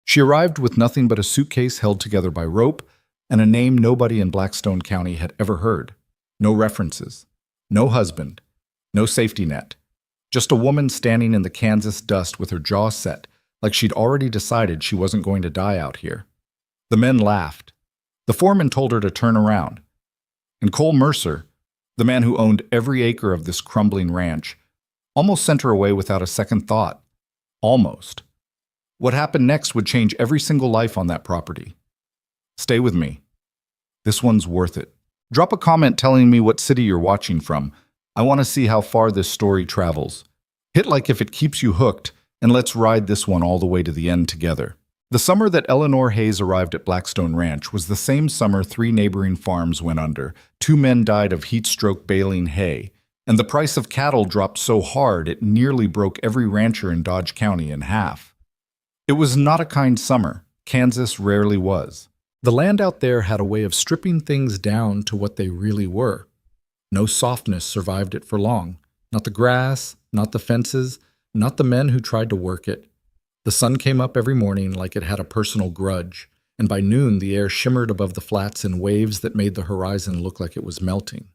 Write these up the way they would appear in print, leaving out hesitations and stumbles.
She arrived with nothing but a suitcase held together by rope and a name nobody in Blackstone County had ever heard. No references. No husband. No safety net. Just a woman standing in the Kansas dust with her jaw set, like she'd already decided she wasn't going to die out here. The men laughed. The foreman told her to turn around. And Cole Mercer, the man who owned every acre of this crumbling ranch, almost sent her away without a second thought. Almost. What happened next would change every single life on that property. Stay with me. This one's worth it. Drop a comment telling me what city you're watching from. I want to see how far this story travels. Hit like if it keeps you hooked, and let's ride this one all the way to the end together. The summer that Eleanor Hayes arrived at Blackstone Ranch was the same summer 3 neighboring farms went under. 2 men died of heat stroke baling hay, and the price of cattle dropped so hard it nearly broke every rancher in Dodge County in half. It was not a kind summer. Kansas rarely was. The land out there had a way of stripping things down to what they really were. No softness survived it for long. Not the grass, not the fences, not the men who tried to work it. The sun came up every morning like it had a personal grudge, and by noon the air shimmered above the flats in waves that made the horizon look like it was melting.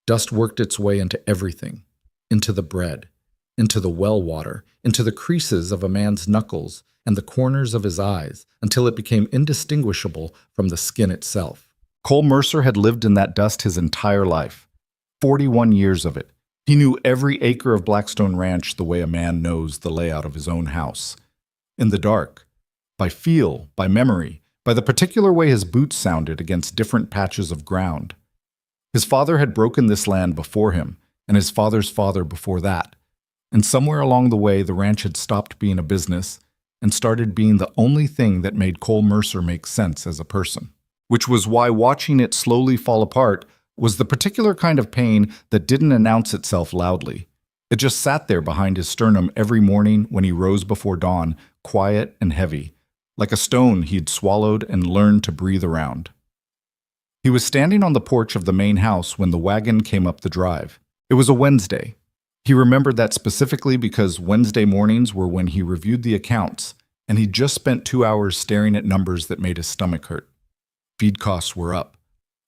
Dust worked its way into everything, into the bread, into the well water, into the creases of a man's knuckles and the corners of his eyes, until it became indistinguishable from the skin itself. Cole Mercer had lived in that dust his entire life. 41 years of it. He knew every acre of Blackstone Ranch the way a man knows the layout of his own house. In the dark, by feel, by memory, by the particular way his boots sounded against different patches of ground. His father had broken this land before him, and his father's father before that. And somewhere along the way, the ranch had stopped being a business and started being the only thing that made Cole Mercer make sense as a person. Which was why watching it slowly fall apart was the particular kind of pain that didn't announce itself loudly. It just sat there behind his sternum every morning when he rose before dawn, quiet and heavy, like a stone he'd swallowed and learned to breathe around. He was standing on the porch of the main house when the wagon came up the drive. It was a Wednesday. He remembered that specifically because Wednesday mornings were when he reviewed the accounts, and he'd just spent 2 hours staring at numbers that made his stomach hurt. Feed costs were up.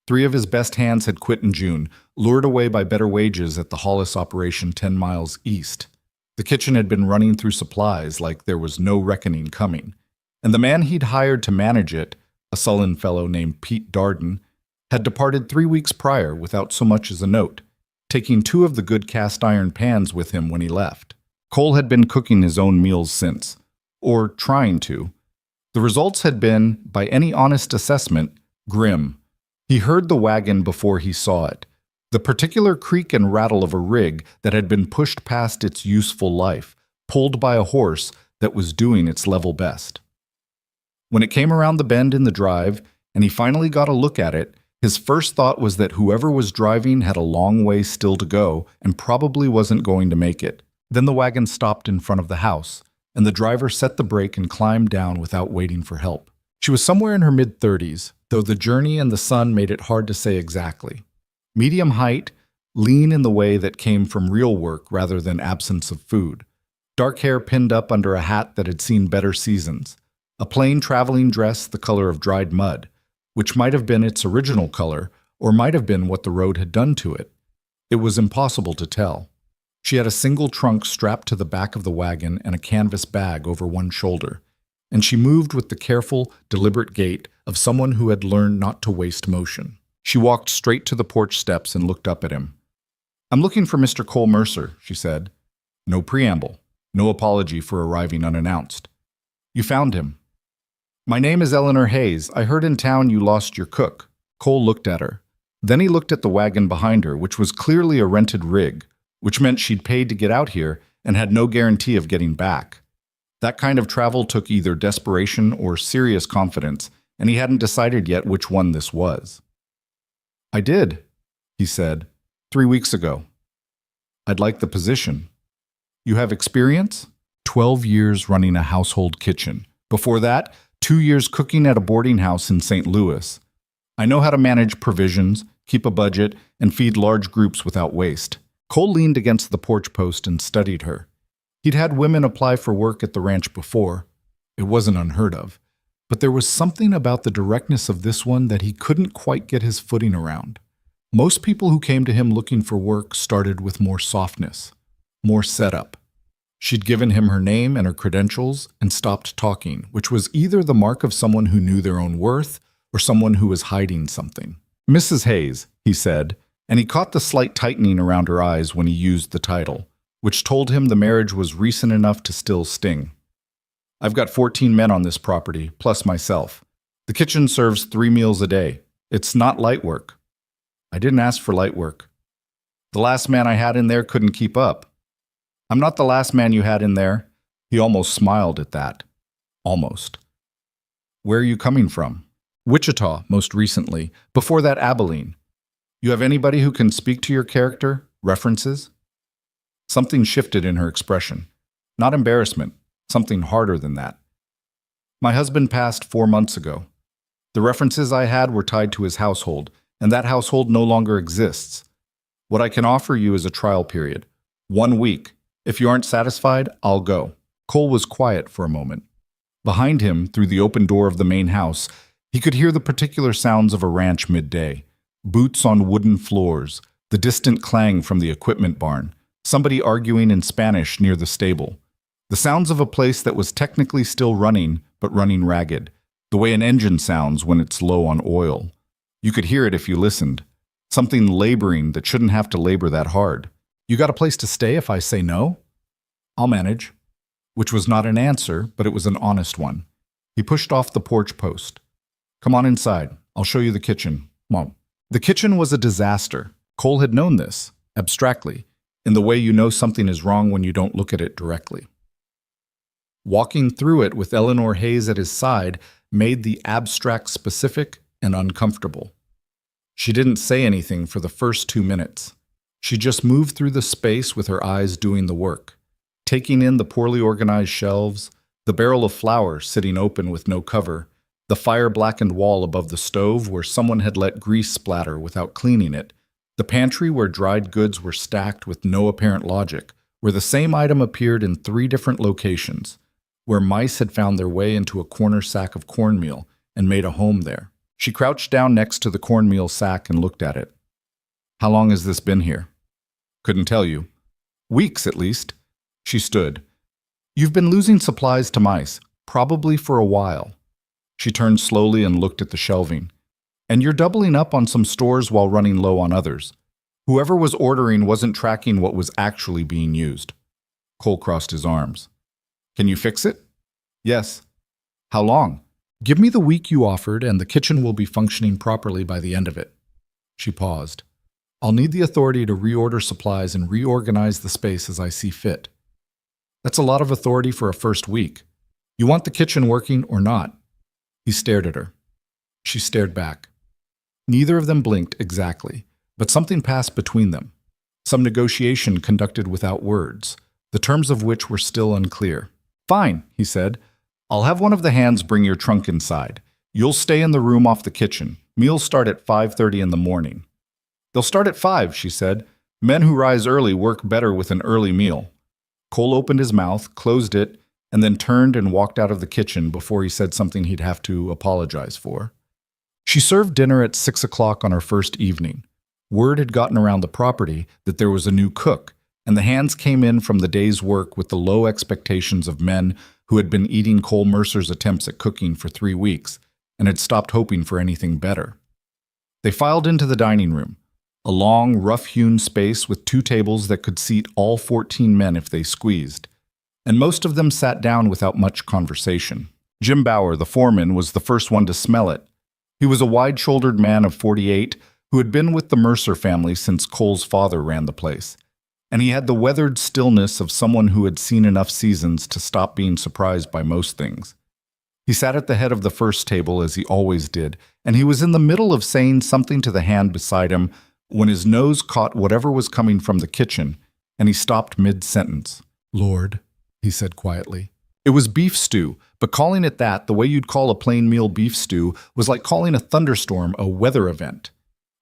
3 of his best hands had quit in June, lured away by better wages at the Hollis operation 10 miles east. The kitchen had been running through supplies like there was no reckoning coming, and the man he'd hired to manage it, a sullen fellow named Pete Darden, had departed 3 weeks prior without so much as a note, taking 2 of the good cast-iron pans with him when he left. Cole had been cooking his own meals since, or trying to. The results had been, by any honest assessment, grim. He heard the wagon before he saw it, the particular creak and rattle of a rig that had been pushed past its useful life, pulled by a horse that was doing its level best. When it came around the bend in the drive, and he finally got a look at it, his first thought was that whoever was driving had a long way still to go and probably wasn't going to make it. Then the wagon stopped in front of the house, and the driver set the brake and climbed down without waiting for help. She was somewhere in her mid-30s, though the journey and the sun made it hard to say exactly. Medium height, lean in the way that came from real work rather than absence of food. Dark hair pinned up under a hat that had seen better seasons. A plain traveling dress the color of dried mud, which might have been its original color or might have been what the road had done to it. It was impossible to tell. She had a single trunk strapped to the back of the wagon and a canvas bag over one shoulder, and she moved with the careful, deliberate gait of someone who had learned not to waste motion. She walked straight to the porch steps and looked up at him. "I'm looking for Mr. Cole Mercer," she said. No preamble, no apology for arriving unannounced. "You found him." "My name is Eleanor Hayes. I heard in town you lost your cook." Cole looked at her. Then he looked at the wagon behind her, which was clearly a rented rig, which meant she'd paid to get out here and had no guarantee of getting back. That kind of travel took either desperation or serious confidence, and he hadn't decided yet which one this was. "I did," he said, 3 weeks ago. "I'd like the position." "You have experience?" 12 years running a household kitchen. Before that, 2 years cooking at a boarding house in St. Louis. "I know how to manage provisions, keep a budget, and feed large groups without waste." Cole leaned against the porch post and studied her. He'd had women apply for work at the ranch before. It wasn't unheard of. But there was something about the directness of this one that he couldn't quite get his footing around. Most people who came to him looking for work started with more softness, more setup. She'd given him her name and her credentials and stopped talking, which was either the mark of someone who knew their own worth or someone who was hiding something. "Mrs. Hayes," he said, and he caught the slight tightening around her eyes when he used the title, which told him the marriage was recent enough to still sting. "I've got 14 men on this property, plus myself. The kitchen serves 3 meals a day. It's not light work." "I didn't ask for light work. The last man I had in there couldn't keep up." "I'm not the last man you had in there." He almost smiled at that. Almost. "Where are you coming from?" "Wichita, most recently. Before that, Abilene." "You have anybody who can speak to your character? References?" Something shifted in her expression. Not embarrassment. Something harder than that. "My husband passed 4 months ago. The references I had were tied to his household, and that household no longer exists. What I can offer you is a trial period. 1 week. If you aren't satisfied, I'll go." Cole was quiet for a moment. Behind him, through the open door of the main house, he could hear the particular sounds of a ranch midday. Boots on wooden floors, the distant clang from the equipment barn, somebody arguing in Spanish near the stable. The sounds of a place that was technically still running, but running ragged, the way an engine sounds when it's low on oil. You could hear it if you listened. Something laboring that shouldn't have to labor that hard. "You got a place to stay if I say no?" "I'll manage." Which was not an answer, but it was an honest one. He pushed off the porch post. "Come on inside. I'll show you the kitchen. Mom." The kitchen was a disaster. Cole had known this, abstractly, in the way you know something is wrong when you don't look at it directly. Walking through it with Eleanor Hayes at his side made the abstract specific and uncomfortable. She didn't say anything for the first 2 minutes. She just moved through the space with her eyes doing the work, taking in the poorly organized shelves, the barrel of flour sitting open with no cover, the fire-blackened wall above the stove where someone had let grease splatter without cleaning it, the pantry where dried goods were stacked with no apparent logic, where the same item appeared in 3 different locations, where mice had found their way into a corner sack of cornmeal and made a home there. She crouched down next to the cornmeal sack and looked at it. "How long has this been here?" "Couldn't tell you." "Weeks, at least." She stood. "You've been losing supplies to mice, probably for a while." She turned slowly and looked at the shelving. "And you're doubling up on some stores while running low on others. Whoever was ordering wasn't tracking what was actually being used." Cole crossed his arms. "Can you fix it?" "Yes." "How long?" "Give me the week you offered, and the kitchen will be functioning properly by the end of it." She paused. "I'll need the authority to reorder supplies and reorganize the space as I see fit." "That's a lot of authority for a first week. You want the kitchen working or not?" He stared at her. She stared back. Neither of them blinked exactly, but something passed between them. Some negotiation conducted without words, the terms of which were still unclear. "Fine," he said. "I'll have one of the hands bring your trunk inside. You'll stay in the room off the kitchen. Meals start at 5:30 in the morning." "They'll start at 5, she said. "Men who rise early work better with an early meal." Cole opened his mouth, closed it, and then turned and walked out of the kitchen before he said something he'd have to apologize for. She served dinner at 6 o'clock on her first evening. Word had gotten around the property that there was a new cook, and the hands came in from the day's work with the low expectations of men who had been eating Cole Mercer's attempts at cooking for 3 weeks and had stopped hoping for anything better. They filed into the dining room, a long, rough-hewn space with 2 tables that could seat all 14 men if they squeezed, and most of them sat down without much conversation. Jim Bauer, the foreman, was the first one to smell it. He was a wide-shouldered man of 48 who had been with the Mercer family since Cole's father ran the place, and he had the weathered stillness of someone who had seen enough seasons to stop being surprised by most things. He sat at the head of the first table as he always did, and he was in the middle of saying something to the hand beside him when his nose caught whatever was coming from the kitchen, and he stopped mid-sentence. "Lord," he said quietly. It was beef stew, but calling it that the way you'd call a plain meal beef stew was like calling a thunderstorm a weather event.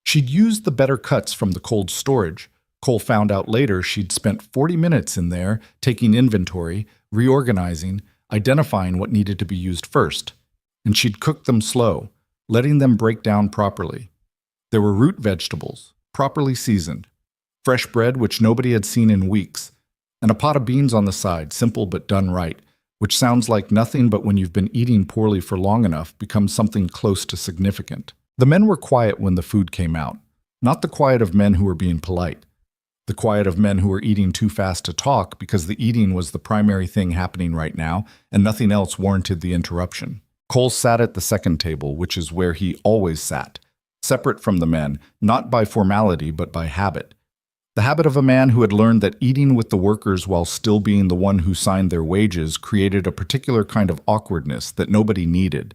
She'd used the better cuts from the cold storage. Cole found out later she'd spent 40 minutes in there taking inventory, reorganizing, identifying what needed to be used first. and she'd cook them slow, letting them break down properly. There were root vegetables, properly seasoned, fresh bread which nobody had seen in weeks, and a pot of beans on the side, simple but done right, which sounds like nothing but when you've been eating poorly for long enough becomes something close to significant. The men were quiet when the food came out, not the quiet of men who were being polite, the quiet of men who were eating too fast to talk because the eating was the primary thing happening right now and nothing else warranted the interruption. Cole sat at the second table, which is where he always sat, separate from the men, not by formality but by habit. The habit of a man who had learned that eating with the workers while still being the one who signed their wages created a particular kind of awkwardness that nobody needed.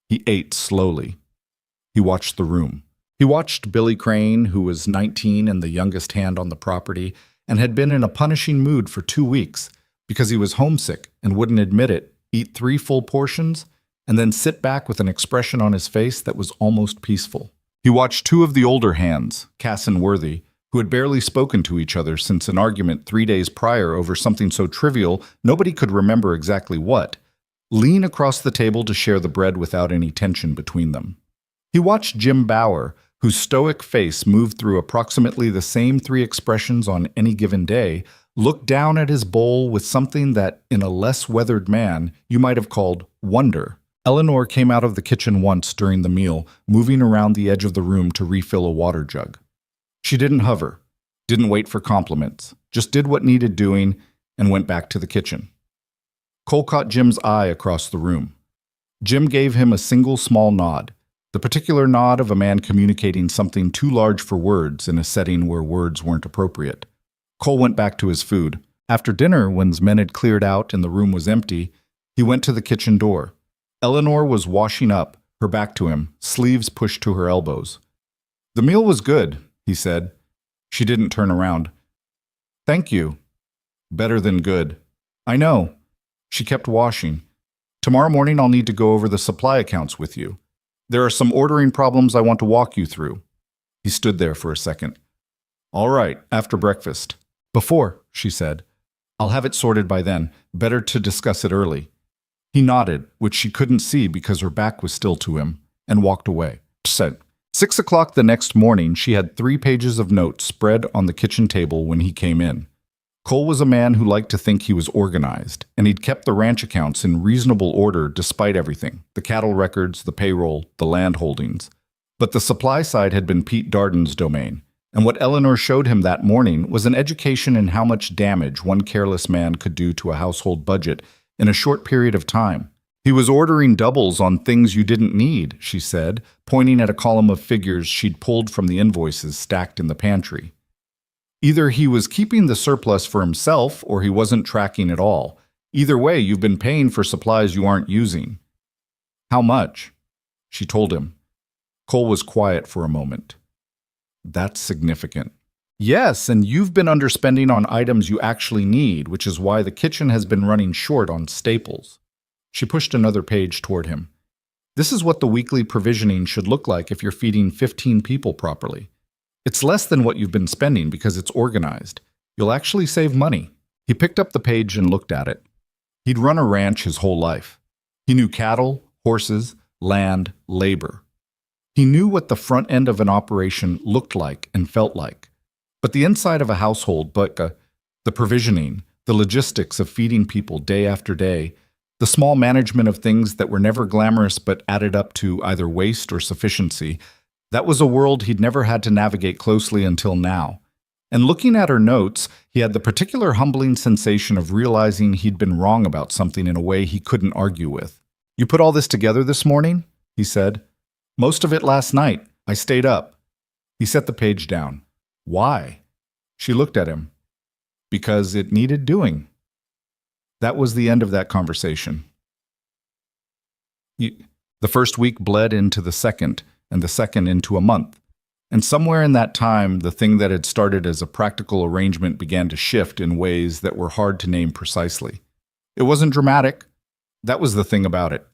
He ate slowly. He watched the room. He watched Billy Crane, who was 19 and the youngest hand on the property, and had been in a punishing mood for 2 weeks because he was homesick and wouldn't admit it, eat 3 full portions, and then sit back with an expression on his face that was almost peaceful. He watched 2 of the older hands, Cass and Worthy, who had barely spoken to each other since an argument 3 days prior over something so trivial nobody could remember exactly what, lean across the table to share the bread without any tension between them. He watched Jim Bauer, whose stoic face moved through approximately the same 3 expressions on any given day, look down at his bowl with something that, in a less weathered man, you might have called wonder. Eleanor came out of the kitchen once during the meal, moving around the edge of the room to refill a water jug. She didn't hover, didn't wait for compliments, just did what needed doing and went back to the kitchen. Cole caught Jim's eye across the room. Jim gave him a single small nod, the particular nod of a man communicating something too large for words in a setting where words weren't appropriate. Cole went back to his food. After dinner, when his men had cleared out and the room was empty, he went to the kitchen door. Eleanor was washing up, her back to him, sleeves pushed to her elbows. "The meal was good," he said. She didn't turn around. "Thank you." "Better than good." "I know." She kept washing. "Tomorrow morning I'll need to go over the supply accounts with you. There are some ordering problems I want to walk you through." He stood there for a second. "All right, after breakfast." "Before," she said. "I'll have it sorted by then. Better to discuss it early." He nodded, which she couldn't see because her back was still to him, and walked away. Said, 6 o'clock the next morning, she had 3 pages of notes spread on the kitchen table when he came in. Cole was a man who liked to think he was organized, and he'd kept the ranch accounts in reasonable order despite everything, the cattle records, the payroll, the land holdings. But the supply side had been Pete Darden's domain, and what Eleanor showed him that morning was an education in how much damage one careless man could do to a household budget in a short period of time. He was ordering doubles on things you didn't need, she said, pointing at a column of figures she'd pulled from the invoices stacked in the pantry. Either he was keeping the surplus for himself or he wasn't tracking at all. Either way, you've been paying for supplies you aren't using. "How much?" She told him. Cole was quiet for a moment. "That's significant." "Yes, and you've been underspending on items you actually need, which is why the kitchen has been running short on staples." She pushed another page toward him. "This is what the weekly provisioning should look like if you're feeding 15 people properly. It's less than what you've been spending because it's organized. You'll actually save money." He picked up the page and looked at it. He'd run a ranch his whole life. He knew cattle, horses, land, labor. He knew what the front end of an operation looked like and felt like. But the inside of a household, the provisioning, the logistics of feeding people day after day, the small management of things that were never glamorous but added up to either waste or sufficiency, that was a world he'd never had to navigate closely until now. And looking at her notes, he had the particular humbling sensation of realizing he'd been wrong about something in a way he couldn't argue with. "You put all this together this morning?" he said. "Most of it last night. I stayed up." He set the page down. "Why?" She looked at him. "Because it needed doing." That was the end of that conversation. The first week bled into the second, and the second into a month. And somewhere in that time, the thing that had started as a practical arrangement began to shift in ways that were hard to name precisely. It wasn't dramatic. That was the thing about it.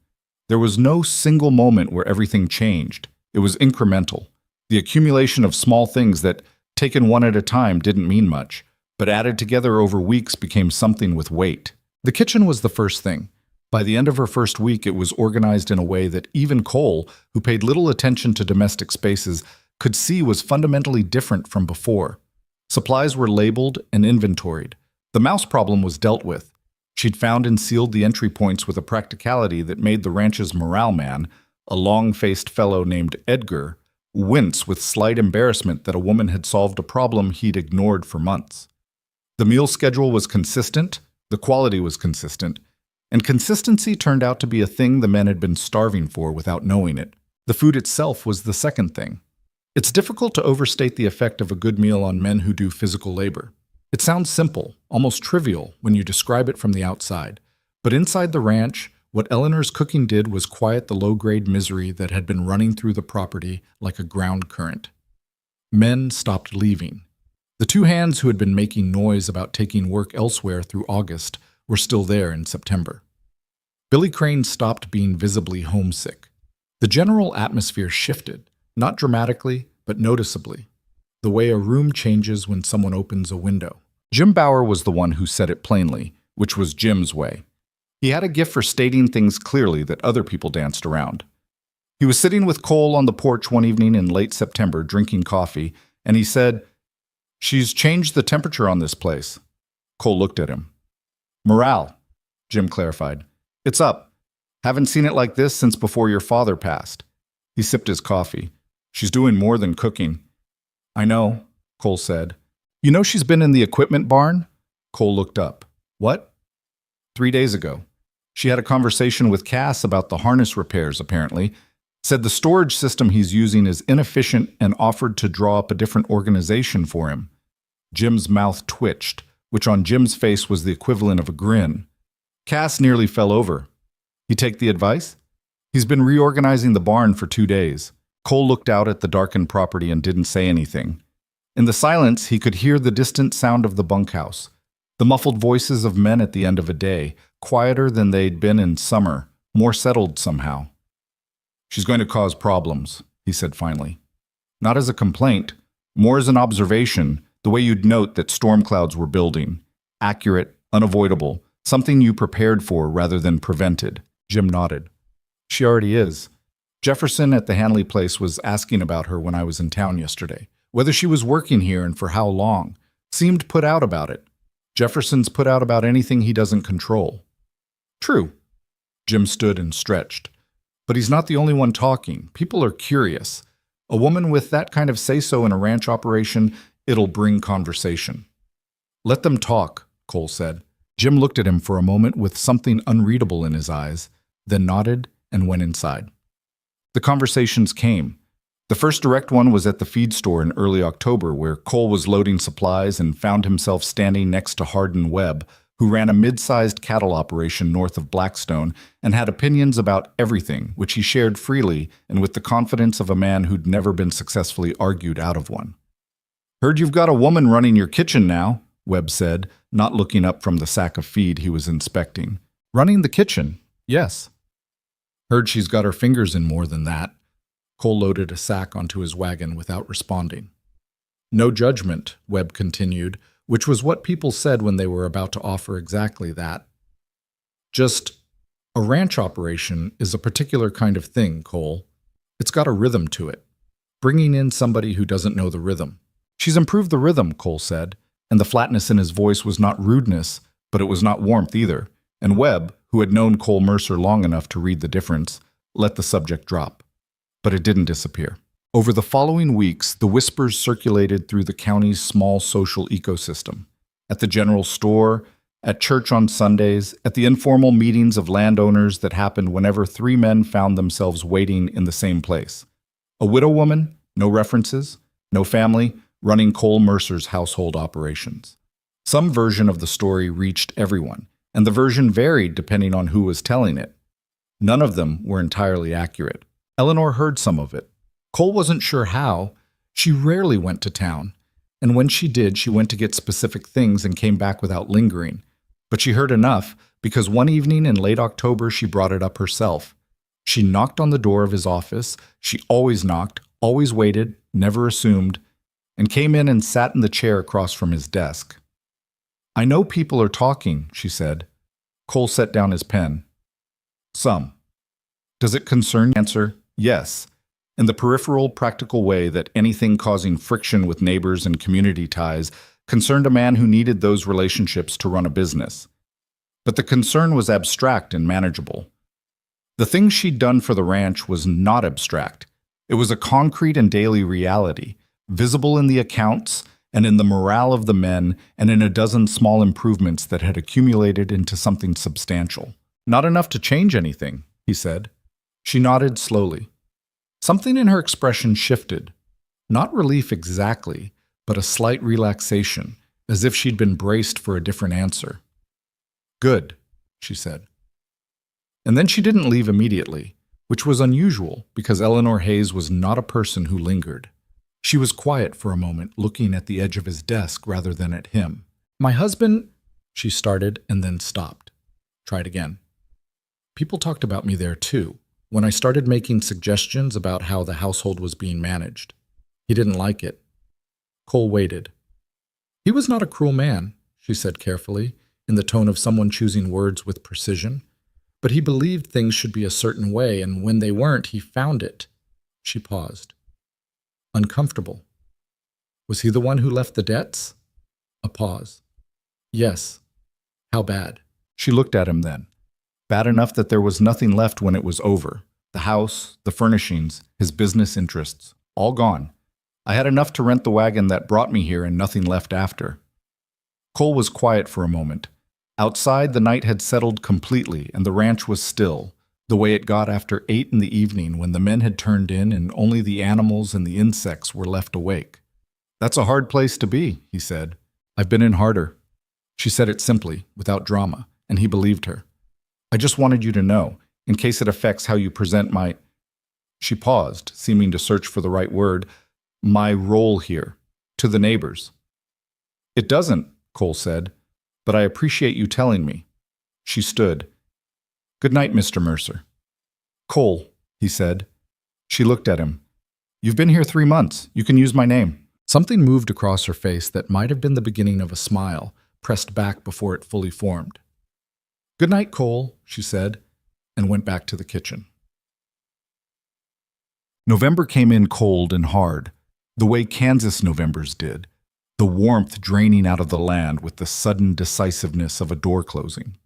There was no single moment where everything changed. It was incremental. The accumulation of small things that, taken one at a time, didn't mean much, but added together over weeks became something with weight. The kitchen was the first thing. By the end of her first week, it was organized in a way that even Cole, who paid little attention to domestic spaces, could see was fundamentally different from before. Supplies were labeled and inventoried. The mouse problem was dealt with. She'd found and sealed the entry points with a practicality that made the ranch's morale man, a long-faced fellow named Edgar, wince with slight embarrassment that a woman had solved a problem he'd ignored for months. The meal schedule was consistent, the quality was consistent, and consistency turned out to be a thing the men had been starving for without knowing it. The food itself was the second thing. It's difficult to overstate the effect of a good meal on men who do physical labor. It sounds simple, almost trivial, when you describe it from the outside. But inside the ranch, what Eleanor's cooking did was quiet the low-grade misery that had been running through the property like a ground current. Men stopped leaving. The two hands who had been making noise about taking work elsewhere through August were still there in September. Billy Crane stopped being visibly homesick. The general atmosphere shifted, not dramatically, but noticeably, the way a room changes when someone opens a window. Jim Bauer was the one who said it plainly, which was Jim's way. He had a gift for stating things clearly that other people danced around. He was sitting with Cole on the porch one evening in late September drinking coffee, and he said, "She's changed the temperature on this place." Cole looked at him. "Morale," Jim clarified. "It's up. Haven't seen it like this since before your father passed." He sipped his coffee. "She's doing more than cooking." "I know," Cole said. "You know she's been in the equipment barn?" Cole looked up. "What?" 3 days ago. She had a conversation with Cass about the harness repairs, apparently. Said the storage system he's using is inefficient and offered to draw up a different organization for him. Jim's mouth twitched, which on Jim's face was the equivalent of a grin. Cass nearly fell over. "You take the advice?" "He's been reorganizing the barn for 2 days." Cole looked out at the darkened property and didn't say anything. In the silence, he could hear the distant sound of the bunkhouse, the muffled voices of men at the end of a day, quieter than they'd been in summer, more settled somehow. "She's going to cause problems," he said finally. "Not as a complaint, more as an observation, the way you'd note that storm clouds were building. Accurate, unavoidable, something you prepared for rather than prevented." Jim nodded. "She already is. Jefferson at the Hanley place was asking about her when I was in town yesterday. Whether she was working here and for how long. Seemed put out about it. Jefferson's put out about anything he doesn't control." "True." Jim stood and stretched. "But he's not the only one talking. People are curious. A woman with that kind of say-so in a ranch operation, it'll bring conversation." "Let them talk," Cole said. Jim looked at him for a moment with something unreadable in his eyes, then nodded and went inside. The conversations came. The first direct one was at the feed store in early October, where Cole was loading supplies and found himself standing next to Hardin Webb, who ran a mid-sized cattle operation north of Blackstone and had opinions about everything, which he shared freely and with the confidence of a man who'd never been successfully argued out of one. "Heard you've got a woman running your kitchen now," Webb said, not looking up from the sack of feed he was inspecting. "Running the kitchen? Yes." "Heard she's got her fingers in more than that." Cole loaded a sack onto his wagon without responding. "No judgment," Webb continued, which was what people said when they were about to offer exactly that. "Just, a ranch operation is a particular kind of thing, Cole. It's got a rhythm to it. Bringing in somebody who doesn't know the rhythm." "She's improved the rhythm," Cole said, and the flatness in his voice was not rudeness, but it was not warmth either, and Webb, who had known Cole Mercer long enough to read the difference, let the subject drop. But it didn't disappear. Over the following weeks, the whispers circulated through the county's small social ecosystem. At the general store, at church on Sundays, at the informal meetings of landowners that happened whenever 3 men found themselves waiting in the same place. A widow woman, no references, no family, running Cole Mercer's household operations. Some version of the story reached everyone, and the version varied depending on who was telling it. None of them were entirely accurate. Eleanor heard some of it. Cole wasn't sure how. She rarely went to town, and when she did, she went to get specific things and came back without lingering. But she heard enough, because one evening in late October she brought it up herself. She knocked on the door of his office. She always knocked, always waited, never assumed, and came in and sat in the chair across from his desk. "I know people are talking," she said. Cole set down his pen. Some. Does it concern? Answer, yes. In the peripheral, practical way that anything causing friction with neighbors and community ties concerned a man who needed those relationships to run a business. But the concern was abstract and manageable. The thing she'd done for the ranch was not abstract. It was a concrete and daily reality, visible in the accounts and in the morale of the men and in a dozen small improvements that had accumulated into something substantial. Not enough to change anything, he said. She nodded slowly. Something in her expression shifted. Not relief exactly, but a slight relaxation, as if she'd been braced for a different answer. Good, she said. And then she didn't leave immediately, which was unusual because Eleanor Hayes was not a person who lingered. She was quiet for a moment, looking at the edge of his desk rather than at him. My husband, she started and then stopped. Tried again. People talked about me there too, when I started making suggestions about how the household was being managed. He didn't like it. Cole waited. He was not a cruel man, she said carefully, in the tone of someone choosing words with precision. But he believed things should be a certain way, and when they weren't, he found it. She paused. Uncomfortable. Was he the one who left the debts? A pause. Yes. How bad? She looked at him then. Bad enough that there was nothing left when it was over. The house, the furnishings, his business interests, all gone. I had enough to rent the wagon that brought me here and nothing left after. Cole was quiet for a moment. Outside, the night had settled completely and the ranch was still, the way it got after 8 in the evening when the men had turned in and only the animals and the insects were left awake. That's a hard place to be, he said. I've been in harder. She said it simply, without drama, and he believed her. I just wanted you to know, in case it affects how you present my... She paused, seeming to search for the right word. My role here, to the neighbors. It doesn't, Cole said, but I appreciate you telling me. She stood. Good night, Mr. Mercer. Cole, he said. She looked at him. You've been here 3 months. You can use my name. Something moved across her face that might have been the beginning of a smile, pressed back before it fully formed. Good night, Cole, she said, and went back to the kitchen. November came in cold and hard, the way Kansas Novembers did, the warmth draining out of the land with the sudden decisiveness of a door closing.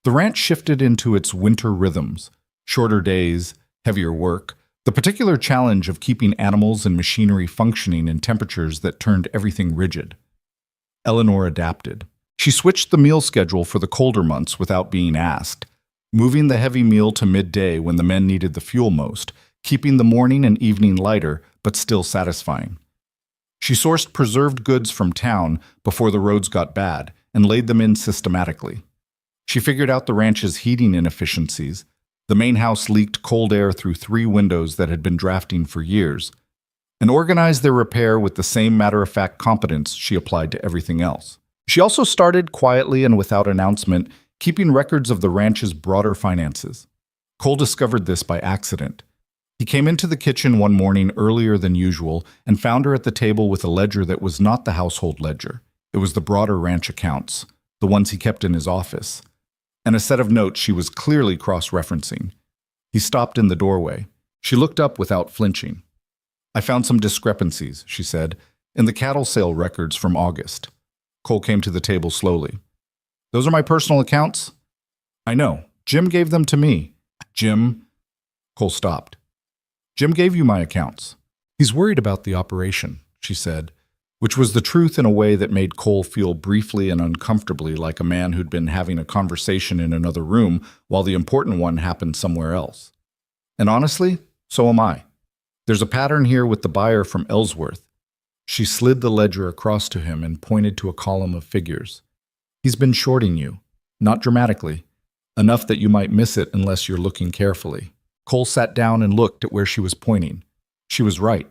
The ranch shifted into its winter rhythms, shorter days, heavier work, the particular challenge of keeping animals and machinery functioning in temperatures that turned everything rigid. Eleanor adapted. She switched the meal schedule for the colder months without being asked, moving the heavy meal to midday when the men needed the fuel most, keeping the morning and evening lighter but still satisfying. She sourced preserved goods from town before the roads got bad and laid them in systematically. She figured out the ranch's heating inefficiencies. The main house leaked cold air through 3 windows that had been drafting for years, and organized their repair with the same matter-of-fact competence she applied to everything else. She also started quietly and without announcement, keeping records of the ranch's broader finances. Cole discovered this by accident. He came into the kitchen one morning earlier than usual and found her at the table with a ledger that was not the household ledger. It was the broader ranch accounts, the ones he kept in his office, and a set of notes she was clearly cross-referencing. He stopped in the doorway. She looked up without flinching. I found some discrepancies, she said, in the cattle sale records from August. Cole came to the table slowly. Those are my personal accounts? I know. Jim gave them to me. Jim... Cole stopped. Jim gave you my accounts. He's worried about the operation, she said, which was the truth in a way that made Cole feel briefly and uncomfortably like a man who'd been having a conversation in another room while the important one happened somewhere else. And honestly, so am I. There's a pattern here with the buyer from Ellsworth. She slid the ledger across to him and pointed to a column of figures. He's been shorting you, not dramatically, enough that you might miss it unless you're looking carefully. Cole sat down and looked at where she was pointing. She was right.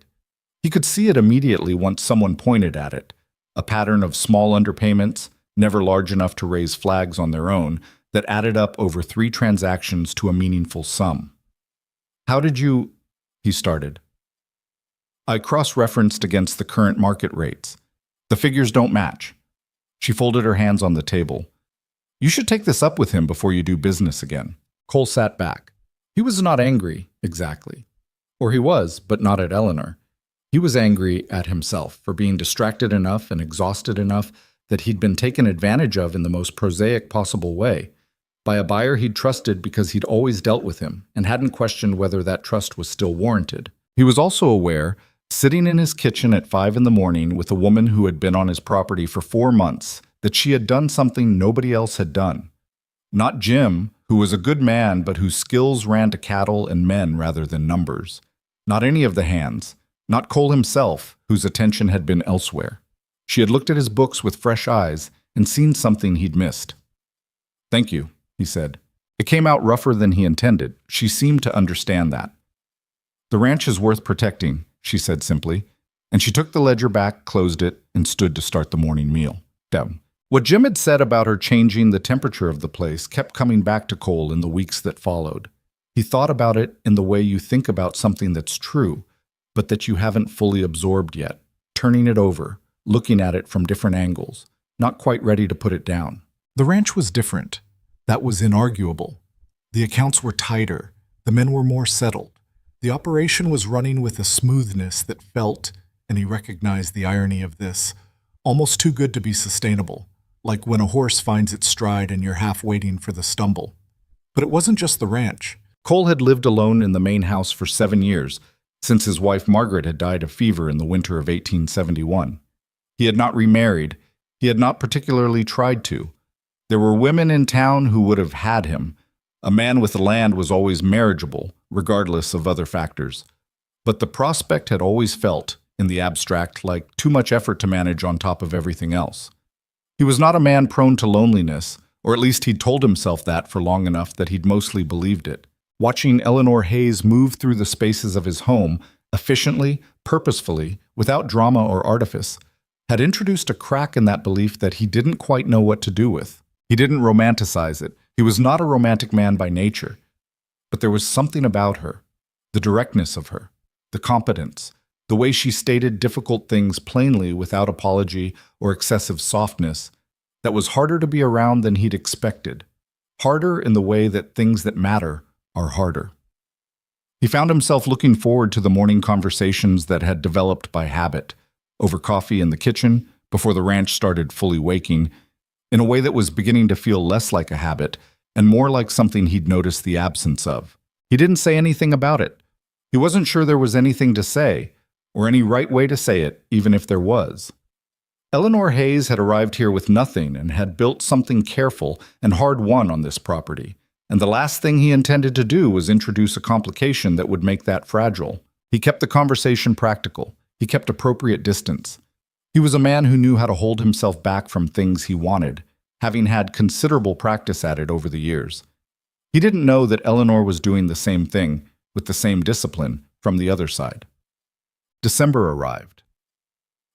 He could see it immediately once someone pointed at it, a pattern of small underpayments, never large enough to raise flags on their own, that added up over 3 transactions to a meaningful sum. How did you... he started. I cross-referenced against the current market rates. The figures don't match. She folded her hands on the table. You should take this up with him before you do business again. Cole sat back. He was not angry, exactly. Or he was, but not at Eleanor. He was angry at himself for being distracted enough and exhausted enough that he'd been taken advantage of in the most prosaic possible way, by a buyer he'd trusted because he'd always dealt with him and hadn't questioned whether that trust was still warranted. He was also aware, sitting in his kitchen at 5 in the morning with a woman who had been on his property for 4 months, that she had done something nobody else had done. Not Jim, who was a good man but whose skills ran to cattle and men rather than numbers. Not any of the hands. Not Cole himself, whose attention had been elsewhere. She had looked at his books with fresh eyes and seen something he'd missed. "Thank you," he said. It came out rougher than he intended. She seemed to understand that. "The ranch is worth protecting," she said simply, and she took the ledger back, closed it, and stood to start the morning meal. Down. What Jim had said about her changing the temperature of the place kept coming back to Cole in the weeks that followed. He thought about it in the way you think about something that's true, but that you haven't fully absorbed yet, turning it over, looking at it from different angles, not quite ready to put it down. The ranch was different. That was inarguable. The accounts were tighter. The men were more settled. The operation was running with a smoothness that felt, and he recognized the irony of this, almost too good to be sustainable, like when a horse finds its stride and you're half waiting for the stumble. But it wasn't just the ranch. Cole had lived alone in the main house for 7 years, since his wife Margaret had died of fever in the winter of 1871. He had not remarried. He had not particularly tried to. There were women in town who would have had him. A man with land was always marriageable, regardless of other factors. But the prospect had always felt, in the abstract, like too much effort to manage on top of everything else. He was not a man prone to loneliness, or at least he'd told himself that for long enough that he'd mostly believed it. Watching Eleanor Hayes move through the spaces of his home, efficiently, purposefully, without drama or artifice, had introduced a crack in that belief that he didn't quite know what to do with. He didn't romanticize it. He was not a romantic man by nature. But there was something about her, the directness of her, the competence, the way she stated difficult things plainly without apology or excessive softness, that was harder to be around than he'd expected. Harder in the way that things that matter are harder. He found himself looking forward to the morning conversations that had developed by habit, over coffee in the kitchen, before the ranch started fully waking, in a way that was beginning to feel less like a habit and more like something he'd noticed the absence of. He didn't say anything about it. He wasn't sure there was anything to say, or any right way to say it, even if there was. Eleanor Hayes had arrived here with nothing and had built something careful and hard-won on this property, and the last thing he intended to do was introduce a complication that would make that fragile. He kept the conversation practical. He kept appropriate distance. He was a man who knew how to hold himself back from things he wanted, having had considerable practice at it over the years. He didn't know that Eleanor was doing the same thing, with the same discipline, from the other side. December arrived.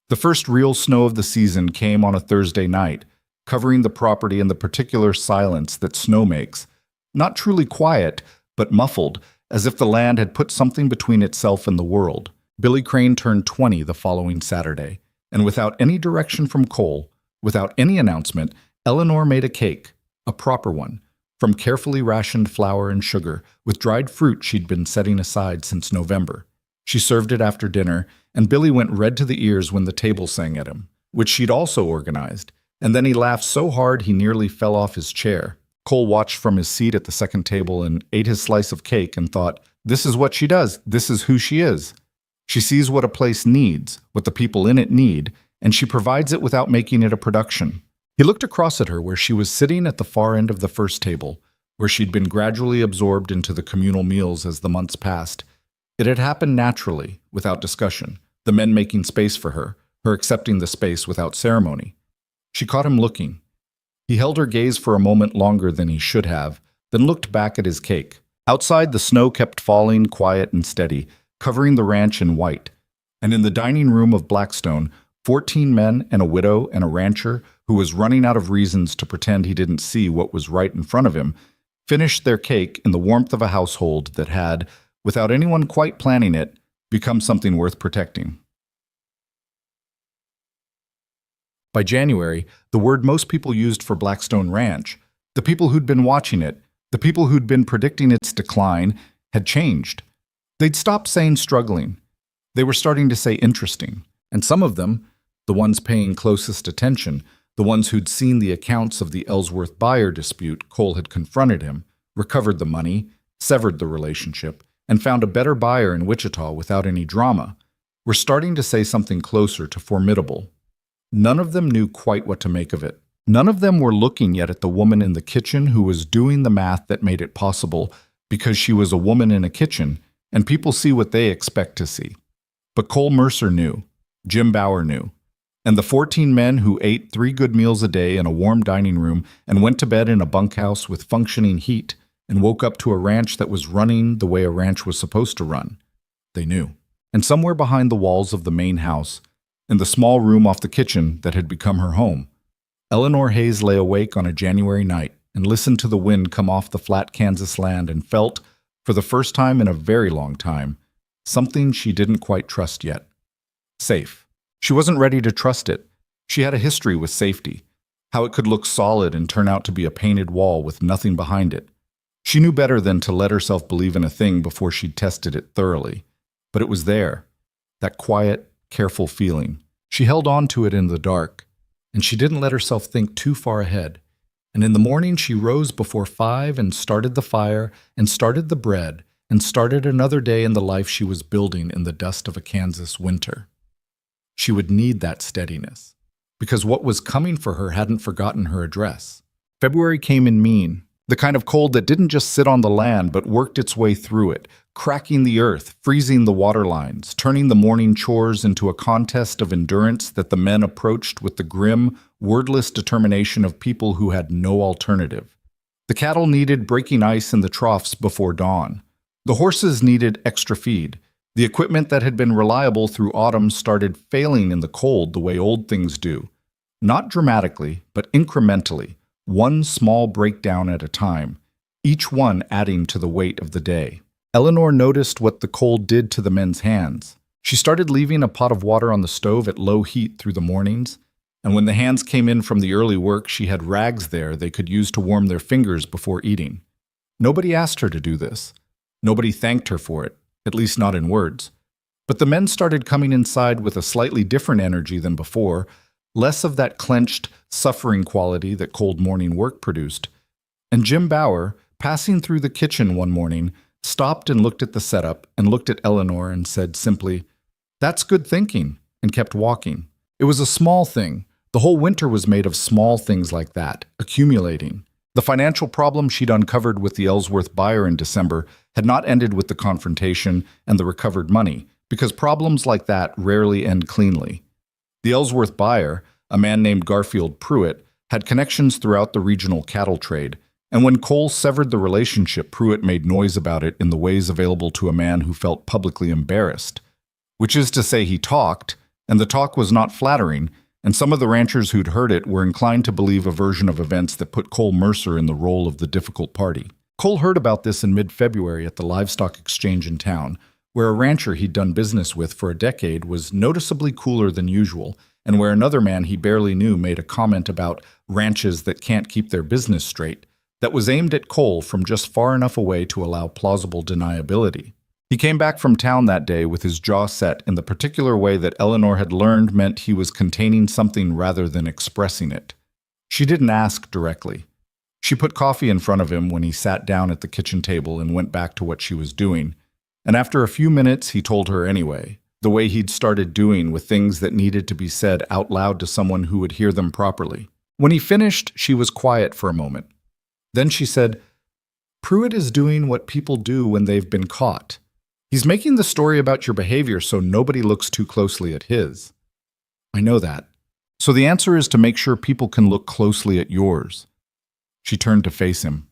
The first real snow of the season came on a Thursday night, covering the property in the particular silence that snow makes, not truly quiet, but muffled, as if the land had put something between itself and the world. Billy Crane turned 20 the following Saturday, and without any direction from Cole, without any announcement, Eleanor made a cake, a proper one, from carefully rationed flour and sugar, with dried fruit she'd been setting aside since November. She served it after dinner, and Billy went red to the ears when the table sang at him, which she'd also organized, and then he laughed so hard he nearly fell off his chair. Cole watched from his seat at the second table and ate his slice of cake and thought, "This is what she does. This is who she is. She sees what a place needs, what the people in it need, and she provides it without making it a production." He looked across at her where she was sitting at the far end of the first table, where she'd been gradually absorbed into the communal meals as the months passed. It had happened naturally, without discussion, the men making space for her accepting the space without ceremony. She caught him looking. He held her gaze for a moment longer than he should have, then looked back at his cake. Outside, the snow kept falling, quiet and steady, covering the ranch in white. And in the dining room of Blackstone, 14 men and a widow and a rancher, who was running out of reasons to pretend he didn't see what was right in front of him, finished their cake in the warmth of a household that had, without anyone quite planning it, become something worth protecting. By January, the word most people used for Blackstone Ranch, the people who'd been watching it, The people who'd been predicting its decline had changed. They'd stopped saying struggling. They were starting to say interesting. And some of them, the ones paying closest attention, the ones who'd seen the accounts of the Ellsworth buyer dispute Cole had confronted him, recovered the money, severed the relationship, and found a better buyer in Wichita without any drama, were starting to say something closer to formidable. None of them knew quite what to make of it. None of them were looking yet at the woman in the kitchen who was doing the math that made it possible because she was a woman in a kitchen, and people see what they expect to see. But Cole Mercer knew. Jim Bauer knew. And the 14 men who ate 3 good meals a day in a warm dining room and went to bed in a bunkhouse with functioning heat and woke up to a ranch that was running the way a ranch was supposed to run. They knew. And somewhere behind the walls of the main house, in the small room off the kitchen that had become her home, Eleanor Hayes lay awake on a January night and listened to the wind come off the flat Kansas land and felt, for the first time in a very long time, something she didn't quite trust yet. Safe. She wasn't ready to trust it. She had a history with safety, how it could look solid and turn out to be a painted wall with nothing behind it. She knew better than to let herself believe in a thing before she'd tested it thoroughly. But it was there, that quiet, careful feeling. She held on to it in the dark, and she didn't let herself think too far ahead. And in the morning she rose before 5 and started the fire and started the bread and started another day in the life she was building in the dust of a Kansas winter. She would need that steadiness, because what was coming for her hadn't forgotten her address. February came in mean, the kind of cold that didn't just sit on the land but worked its way through it, cracking the earth, freezing the water lines, turning the morning chores into a contest of endurance that the men approached with the grim, wordless determination of people who had no alternative. The cattle needed breaking ice in the troughs before dawn. The horses needed extra feed. The equipment that had been reliable through autumn started failing in the cold the way old things do. Not dramatically, but incrementally, one small breakdown at a time, each one adding to the weight of the day. Eleanor noticed what the cold did to the men's hands. She started leaving a pot of water on the stove at low heat through the mornings, and when the hands came in from the early work, she had rags there they could use to warm their fingers before eating. Nobody asked her to do this. Nobody thanked her for it, at least not in words. But the men started coming inside with a slightly different energy than before, less of that clenched, suffering quality that cold morning work produced. And Jim Bauer, passing through the kitchen one morning, stopped and looked at the setup and looked at Eleanor and said simply, "That's good thinking," and kept walking. It was a small thing. The whole winter was made of small things like that, accumulating. The financial problem she'd uncovered with the Ellsworth buyer in December had not ended with the confrontation and the recovered money, because problems like that rarely end cleanly. The Ellsworth buyer, a man named Garfield Pruitt, had connections throughout the regional cattle trade, and when Cole severed the relationship, Pruitt made noise about it in the ways available to a man who felt publicly embarrassed. Which is to say, he talked, and the talk was not flattering, and some of the ranchers who'd heard it were inclined to believe a version of events that put Cole Mercer in the role of the difficult party. Cole heard about this in mid-February at the livestock exchange in town, where a rancher he'd done business with for a decade was noticeably cooler than usual, and where another man he barely knew made a comment about ranches that can't keep their business straight that was aimed at Cole from just far enough away to allow plausible deniability. He came back from town that day with his jaw set in the particular way that Eleanor had learned meant he was containing something rather than expressing it. She didn't ask directly. She put coffee in front of him when he sat down at the kitchen table and went back to what she was doing, and after a few minutes he told her anyway, the way he'd started doing with things that needed to be said out loud to someone who would hear them properly. When he finished, she was quiet for a moment. Then she said, "Pruitt is doing what people do when they've been caught. He's making the story about your behavior so nobody looks too closely at his." "I know that. So the answer is to make sure people can look closely at yours." She turned to face him.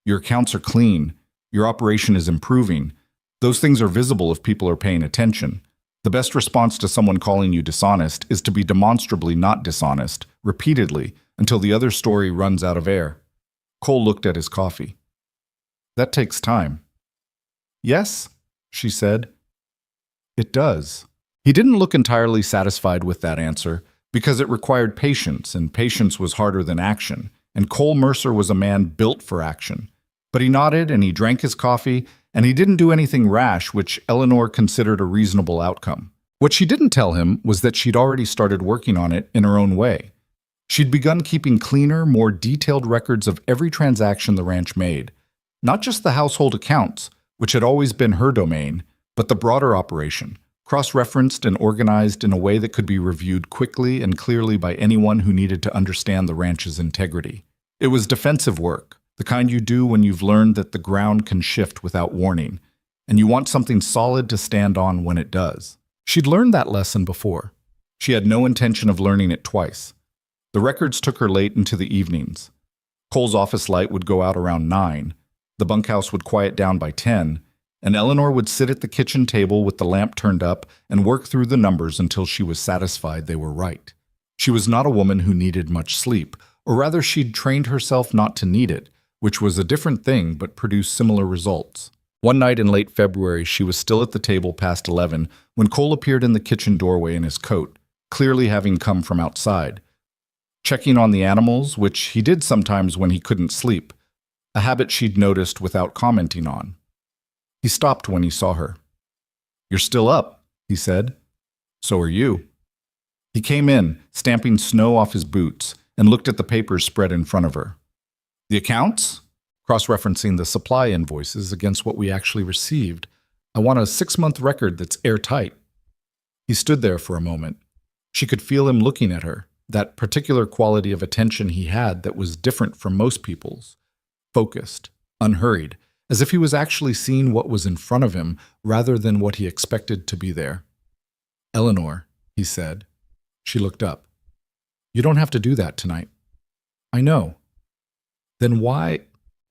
"Your accounts are clean. Your operation is improving. Those things are visible if people are paying attention. The best response to someone calling you dishonest is to be demonstrably not dishonest, repeatedly, until the other story runs out of air." Cole looked at his coffee. "That takes time." "Yes," she said. "It does." He didn't look entirely satisfied with that answer, because it required patience, and patience was harder than action, and Cole Mercer was a man built for action. But he nodded and he drank his coffee, and he didn't do anything rash, which Eleanor considered a reasonable outcome. What she didn't tell him was that she'd already started working on it in her own way. She'd begun keeping cleaner, more detailed records of every transaction the ranch made, not just the household accounts, which had always been her domain, but the broader operation, cross-referenced and organized in a way that could be reviewed quickly and clearly by anyone who needed to understand the ranch's integrity. It was defensive work, the kind you do when you've learned that the ground can shift without warning, and you want something solid to stand on when it does. She'd learned that lesson before. She had no intention of learning it twice. The records took her late into the evenings. Cole's office light would go out around 9, the bunkhouse would quiet down by 10, and Eleanor would sit at the kitchen table with the lamp turned up and work through the numbers until she was satisfied they were right. She was not a woman who needed much sleep, or rather she'd trained herself not to need it, which was a different thing but produced similar results. One night in late February, she was still at the table past 11 when Cole appeared in the kitchen doorway in his coat, clearly having come from outside. Checking on the animals, which he did sometimes when he couldn't sleep, a habit she'd noticed without commenting on. He stopped when he saw her. "You're still up," he said. "So are you." He came in, stamping snow off his boots, and looked at the papers spread in front of her. "The accounts?" Cross-referencing the supply invoices against what we actually received. "I want a 6-month record that's airtight." He stood there for a moment. She could feel him looking at her, that particular quality of attention he had that was different from most people's. Focused, unhurried, as if he was actually seeing what was in front of him rather than what he expected to be there. "Eleanor," he said. She looked up. "You don't have to do that tonight." "I know." "Then why?"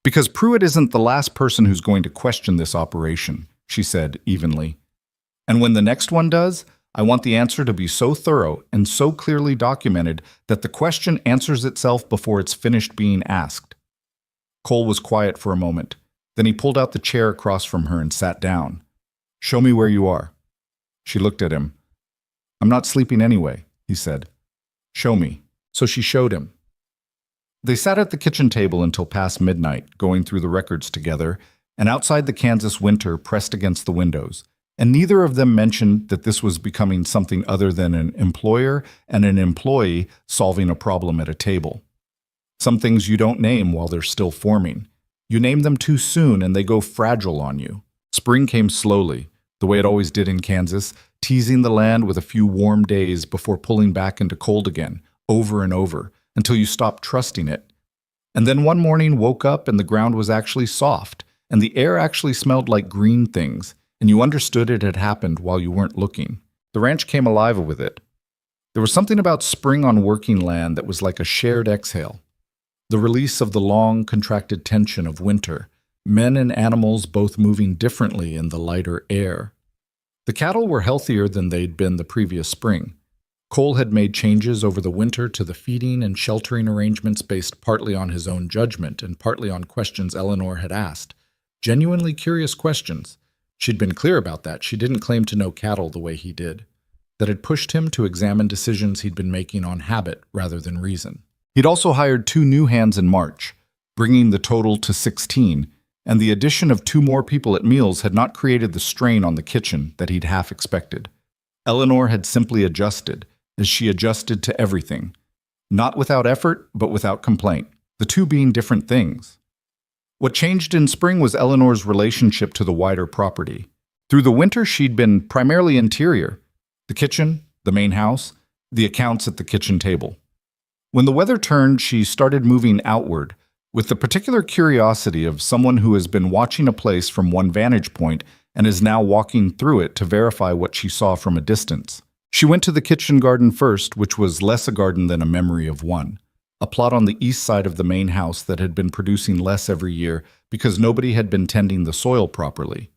"Because Pruitt isn't the last person who's going to question this operation," she said evenly. "And when the next one does, I want the answer to be so thorough and so clearly documented that the question answers itself before it's finished being asked." Cole was quiet for a moment. Then he pulled out the chair across from her and sat down. "Show me where you are." She looked at him. "I'm not sleeping anyway," he said. "Show me." So she showed him. They sat at the kitchen table until past midnight, going through the records together, and outside the Kansas winter pressed against the windows, and neither of them mentioned that this was becoming something other than an employer and an employee solving a problem at a table. Some things you don't name while they're still forming. You name them too soon and they go fragile on you. Spring came slowly, the way it always did in Kansas, teasing the land with a few warm days before pulling back into cold again, over and over, until you stopped trusting it. And then one morning woke up and the ground was actually soft, and the air actually smelled like green things, and you understood it had happened while you weren't looking. The ranch came alive with it. There was something about spring on working land that was like a shared exhale. The release of the long, contracted tension of winter, men and animals both moving differently in the lighter air. The cattle were healthier than they'd been the previous spring. Cole had made changes over the winter to the feeding and sheltering arrangements based partly on his own judgment and partly on questions Eleanor had asked. Genuinely curious questions. She'd been clear about that. She didn't claim to know cattle the way he did. That had pushed him to examine decisions he'd been making on habit rather than reason. He'd also hired 2 new hands in March, bringing the total to 16, and the addition of 2 more people at meals had not created the strain on the kitchen that he'd half expected. Eleanor had simply adjusted, as she adjusted to everything. Not without effort, but without complaint, the two being different things. What changed in spring was Eleanor's relationship to the wider property. Through the winter, she'd been primarily interior, the kitchen, the main house, the accounts at the kitchen table. When the weather turned, she started moving outward, with the particular curiosity of someone who has been watching a place from one vantage point and is now walking through it to verify what she saw from a distance. She went to the kitchen garden first, which was less a garden than a memory of one, a plot on the east side of the main house that had been producing less every year because nobody had been tending the soil properly.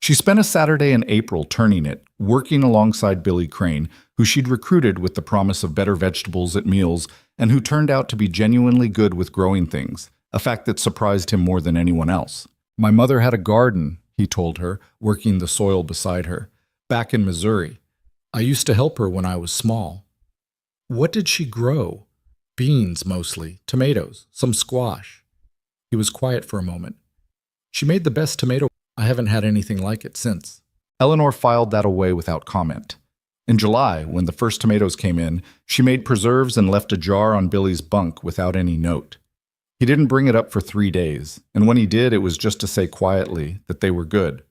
She spent a Saturday in April turning it, working alongside Billy Crane, who she'd recruited with the promise of better vegetables at meals and who turned out to be genuinely good with growing things, a fact that surprised him more than anyone else. "My mother had a garden," he told her, working the soil beside her, "back in Missouri. I used to help her when I was small." "What did she grow?" "Beans, mostly. Tomatoes. Some squash." He was quiet for a moment. She made the best tomato. I haven't had anything like it since. Eleanor filed that away without comment. In July, when the first tomatoes came in, she made preserves and left a jar on Billy's bunk without any note. He didn't bring it up for 3 days, and when he did, it was just to say quietly that they were good.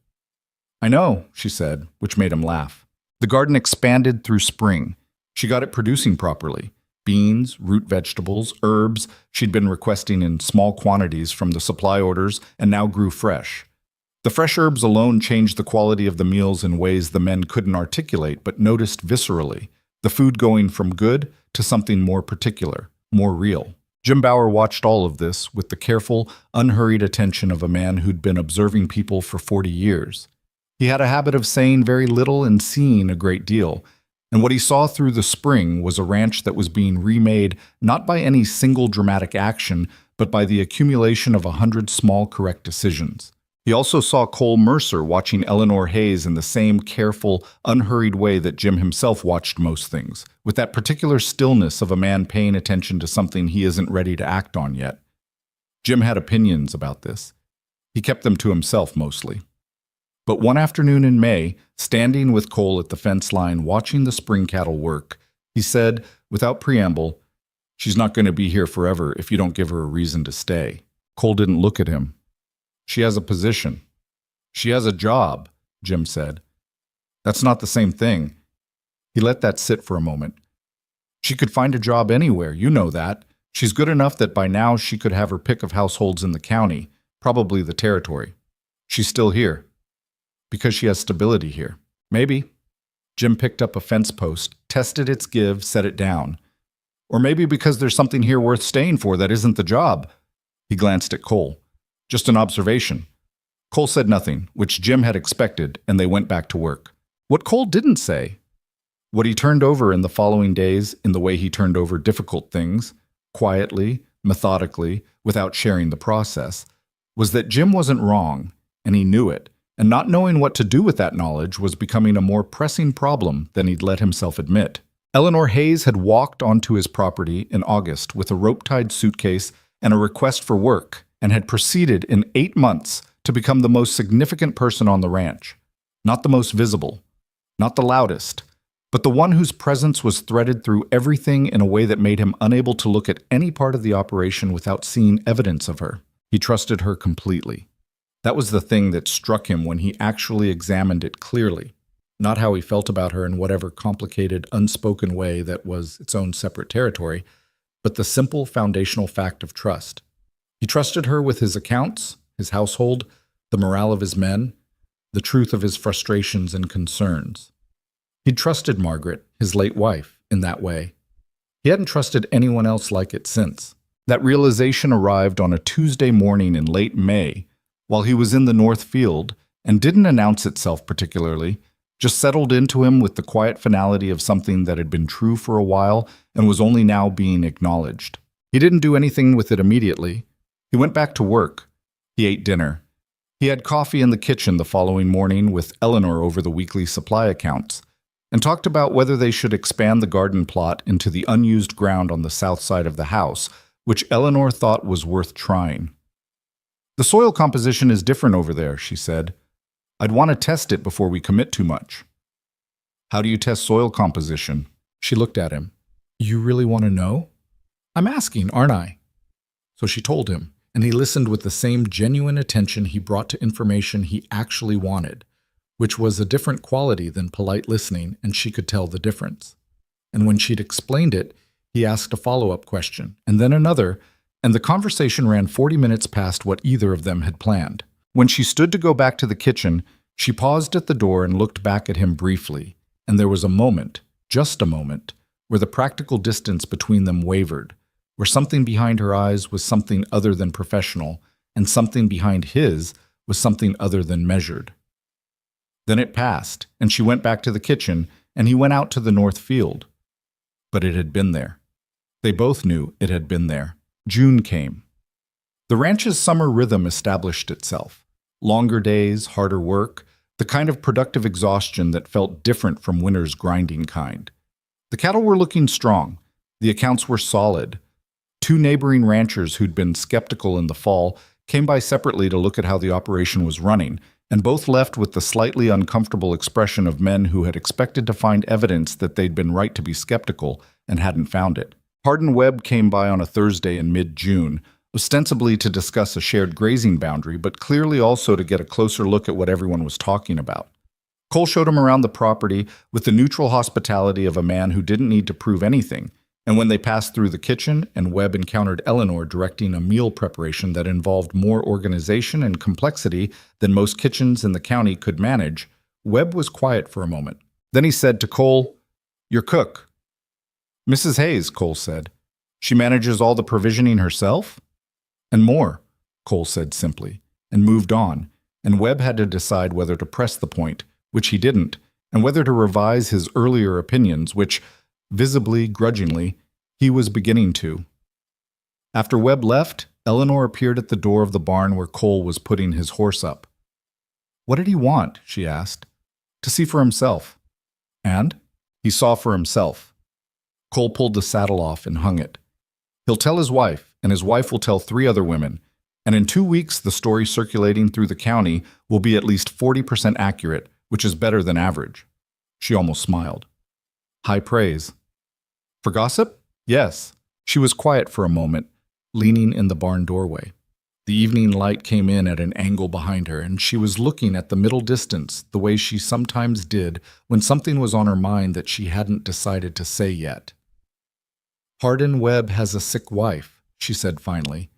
I know, she said, which made him laugh. The garden expanded through spring. She got it producing properly. Beans, root vegetables, herbs she'd been requesting in small quantities from the supply orders and now grew fresh. The fresh herbs alone changed the quality of the meals in ways the men couldn't articulate but noticed viscerally, the food going from good to something more particular, more real. Jim Bauer watched all of this with the careful, unhurried attention of a man who'd been observing people for 40 years. He had a habit of saying very little and seeing a great deal, and what he saw through the spring was a ranch that was being remade not by any single dramatic action, but by the accumulation of 100 small correct decisions. He also saw Cole Mercer watching Eleanor Hayes in the same careful, unhurried way that Jim himself watched most things, with that particular stillness of a man paying attention to something he isn't ready to act on yet. Jim had opinions about this. He kept them to himself mostly. But one afternoon in May, standing with Cole at the fence line watching the spring cattle work, he said, without preamble, "She's not going to be here forever if you don't give her a reason to stay." Cole didn't look at him. "She has a position. She has a job," Jim said. "That's not the same thing." He let that sit for a moment. "She could find a job anywhere, you know that. She's good enough that by now she could have her pick of households in the county, probably the territory. She's still here. Because she has stability here. Maybe." Jim picked up a fence post, tested its give, set it down. "Or maybe because there's something here worth staying for that isn't the job." He glanced at Cole. "Just an observation." Cole said nothing, which Jim had expected, and they went back to work. What Cole didn't say, what he turned over in the following days in the way he turned over difficult things, quietly, methodically, without sharing the process, was that Jim wasn't wrong, and he knew it, and not knowing what to do with that knowledge was becoming a more pressing problem than he'd let himself admit. Eleanor Hayes had walked onto his property in August with a rope-tied suitcase and a request for work, and had proceeded in 8 months to become the most significant person on the ranch. Not the most visible, not the loudest, but the one whose presence was threaded through everything in a way that made him unable to look at any part of the operation without seeing evidence of her. He trusted her completely. That was the thing that struck him when he actually examined it clearly, not how he felt about her in whatever complicated, unspoken way that was its own separate territory, but the simple foundational fact of trust. He trusted her with his accounts, his household, the morale of his men, the truth of his frustrations and concerns. He'd trusted Margaret, his late wife, in that way. He hadn't trusted anyone else like it since. That realization arrived on a Tuesday morning in late May, while he was in the North Field, and didn't announce itself particularly, just settled into him with the quiet finality of something that had been true for a while and was only now being acknowledged. He didn't do anything with it immediately. He went back to work. He ate dinner. He had coffee in the kitchen the following morning with Eleanor over the weekly supply accounts, and talked about whether they should expand the garden plot into the unused ground on the south side of the house, which Eleanor thought was worth trying. "The soil composition is different over there," she said. "I'd want to test it before we commit too much." "How do you test soil composition?" She looked at him. "You really want to know?" "I'm asking, aren't I?" So she told him, and he listened with the same genuine attention he brought to information he actually wanted, which was a different quality than polite listening, and she could tell the difference. And when she'd explained it, he asked a follow-up question, and then another, and the conversation ran 40 minutes past what either of them had planned. When she stood to go back to the kitchen, she paused at the door and looked back at him briefly, and there was a moment, just a moment, where the practical distance between them wavered, where something behind her eyes was something other than professional, and something behind his was something other than measured. Then it passed, and she went back to the kitchen, and he went out to the North Field. But it had been there. They both knew it had been there. June came. The ranch's summer rhythm established itself. Longer days, harder work, the kind of productive exhaustion that felt different from winter's grinding kind. The cattle were looking strong. The accounts were solid. 2 neighboring ranchers who'd been skeptical in the fall came by separately to look at how the operation was running, and both left with the slightly uncomfortable expression of men who had expected to find evidence that they'd been right to be skeptical and hadn't found it. Hardin Webb came by on a Thursday in mid-June, ostensibly to discuss a shared grazing boundary, but clearly also to get a closer look at what everyone was talking about. Cole showed him around the property with the neutral hospitality of a man who didn't need to prove anything, and when they passed through the kitchen and Webb encountered Eleanor directing a meal preparation that involved more organization and complexity than most kitchens in the county could manage, Webb was quiet for a moment. Then he said to Cole, "Your cook." "Mrs. Hayes," Cole said. "She manages all the provisioning herself?" "And more," Cole said simply, and moved on, and Webb had to decide whether to press the point, which he didn't, and whether to revise his earlier opinions, which, visibly, grudgingly, he was beginning to. After Webb left, Eleanor appeared at the door of the barn where Cole was putting his horse up. "What did he want?" she asked. "To see for himself." And he saw for himself. Cole pulled the saddle off and hung it. "He'll tell his wife, and his wife will tell 3 other women, and in 2 weeks the story circulating through the county will be at least 40% accurate, which is better than average." She almost smiled. High praise. For gossip? Yes. She was quiet for a moment, leaning in the barn doorway. The evening light came in at an angle behind her, and she was looking at the middle distance the way she sometimes did when something was on her mind that she hadn't decided to say yet. "Hardin Webb has a sick wife," she said finally.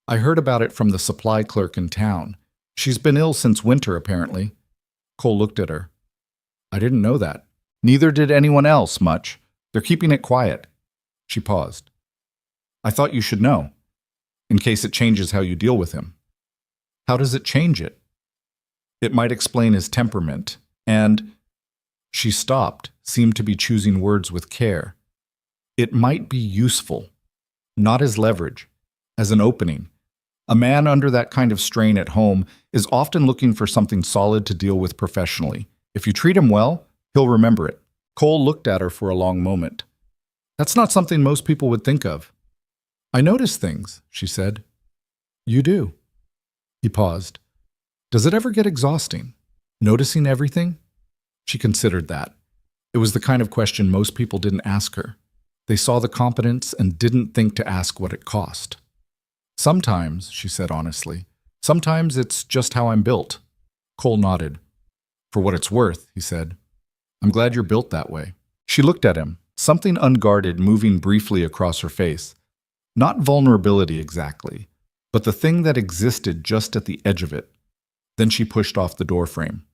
"I heard about it from the supply clerk in town. She's been ill since winter, apparently." Cole looked at her. "I didn't know that." "Neither did anyone else, much. They're keeping it quiet." She paused. "I thought you should know, in case it changes how you deal with him." "How does it change it?" "It might explain his temperament, and—" She stopped, seemed to be choosing words with care. "It might be useful, not as leverage, as an opening. A man under that kind of strain at home is often looking for something solid to deal with professionally. If you treat him well, he'll remember it." Cole looked at her for a long moment. "That's not something most people would think of." "I notice things," she said. "You do." He paused. "Does it ever get exhausting, noticing everything?" She considered that. It was the kind of question most people didn't ask her. They saw the competence and didn't think to ask what it cost. "Sometimes," she said honestly. "Sometimes it's just how I'm built." Cole nodded. "For what it's worth," he said. "I'm glad you're built that way." She looked at him, something unguarded moving briefly across her face. Not vulnerability exactly, but the thing that existed just at the edge of it. Then she pushed off the doorframe.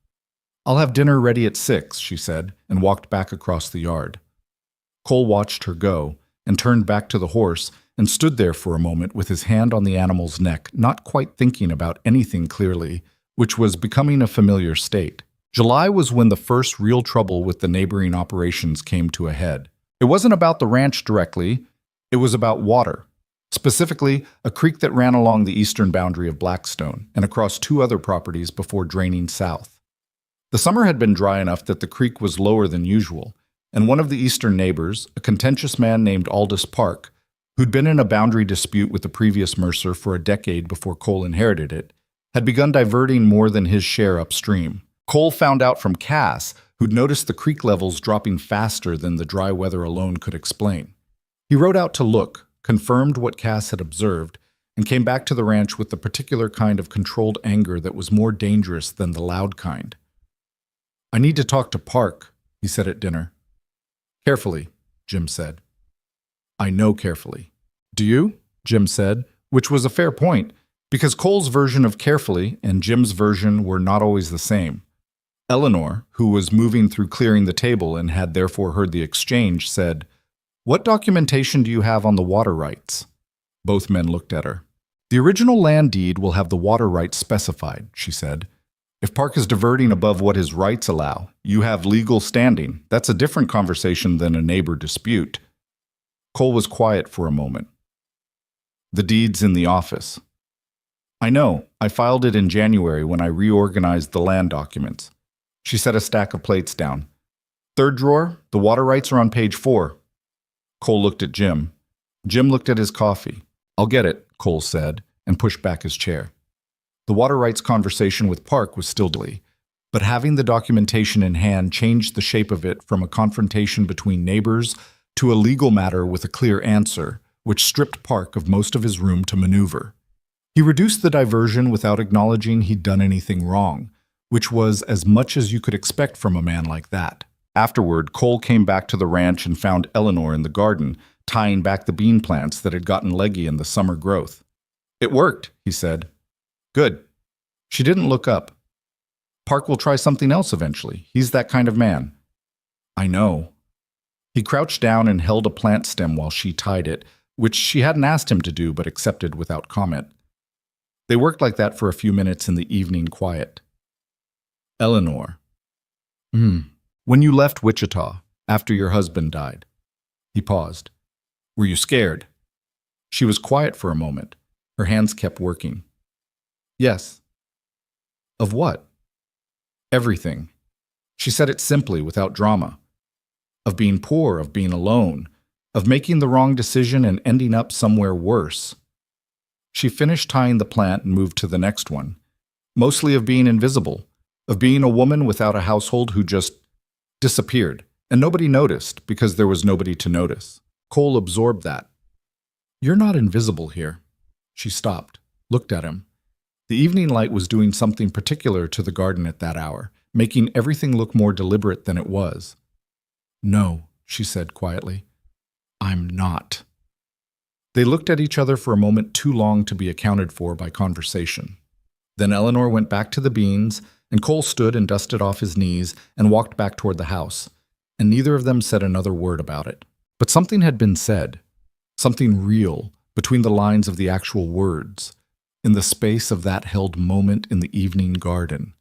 "I'll have dinner ready at 6, she said, and walked back across the yard. Cole watched her go, and turned back to the horse, and stood there for a moment with his hand on the animal's neck, not quite thinking about anything clearly, which was becoming a familiar state. July was when the first real trouble with the neighboring operations came to a head. It wasn't about the ranch directly, it was about water. Specifically, a creek that ran along the eastern boundary of Blackstone and across 2 other properties before draining south. The summer had been dry enough that the creek was lower than usual, and one of the eastern neighbors, a contentious man named Aldous Park, who'd been in a boundary dispute with the previous Mercer for a decade before Cole inherited it, had begun diverting more than his share upstream. Cole found out from Cass, who'd noticed the creek levels dropping faster than the dry weather alone could explain. He rode out to look, confirmed what Cass had observed, and came back to the ranch with the particular kind of controlled anger that was more dangerous than the loud kind. "I need to talk to Park," he said at dinner. "Carefully," Jim said. "I know carefully." "Do you?" Jim said, which was a fair point, because Cole's version of carefully and Jim's version were not always the same. Eleanor, who was moving through clearing the table and had therefore heard the exchange, said, "What documentation do you have on the water rights?" Both men looked at her. "The original land deed will have the water rights specified," she said. "If Park is diverting above what his rights allow, you have legal standing. That's a different conversation than a neighbor dispute." Cole was quiet for a moment. "The deed's in the office." "I know. I filed it in January when I reorganized the land documents." She set a stack of plates down. "Third drawer, the water rights are on page 4. Cole looked at Jim. Jim looked at his coffee. "I'll get it," Cole said, and pushed back his chair. The water rights conversation with Park was still deadly, but having the documentation in hand changed the shape of it from a confrontation between neighbors to a legal matter with a clear answer, which stripped Park of most of his room to maneuver. He reduced the diversion without acknowledging he'd done anything wrong, which was as much as you could expect from a man like that. Afterward, Cole came back to the ranch and found Eleanor in the garden, tying back the bean plants that had gotten leggy in the summer growth. "It worked," he said. "Good." She didn't look up. "Park will try something else eventually. He's that kind of man." "I know." He crouched down and held a plant stem while she tied it, which she hadn't asked him to do but accepted without comment. They worked like that for a few minutes in the evening quiet. "Eleanor. When you left Wichita, after your husband died." He paused. "Were you scared?" She was quiet for a moment. Her hands kept working. "Yes." "Of what?" "Everything." She said it simply, without drama. "Of being poor, of being alone, of making the wrong decision and ending up somewhere worse." She finished tying the plant and moved to the next one. "Mostly of being invisible, of being a woman without a household who just disappeared, and nobody noticed because there was nobody to notice." Cole absorbed that. "You're not invisible here." She stopped, looked at him. The evening light was doing something particular to the garden at that hour, making everything look more deliberate than it was. "No," she said quietly. "I'm not." They looked at each other for a moment too long to be accounted for by conversation. Then Eleanor went back to the beans, and Cole stood and dusted off his knees and walked back toward the house, and neither of them said another word about it. But something had been said, something real, between the lines of the actual words, in the space of that held moment in the evening garden.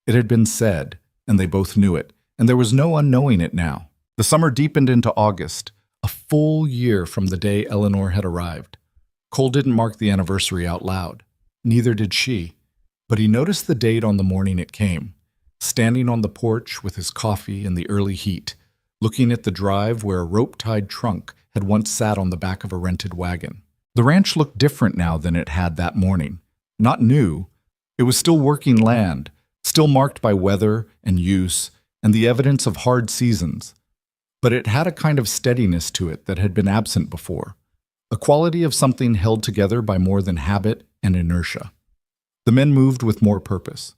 It had been said, and they both knew it, and there was no unknowing it now. The summer deepened into August, a full year from the day Eleanor had arrived. Cole didn't mark the anniversary out loud. Neither did she. But he noticed the date on the morning it came, standing on the porch with his coffee in the early heat, looking at the drive where a rope-tied trunk had once sat on the back of a rented wagon. The ranch looked different now than it had that morning. Not new. It was still working land, still marked by weather and use and the evidence of hard seasons. But it had a kind of steadiness to it that had been absent before, a quality of something held together by more than habit and inertia. The men moved with more purpose.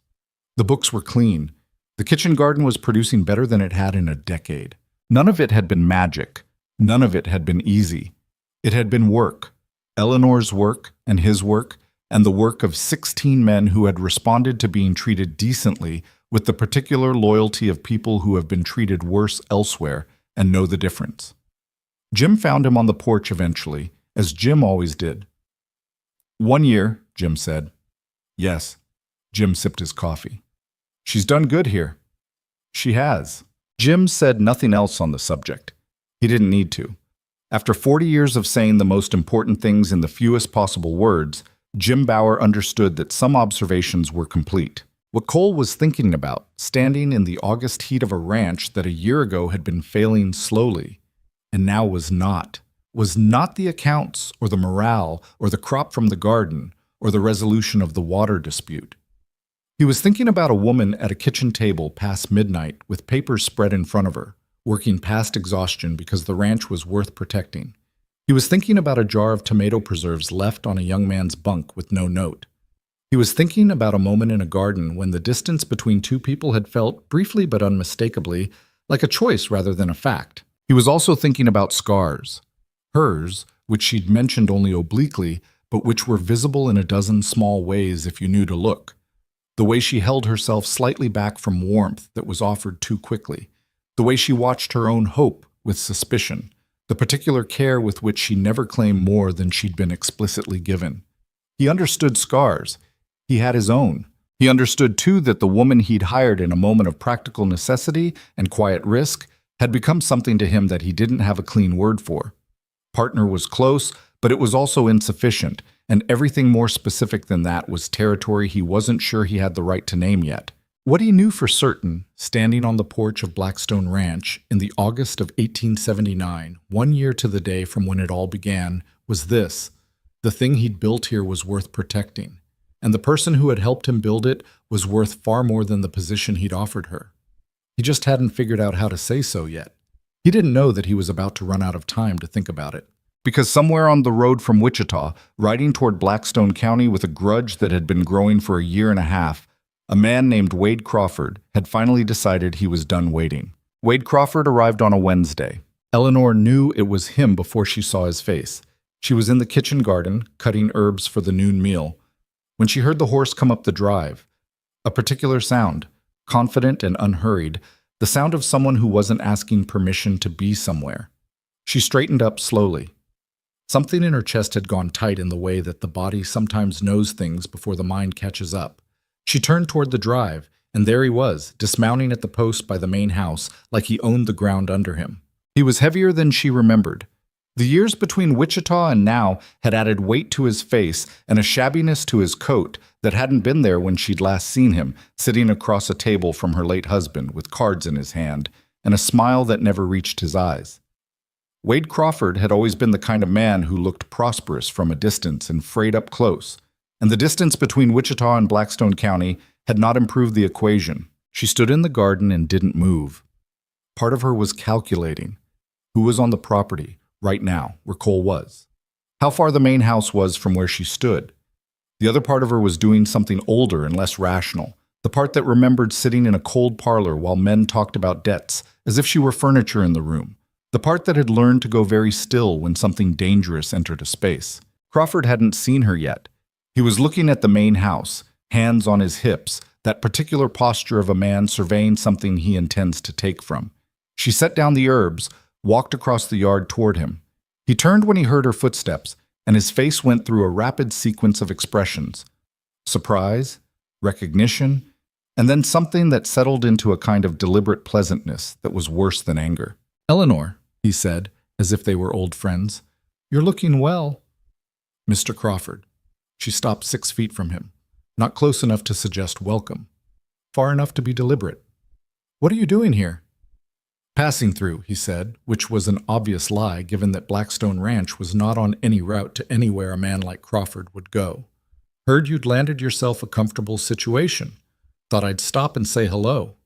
The books were clean. The kitchen garden was producing better than it had in a decade. None of it had been magic. None of it had been easy. It had been work. Eleanor's work and his work, and the work of 16 men who had responded to being treated decently with the particular loyalty of people who have been treated worse elsewhere and know the difference. Jim found him on the porch eventually, as Jim always did. "1 year," Jim said. "Yes." Jim sipped his coffee. "She's done good here." "She has." Jim said nothing else on the subject. He didn't need to. After 40 years of saying the most important things in the fewest possible words, Jim Bauer understood that some observations were complete. What Cole was thinking about, standing in the August heat of a ranch that a year ago had been failing slowly, and now was not the accounts or the morale or the crop from the garden or the resolution of the water dispute. He was thinking about a woman at a kitchen table past midnight with papers spread in front of her, working past exhaustion because the ranch was worth protecting. He was thinking about a jar of tomato preserves left on a young man's bunk with no note. He was thinking about a moment in a garden when the distance between two people had felt, briefly but unmistakably, like a choice rather than a fact. He was also thinking about scars. Hers, which she'd mentioned only obliquely, but which were visible in a dozen small ways if you knew to look. The way she held herself slightly back from warmth that was offered too quickly. The way she watched her own hope with suspicion. The particular care with which she never claimed more than she'd been explicitly given. He understood scars. He had his own. He understood, too, that the woman he'd hired in a moment of practical necessity and quiet risk had become something to him that he didn't have a clean word for. Partner was close, but it was also insufficient, and everything more specific than that was territory he wasn't sure he had the right to name yet. What he knew for certain, standing on the porch of Blackstone Ranch in the August of 1879, 1 year to the day from when it all began, was this: The thing he'd built here was worth protecting, and the person who had helped him build it was worth far more than the position he'd offered her. He just hadn't figured out how to say so yet. He didn't know that he was about to run out of time to think about it. Because somewhere on the road from Wichita, riding toward Blackstone County with a grudge that had been growing for a year and a half, a man named Wade Crawford had finally decided he was done waiting. Wade Crawford arrived on a Wednesday. Eleanor knew it was him before she saw his face. She was in the kitchen garden, cutting herbs for the noon meal, when she heard the horse come up the drive. A particular sound, confident and unhurried, the sound of someone who wasn't asking permission to be somewhere. She straightened up slowly. Something in her chest had gone tight in the way that the body sometimes knows things before the mind catches up. She turned toward the drive, and there he was, dismounting at the post by the main house like he owned the ground under him. He was heavier than she remembered. The years between Wichita and now had added weight to his face and a shabbiness to his coat that hadn't been there when she'd last seen him, sitting across a table from her late husband with cards in his hand and a smile that never reached his eyes. Wade Crawford had always been the kind of man who looked prosperous from a distance and frayed up close, and the distance between Wichita and Blackstone County had not improved the equation. She stood in the garden and didn't move. Part of her was calculating who was on the property right now, where Cole was, how far the main house was from where she stood. The other part of her was doing something older and less rational, the part that remembered sitting in a cold parlor while men talked about debts, as if she were furniture in the room, the part that had learned to go very still when something dangerous entered a space. Crawford hadn't seen her yet. He was looking at the main house, hands on his hips, that particular posture of a man surveying something he intends to take from. She set down the herbs, walked across the yard toward him. He turned when he heard her footsteps, and his face went through a rapid sequence of expressions. Surprise, recognition, and then something that settled into a kind of deliberate pleasantness that was worse than anger. "Eleanor," he said, as if they were old friends, "you're looking well." "Mr. Crawford." She stopped 6 feet from him, not close enough to suggest welcome, far enough to be deliberate. "What are you doing here?" "Passing through," he said, which was an obvious lie given that Blackstone Ranch was not on any route to anywhere a man like Crawford would go. "Heard you'd landed yourself a comfortable situation. Thought I'd stop and say hello."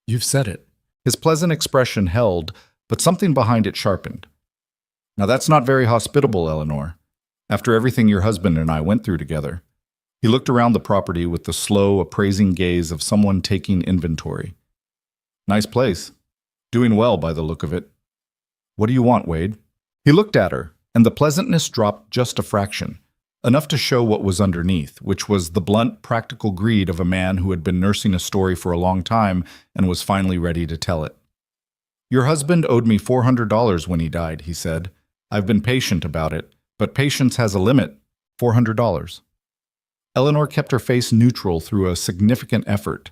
"You've said it." His pleasant expression held, but something behind it sharpened. "Now that's not very hospitable, Eleanor. After everything your husband and I went through together." He looked around the property with the slow, appraising gaze of someone taking inventory. "Nice place. Doing well by the look of it. What do you want, Wade?" He looked at her, and the pleasantness dropped just a fraction, enough to show what was underneath, which was the blunt, practical greed of a man who had been nursing a story for a long time and was finally ready to tell it. "Your husband owed me $400 when he died," he said. "I've been patient about it, but patience has a limit. $400. Eleanor kept her face neutral through a significant effort.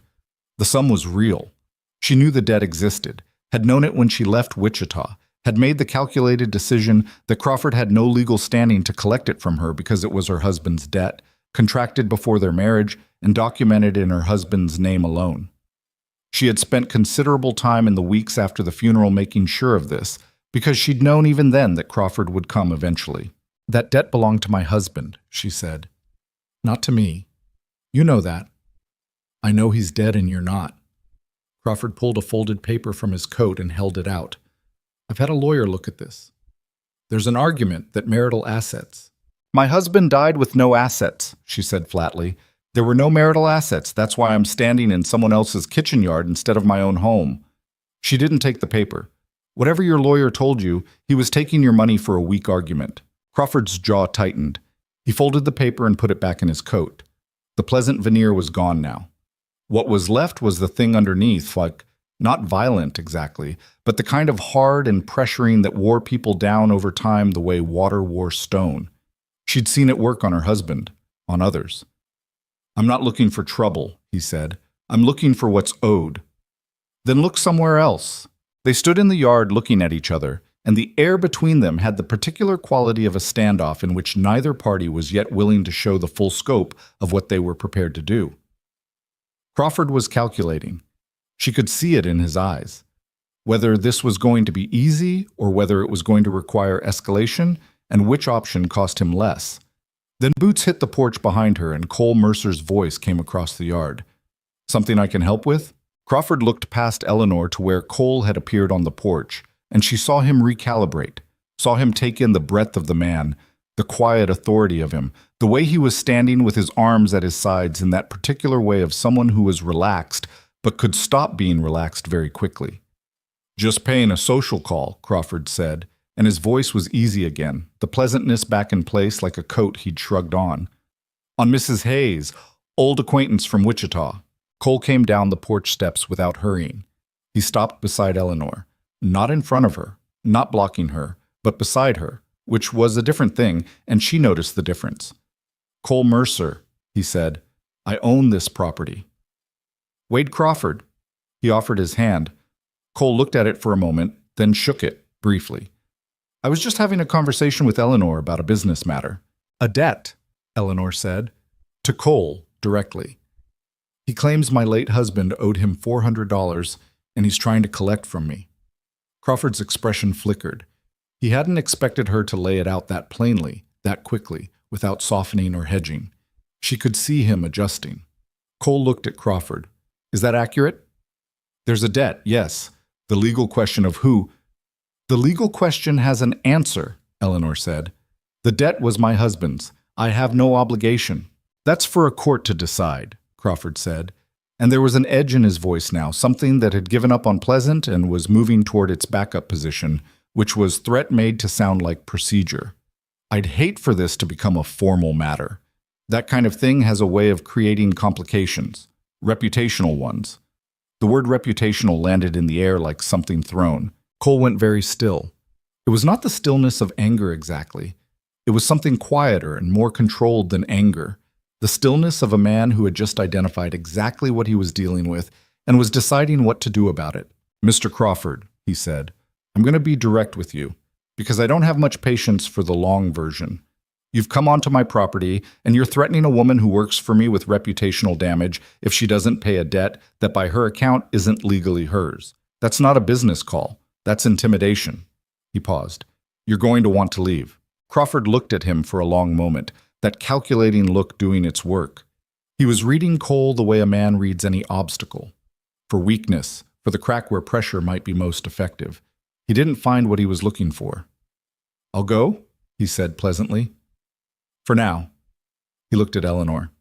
The sum was real. She knew the debt existed, had known it when she left Wichita, had made the calculated decision that Crawford had no legal standing to collect it from her because it was her husband's debt, contracted before their marriage, and documented in her husband's name alone. She had spent considerable time in the weeks after the funeral making sure of this, because she'd known even then that Crawford would come eventually. "That debt belonged to my husband," she said. "Not to me. You know that. I know he's dead and you're not." Crawford pulled a folded paper from his coat and held it out. "I've had a lawyer look at this. There's an argument that marital assets—" "My husband died with no assets," she said flatly. "There were no marital assets. That's why I'm standing in someone else's kitchen yard instead of my own home." She didn't take the paper. "Whatever your lawyer told you, he was taking your money for a weak argument." Crawford's jaw tightened. He folded the paper and put it back in his coat. The pleasant veneer was gone now. What was left was the thing underneath, like, not violent exactly, but the kind of hard and pressuring that wore people down over time the way water wore stone. She'd seen it work on her husband, on others. "I'm not looking for trouble," he said. "I'm looking for what's owed." "Then look somewhere else." They stood in the yard looking at each other, and the air between them had the particular quality of a standoff in which neither party was yet willing to show the full scope of what they were prepared to do. Crawford was calculating. She could see it in his eyes. Whether this was going to be easy or whether it was going to require escalation, and which option cost him less. Then boots hit the porch behind her and Cole Mercer's voice came across the yard. Something I can help with? Crawford looked past Eleanor to where Cole had appeared on the porch, and she saw him recalibrate, saw him take in the breadth of the man, the quiet authority of him, the way he was standing with his arms at his sides in that particular way of someone who was relaxed but could stop being relaxed very quickly. Just paying a social call, Crawford said, and his voice was easy again, the pleasantness back in place like a coat he'd shrugged on. On Mrs. Hayes, old acquaintance from Wichita. Cole came down the porch steps without hurrying. He stopped beside Eleanor, not in front of her, not blocking her, but beside her, which was a different thing, and she noticed the difference. Cole Mercer, he said, I own this property. Wade Crawford. He offered his hand. Cole looked at it for a moment, then shook it, briefly. I was just having a conversation with Eleanor about a business matter. A debt, Eleanor said, to Cole directly. He claims my late husband owed him $400, and he's trying to collect from me. Crawford's expression flickered. He hadn't expected her to lay it out that plainly, that quickly, without softening or hedging. She could see him adjusting. Cole looked at Crawford. Is that accurate? There's a debt, yes. The legal question of who. The legal question has an answer, Eleanor said. The debt was my husband's. I have no obligation. That's for a court to decide, Crawford said. And there was an edge in his voice now, something that had given up on pleasant and was moving toward its backup position, which was threat made to sound like procedure. I'd hate for this to become a formal matter. That kind of thing has a way of creating complications, reputational ones. The word reputational landed in the air like something thrown. Cole went very still. It was not the stillness of anger exactly. It was something quieter and more controlled than anger. The stillness of a man who had just identified exactly what he was dealing with and was deciding what to do about it. Mr. Crawford, he said, I'm going to be direct with you, because I don't have much patience for the long version. You've come onto my property, and you're threatening a woman who works for me with reputational damage if she doesn't pay a debt that by her account isn't legally hers. That's not a business call. That's intimidation. He paused. You're going to want to leave. Crawford looked at him for a long moment, that calculating look doing its work. He was reading Cole the way a man reads any obstacle. For weakness, for the crack where pressure might be most effective. He didn't find what he was looking for. I'll go, he said pleasantly. For now. He looked at Eleanor.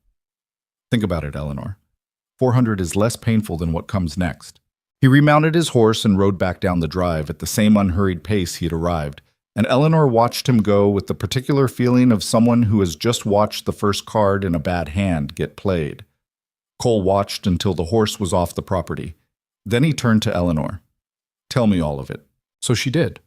Think about it, Eleanor. 400 is less painful than what comes next. He remounted his horse and rode back down the drive at the same unhurried pace he had arrived, and Eleanor watched him go with the particular feeling of someone who has just watched the first card in a bad hand get played. Cole watched until the horse was off the property. Then he turned to Eleanor. Tell me all of it. So she did.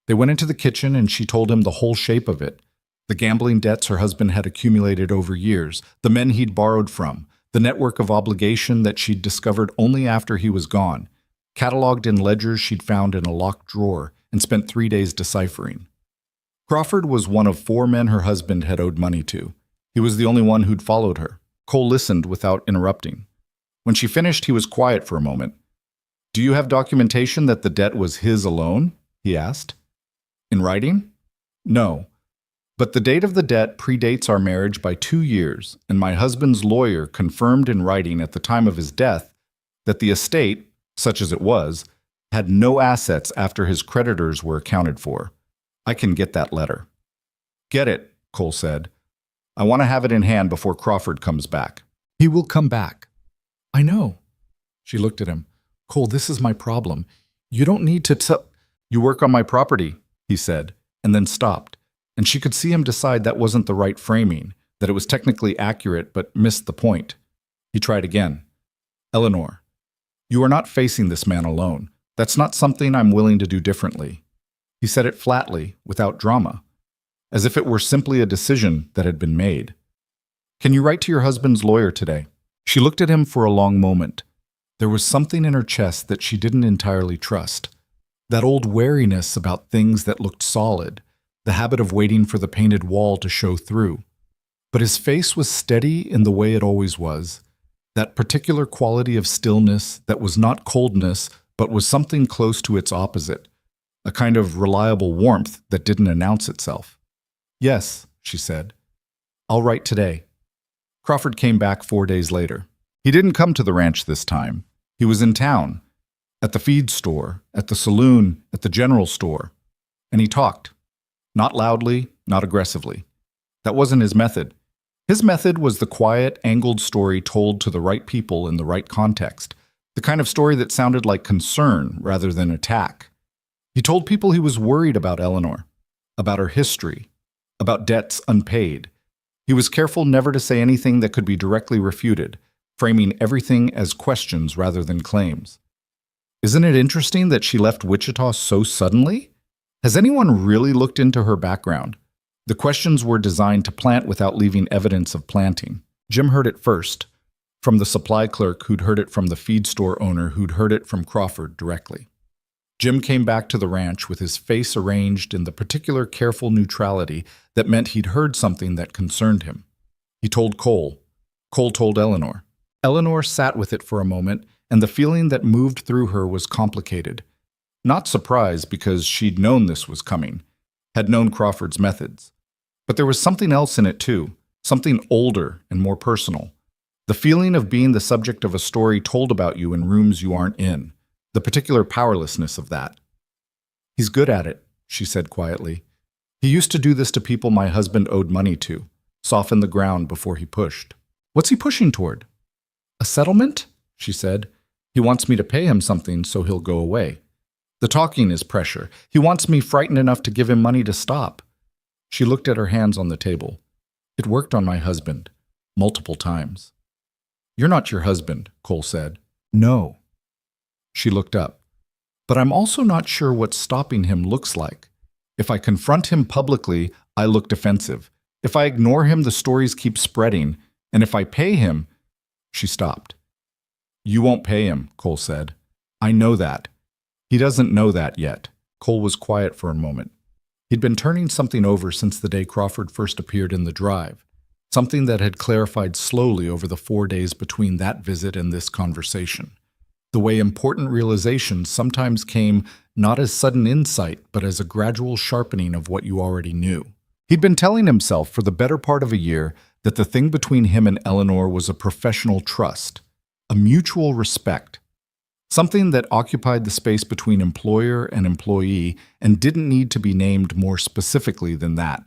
They went into the kitchen and she told him the whole shape of it. The gambling debts her husband had accumulated over years, the men he'd borrowed from, the network of obligation that she'd discovered only after he was gone, cataloged in ledgers she'd found in a locked drawer and spent 3 days deciphering. Crawford was one of 4 men her husband had owed money to. He was the only one who'd followed her. Cole listened without interrupting. When she finished, he was quiet for a moment. Do you have documentation that the debt was his alone? He asked. In writing? No. But the date of the debt predates our marriage by 2 years, and my husband's lawyer confirmed in writing at the time of his death that the estate, such as it was, had no assets after his creditors were accounted for. I can get that letter. Get it, Cole said. I want to have it in hand before Crawford comes back. He will come back. I know. She looked at him. Cole, this is my problem. You don't need to tell. You work on my property, he said, and then stopped. And she could see him decide that wasn't the right framing, that it was technically accurate but missed the point. He tried again. Eleanor, you are not facing this man alone. That's not something I'm willing to do differently. He said it flatly, without drama, as if it were simply a decision that had been made. Can you write to your husband's lawyer today? She looked at him for a long moment. There was something in her chest that she didn't entirely trust. That old wariness about things that looked solid, the habit of waiting for the painted wall to show through. But his face was steady in the way it always was, that particular quality of stillness that was not coldness but was something close to its opposite, a kind of reliable warmth that didn't announce itself. Yes, she said. I'll write today." Crawford came back 4 days later. He didn't come to the ranch this time. He was in town, at the feed store, at the saloon, at the general store. And he talked. Not loudly, not aggressively. That wasn't his method. His method was the quiet, angled story told to the right people in the right context, the kind of story that sounded like concern rather than attack. He told people he was worried about Eleanor, about her history, about debts unpaid. He was careful never to say anything that could be directly refuted, framing everything as questions rather than claims. Isn't it interesting that she left Wichita so suddenly? Has anyone really looked into her background? The questions were designed to plant without leaving evidence of planting. Jim heard it first, from the supply clerk who'd heard it from the feed store owner who'd heard it from Crawford directly. Jim came back to the ranch with his face arranged in the particular careful neutrality that meant he'd heard something that concerned him. He told Cole. Cole told Eleanor. Eleanor sat with it for a moment, and the feeling that moved through her was complicated. Not surprise because she'd known this was coming, had known Crawford's methods. But there was something else in it too, something older and more personal. The feeling of being the subject of a story told about you in rooms you aren't in. The particular powerlessness of that. "He's good at it," she said quietly. "He used to do this to people my husband owed money to, soften the ground before he pushed." "What's he pushing toward?" "A settlement?" she said. "He wants me to pay him something so he'll go away. The talking is pressure. He wants me frightened enough to give him money to stop." She looked at her hands on the table. "It worked on my husband. Multiple times." "You're not your husband," Cole said. "No." She looked up. "But I'm also not sure what stopping him looks like. If I confront him publicly, I look defensive. If I ignore him, the stories keep spreading. And if I pay him—" She stopped. "You won't pay him," Cole said. "I know that. He doesn't know that yet." Cole was quiet for a moment. He'd been turning something over since the day Crawford first appeared in the drive, something that had clarified slowly over the 4 days between that visit and this conversation. The way important realizations sometimes came not as sudden insight, but as a gradual sharpening of what you already knew. He'd been telling himself for the better part of a year that the thing between him and Eleanor was a professional trust, a mutual respect, something that occupied the space between employer and employee and didn't need to be named more specifically than that.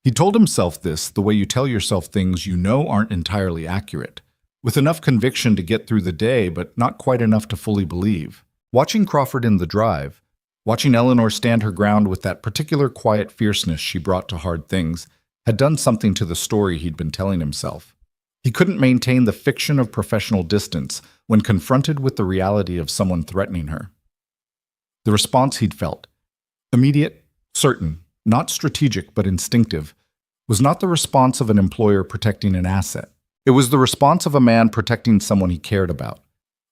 He told himself this the way you tell yourself things you know aren't entirely accurate, with enough conviction to get through the day, but not quite enough to fully believe. Watching Crawford in the drive, watching Eleanor stand her ground with that particular quiet fierceness she brought to hard things, had done something to the story he'd been telling himself. He couldn't maintain the fiction of professional distance when confronted with the reality of someone threatening her. The response he'd felt, immediate, certain, not strategic but instinctive, was not the response of an employer protecting an asset. It was the response of a man protecting someone he cared about,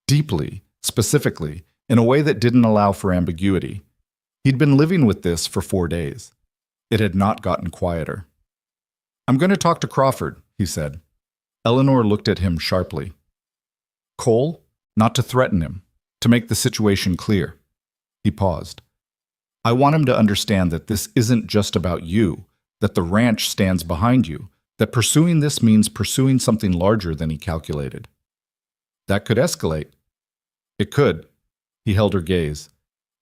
deeply, specifically, in a way that didn't allow for ambiguity. He'd been living with this for 4 days. It had not gotten quieter. "I'm going to talk to Crawford," he said. Eleanor looked at him sharply. "Cole, not to threaten him, to make the situation clear." He paused. "I want him to understand that this isn't just about you, that the ranch stands behind you, that pursuing this means pursuing something larger than he calculated." "That could escalate." "It could." He held her gaze.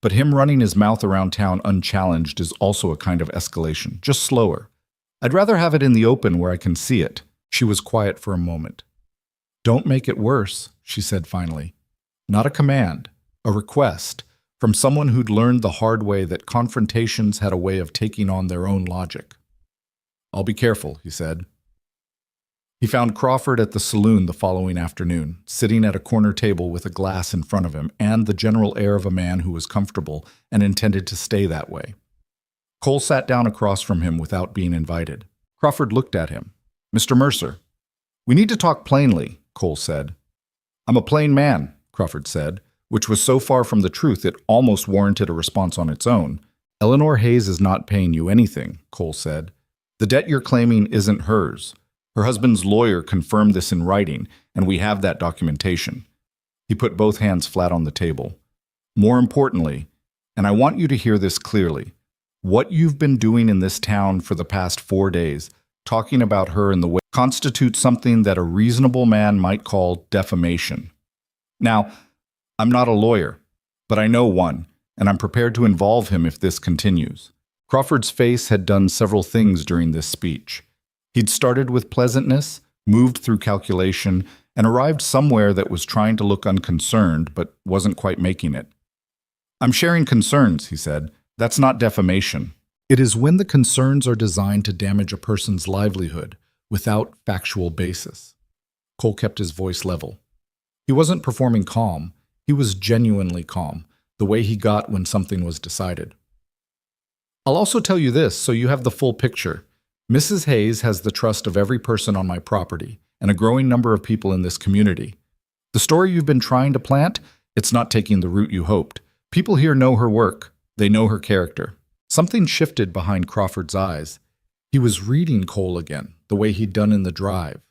"But him running his mouth around town unchallenged is also a kind of escalation, just slower. I'd rather have it in the open where I can see it." She was quiet for a moment. "Don't make it worse," she said finally. Not a command, a request, from someone who'd learned the hard way that confrontations had a way of taking on their own logic. "I'll be careful," he said. He found Crawford at the saloon the following afternoon, sitting at a corner table with a glass in front of him and the general air of a man who was comfortable and intended to stay that way. Cole sat down across from him without being invited. Crawford looked at him. "Mr. Mercer." "We need to talk plainly," Cole said. "I'm a plain man," Crawford said, which was so far from the truth it almost warranted a response on its own. "Eleanor Hayes is not paying you anything," Cole said. "The debt you're claiming isn't hers. Her husband's lawyer confirmed this in writing, and we have that documentation." He put both hands flat on the table. "More importantly, and I want you to hear this clearly, what you've been doing in this town for the past 4 days, talking about her in the way constitutes something that a reasonable man might call defamation. Now, I'm not a lawyer, but I know one, and I'm prepared to involve him if this continues. Crawford's face had done several things during this speech. He'd started with pleasantness, moved through calculation, and arrived somewhere that was trying to look unconcerned, but wasn't quite making it. I'm sharing concerns, he said. That's not defamation. It is when the concerns are designed to damage a person's livelihood without factual basis. Cole kept his voice level. He wasn't performing calm. He was genuinely calm, the way he got when something was decided. I'll also tell you this so you have the full picture. Mrs. Hayes has the trust of every person on my property and a growing number of people in this community. The story you've been trying to plant, it's not taking the route you hoped. People here know her work. They know her character. Something shifted behind Crawford's eyes. He was reading Cole again, the way he'd done in the drive,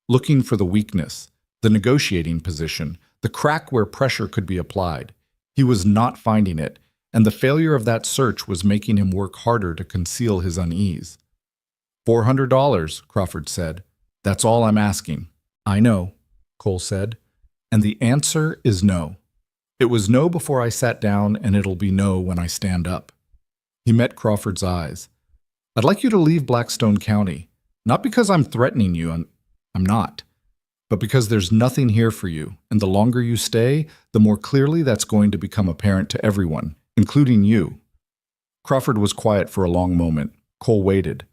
looking for the weakness, the negotiating position, the crack where pressure could be applied. He was not finding it, and the failure of that search was making him work harder to conceal his unease. $400, Crawford said. That's all I'm asking. I know, Cole said, and the answer is no. It was no before I sat down, and it'll be no when I stand up. He met Crawford's eyes. I'd like you to leave Blackstone County, not because I'm threatening you, I'm not, but because there's nothing here for you, and the longer you stay, the more clearly that's going to become apparent to everyone, including you. Crawford was quiet for a long moment. Cole waited.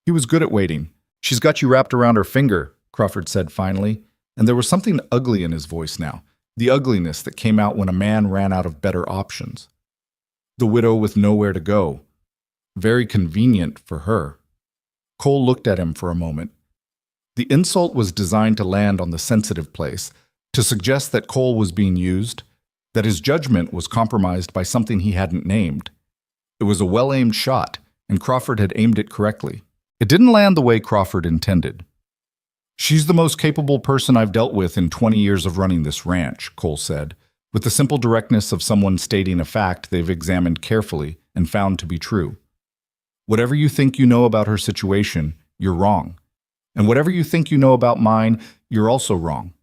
He was good at waiting. She's got you wrapped around her finger, Crawford said finally, and there was something ugly in his voice now, the ugliness that came out when a man ran out of better options. The widow with nowhere to go. Very convenient for her. Cole looked at him for a moment. The insult was designed to land on the sensitive place, to suggest that Cole was being used, that his judgment was compromised by something he hadn't named. It was a well-aimed shot, and Crawford had aimed it correctly. It didn't land the way Crawford intended. She's the most capable person I've dealt with in 20 years of running this ranch, Cole said, with the simple directness of someone stating a fact they've examined carefully and found to be true. Whatever you think you know about her situation, you're wrong. And whatever you think you know about mine, you're also wrong.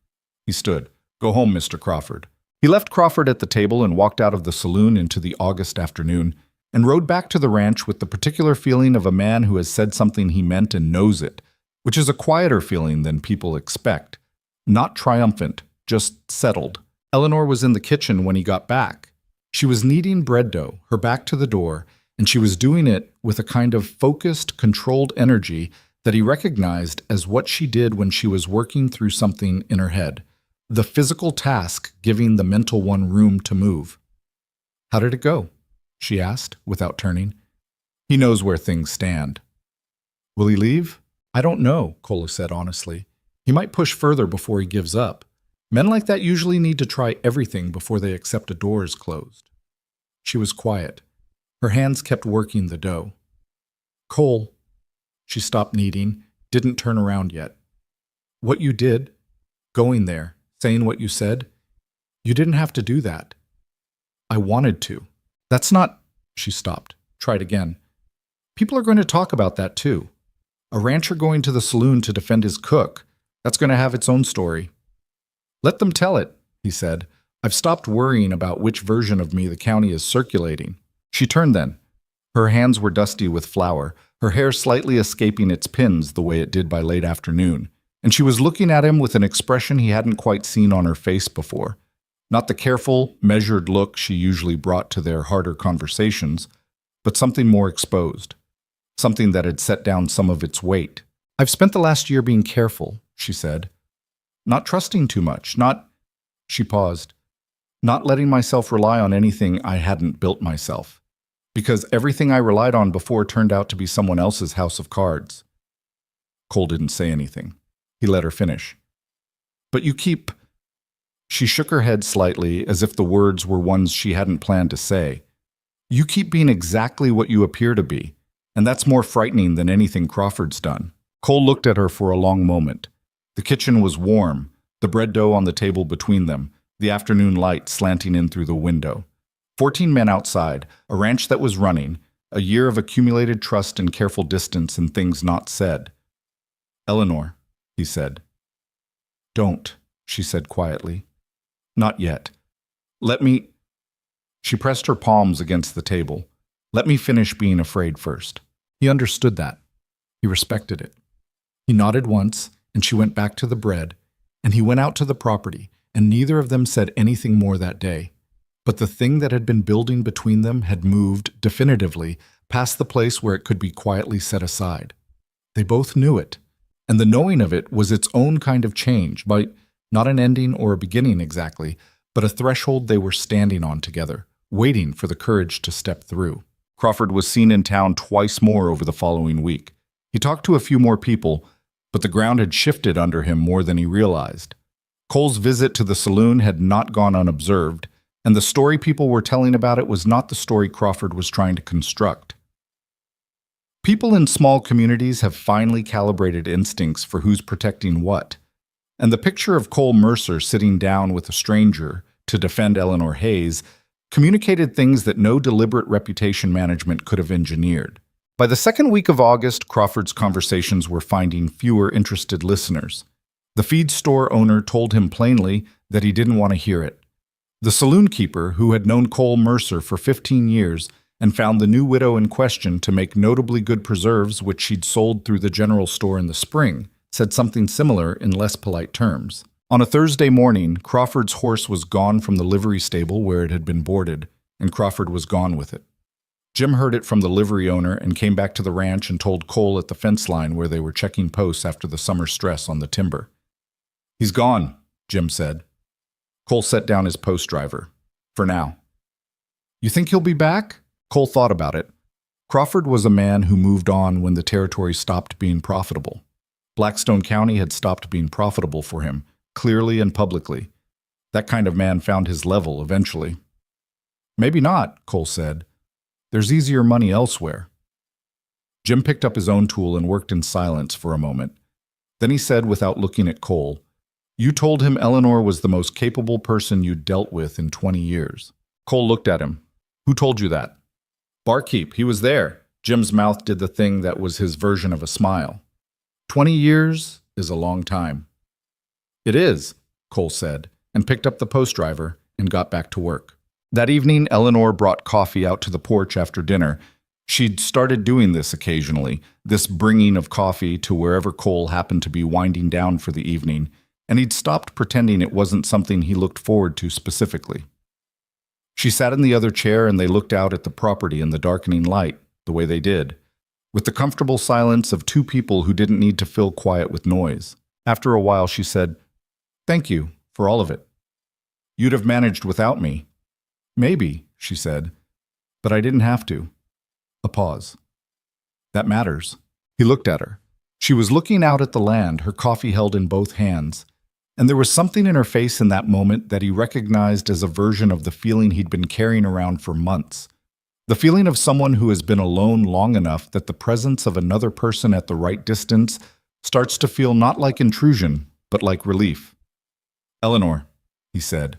He stood. Go home, Mr. Crawford. He left Crawford at the table and walked out of the saloon into the August afternoon and rode back to the ranch with the particular feeling of a man who has said something he meant and knows it, which is a quieter feeling than people expect. Not triumphant, just settled. Eleanor was in the kitchen when he got back. She was kneading bread dough, her back to the door, and she was doing it with a kind of focused, controlled energy that he recognized as what she did when she was working through something in her head, the physical task giving the mental one room to move. How did it go? She asked, without turning. He knows where things stand. Will he leave? I don't know, Cole said honestly. He might push further before he gives up. Men like that usually need to try everything before they accept a door is closed. She was quiet. Her hands kept working the dough. Cole. She stopped kneading, didn't turn around yet. What you did, going there, saying what you said, you didn't have to do that. I wanted to. That's not... She stopped, tried again. People are going to talk about that too. A rancher going to the saloon to defend his cook, that's going to have its own story. Let them tell it, he said. I've stopped worrying about which version of me the county is circulating. She turned then. Her hands were dusty with flour, her hair slightly escaping its pins the way it did by late afternoon, and she was looking at him with an expression he hadn't quite seen on her face before. Not the careful, measured look she usually brought to their harder conversations, but something more exposed. Something that had set down some of its weight. I've spent the last year being careful, she said. Not trusting too much, She paused. Not letting myself rely on anything I hadn't built myself. Because everything I relied on before turned out to be someone else's house of cards. Cole didn't say anything. He let her finish. But you keep... She shook her head slightly, as if the words were ones she hadn't planned to say. You keep being exactly what you appear to be, and that's more frightening than anything Crawford's done. Cole looked at her for a long moment. The kitchen was warm, the bread dough on the table between them, the afternoon light slanting in through the window. 14 men outside, a ranch that was running, a year of accumulated trust and careful distance and things not said. Eleanor, he said. Don't, she said quietly. Not yet. Let me... She pressed her palms against the table. Let me finish being afraid first. He understood that. He respected it. He nodded once, and she went back to the bread, and he went out to the property, and neither of them said anything more that day. But the thing that had been building between them had moved, definitively, past the place where it could be quietly set aside. They both knew it, and the knowing of it was its own kind of change, by not an ending or a beginning exactly, but a threshold they were standing on together, waiting for the courage to step through. Crawford was seen in town twice more over the following week. He talked to a few more people, but the ground had shifted under him more than he realized. Cole's visit to the saloon had not gone unobserved, and the story people were telling about it was not the story Crawford was trying to construct. People in small communities have finely calibrated instincts for who's protecting what, and the picture of Cole Mercer sitting down with a stranger to defend Eleanor Hayes communicated things that no deliberate reputation management could have engineered. By the second week of August, Crawford's conversations were finding fewer interested listeners. The feed store owner told him plainly that he didn't want to hear it. The saloon keeper, who had known Cole Mercer for 15 years and found the new widow in question to make notably good preserves which she'd sold through the general store in the spring, said something similar in less polite terms. On a Thursday morning, Crawford's horse was gone from the livery stable where it had been boarded, and Crawford was gone with it. Jim heard it from the livery owner and came back to the ranch and told Cole at the fence line where they were checking posts after the summer stress on the timber. He's gone, Jim said. Cole set down his post driver. For now. You think he'll be back? Cole thought about it. Crawford was a man who moved on when the territory stopped being profitable. Blackstone County had stopped being profitable for him, clearly and publicly. That kind of man found his level eventually. Maybe not, Cole said. There's easier money elsewhere. Jim picked up his own tool and worked in silence for a moment. Then he said without looking at Cole, You told him Eleanor was the most capable person you'd dealt with in 20 years. Cole looked at him. Who told you that? Barkeep, he was there. Jim's mouth did the thing that was his version of a smile. 20 years is a long time. It is, Cole said, and picked up the post driver and got back to work. That evening, Eleanor brought coffee out to the porch after dinner. She'd started doing this occasionally, this bringing of coffee to wherever Cole happened to be winding down for the evening, and he'd stopped pretending it wasn't something he looked forward to specifically. She sat in the other chair and they looked out at the property in the darkening light, the way they did, with the comfortable silence of two people who didn't need to fill quiet with noise. After a while, she said, Thank you for all of it. You'd have managed without me. Maybe, she said, but I didn't have to. A pause. That matters. He looked at her. She was looking out at the land, her coffee held in both hands, and there was something in her face in that moment that he recognized as a version of the feeling he'd been carrying around for months. The feeling of someone who has been alone long enough that the presence of another person at the right distance starts to feel not like intrusion, but like relief. Eleanor, he said.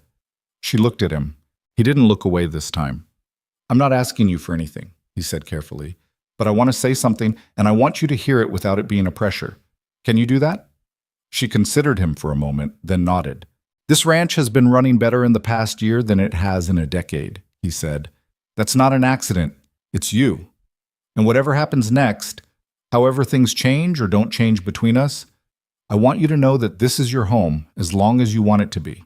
She looked at him. He didn't look away this time. I'm not asking you for anything, he said carefully, but I want to say something, and I want you to hear it without it being a pressure. Can you do that? She considered him for a moment, then nodded. This ranch has been running better in the past year than it has in a decade, he said. That's not an accident. It's you. And whatever happens next, however things change or don't change between us, I want you to know that this is your home as long as you want it to be.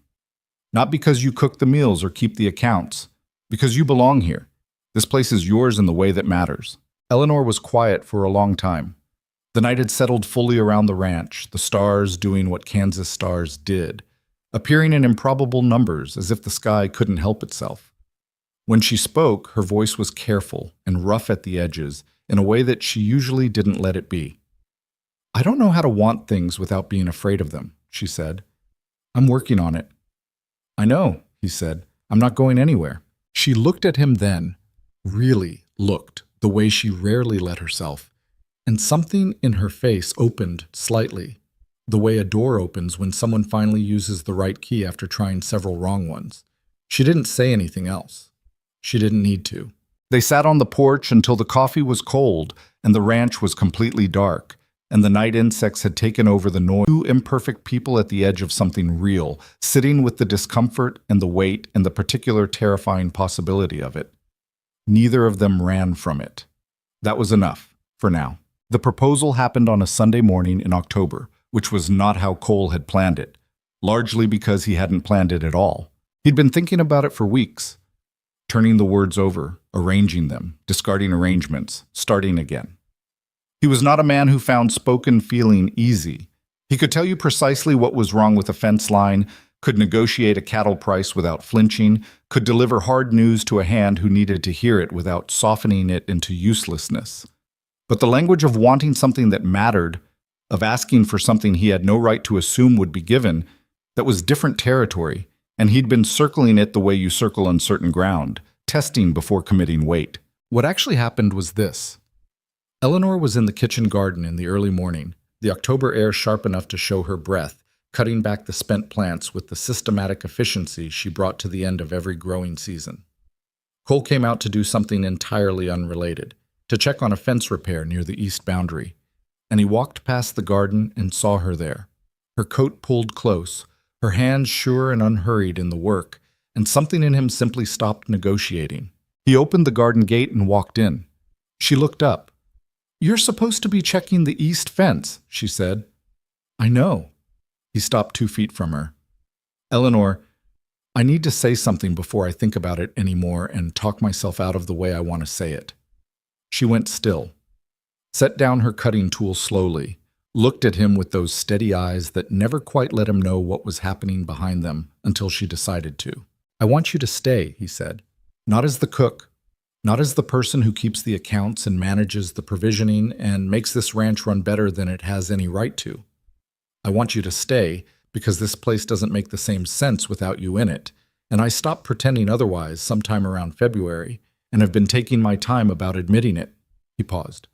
Not because you cook the meals or keep the accounts, because you belong here. This place is yours in the way that matters. Eleanor was quiet for a long time. The night had settled fully around the ranch, the stars doing what Kansas stars did, appearing in improbable numbers as if the sky couldn't help itself. When she spoke, her voice was careful and rough at the edges in a way that she usually didn't let it be. I don't know how to want things without being afraid of them, she said. I'm working on it. I know, he said. I'm not going anywhere. She looked at him then, really looked, the way she rarely let herself, and something in her face opened slightly, the way a door opens when someone finally uses the right key after trying several wrong ones. She didn't say anything else. She didn't need to. They sat on the porch until the coffee was cold and the ranch was completely dark, and the night insects had taken over the noise. Two imperfect people at the edge of something real, sitting with the discomfort and the weight and the particular terrifying possibility of it. Neither of them ran from it. That was enough, for now. The proposal happened on a Sunday morning in October, which was not how Cole had planned it, largely because he hadn't planned it at all. He'd been thinking about it for weeks, turning the words over, arranging them, discarding arrangements, starting again. He was not a man who found spoken feeling easy. He could tell you precisely what was wrong with a fence line, could negotiate a cattle price without flinching, could deliver hard news to a hand who needed to hear it without softening it into uselessness. But the language of wanting something that mattered, of asking for something he had no right to assume would be given, that was different territory, and he'd been circling it the way you circle uncertain ground, testing before committing weight. What actually happened was this. Eleanor was in the kitchen garden in the early morning, the October air sharp enough to show her breath, cutting back the spent plants with the systematic efficiency she brought to the end of every growing season. Cole came out to do something entirely unrelated, to check on a fence repair near the east boundary, and he walked past the garden and saw her there, her coat pulled close, her hands sure and unhurried in the work, and something in him simply stopped negotiating. He opened the garden gate and walked in. She looked up. "You're supposed to be checking the east fence," she said. "I know." He stopped 2 feet from her. "Eleanor, I need to say something before I think about it anymore and talk myself out of the way I want to say it." She went still, set down her cutting tool slowly, looked at him with those steady eyes that never quite let him know what was happening behind them until she decided to. "I want you to stay," he said. "Not as the cook, not as the person who keeps the accounts and manages the provisioning and makes this ranch run better than it has any right to. I want you to stay because this place doesn't make the same sense without you in it, and I stopped pretending otherwise sometime around February and have been taking my time about admitting it." He paused.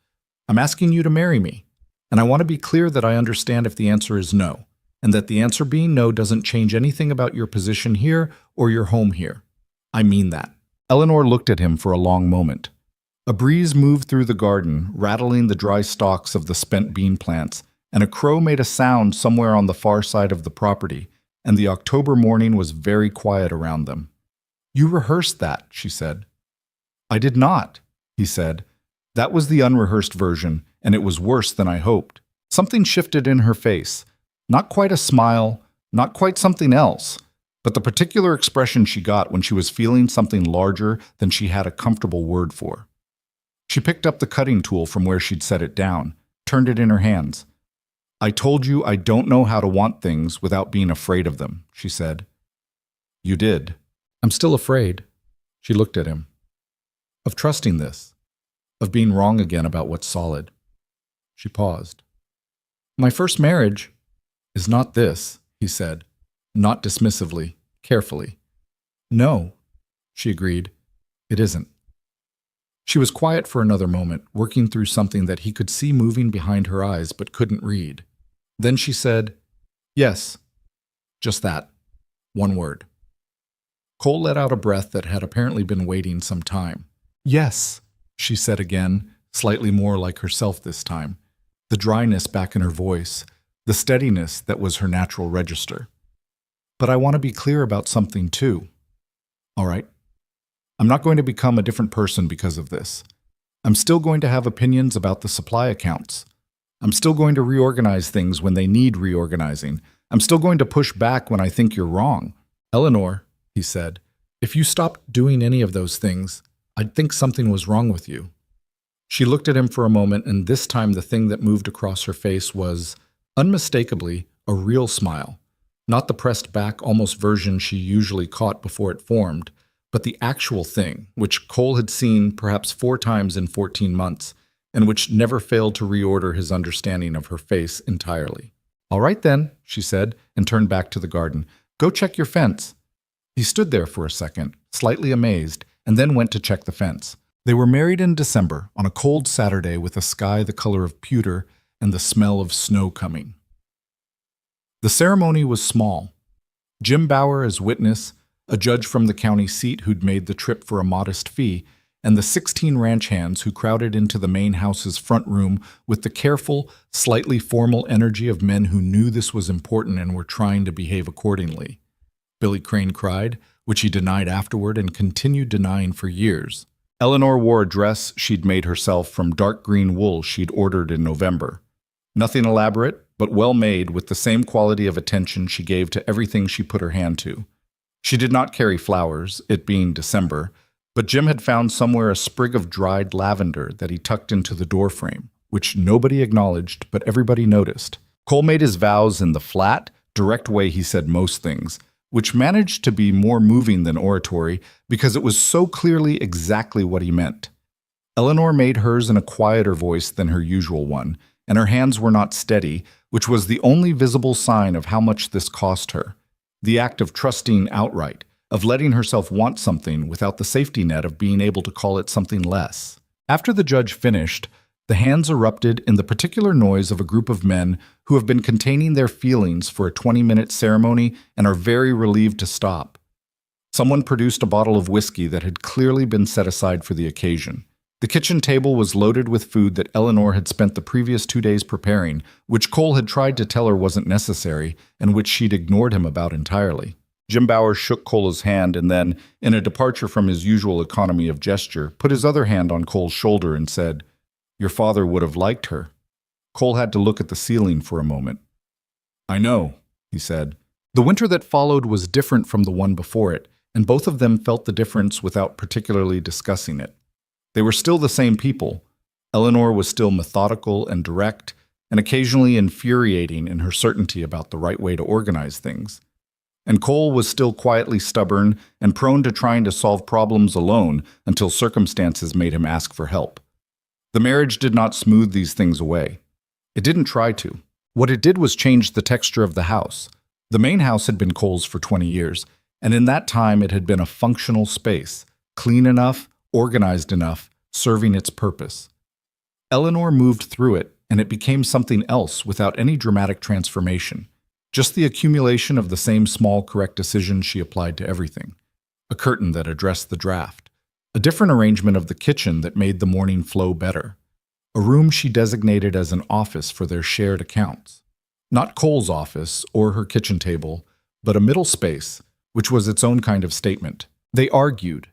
"I'm asking you to marry me, and I want to be clear that I understand if the answer is no, and that the answer being no doesn't change anything about your position here or your home here. I mean that." Eleanor looked at him for a long moment. A breeze moved through the garden, rattling the dry stalks of the spent bean plants, and a crow made a sound somewhere on the far side of the property, and the October morning was very quiet around them. "You rehearsed that," she said. "I did not," he said. "That was the unrehearsed version, and it was worse than I hoped." Something shifted in her face. Not quite a smile, not quite something else, but the particular expression she got when she was feeling something larger than she had a comfortable word for. She picked up the cutting tool from where she'd set it down, turned it in her hands. "I told you I don't know how to want things without being afraid of them," she said. "You did." "I'm still afraid." She looked at him. "Of trusting this, of being wrong again about what's solid." She paused. "My first marriage is not this," he said, not dismissively, carefully. "No," she agreed, "it isn't." She was quiet for another moment, working through something that he could see moving behind her eyes but couldn't read. Then she said, "Yes." Just that. One word. Cole let out a breath that had apparently been waiting some time. "Yes," she said again, slightly more like herself this time, the dryness back in her voice, the steadiness that was her natural register. "But I want to be clear about something too. All right? I'm not going to become a different person because of this. I'm still going to have opinions about the supply accounts. I'm still going to reorganize things when they need reorganizing. I'm still going to push back when I think you're wrong." "Eleanor," he said, "if you stopped doing any of those things, I'd think something was wrong with you." She looked at him for a moment, and this time the thing that moved across her face was, unmistakably, a real smile. Not the pressed back, almost version she usually caught before it formed, but the actual thing, which Cole had seen perhaps 4 times in 14 months, and which never failed to reorder his understanding of her face entirely. "All right then," she said, and turned back to the garden. "Go check your fence." He stood there for a second, slightly amazed, and then went to check the fence. They were married in December, on a cold Saturday with a sky the color of pewter and the smell of snow coming. The ceremony was small. Jim Bauer as witness, a judge from the county seat who'd made the trip for a modest fee, and the 16 ranch hands who crowded into the main house's front room with the careful, slightly formal energy of men who knew this was important and were trying to behave accordingly. Billy Crane cried, which he denied afterward and continued denying for years. Eleanor wore a dress she'd made herself from dark green wool she'd ordered in November. Nothing elaborate, but well made with the same quality of attention she gave to everything she put her hand to. She did not carry flowers, it being December, but Jim had found somewhere a sprig of dried lavender that he tucked into the doorframe, which nobody acknowledged, but everybody noticed. Cole made his vows in the flat, direct way he said most things, which managed to be more moving than oratory because it was so clearly exactly what he meant. Eleanor made hers in a quieter voice than her usual one, and her hands were not steady, which was the only visible sign of how much this cost her. The act of trusting outright, of letting herself want something without the safety net of being able to call it something less. After the judge finished, the hands erupted in the particular noise of a group of men who have been containing their feelings for a 20-minute ceremony and are very relieved to stop. Someone produced a bottle of whiskey that had clearly been set aside for the occasion. The kitchen table was loaded with food that Eleanor had spent the previous 2 days preparing, which Cole had tried to tell her wasn't necessary, and which she'd ignored him about entirely. Jim Bowers shook Cole's hand and then, in a departure from his usual economy of gesture, put his other hand on Cole's shoulder and said, "Your father would have liked her." Cole had to look at the ceiling for a moment. "I know," he said. The winter that followed was different from the one before it, and both of them felt the difference without particularly discussing it. They were still the same people. Eleanor was still methodical and direct, and occasionally infuriating in her certainty about the right way to organize things. And Cole was still quietly stubborn and prone to trying to solve problems alone until circumstances made him ask for help. The marriage did not smooth these things away. It didn't try to. What it did was change the texture of the house. The main house had been Cole's for 20 years, and in that time it had been a functional space, clean enough, organized enough, serving its purpose. Eleanor moved through it, and it became something else without any dramatic transformation. Just the accumulation of the same small correct decisions she applied to everything. A curtain that addressed the draft. A different arrangement of the kitchen that made the morning flow better. A room she designated as an office for their shared accounts. Not Cole's office or her kitchen table, but a middle space, which was its own kind of statement. They argued.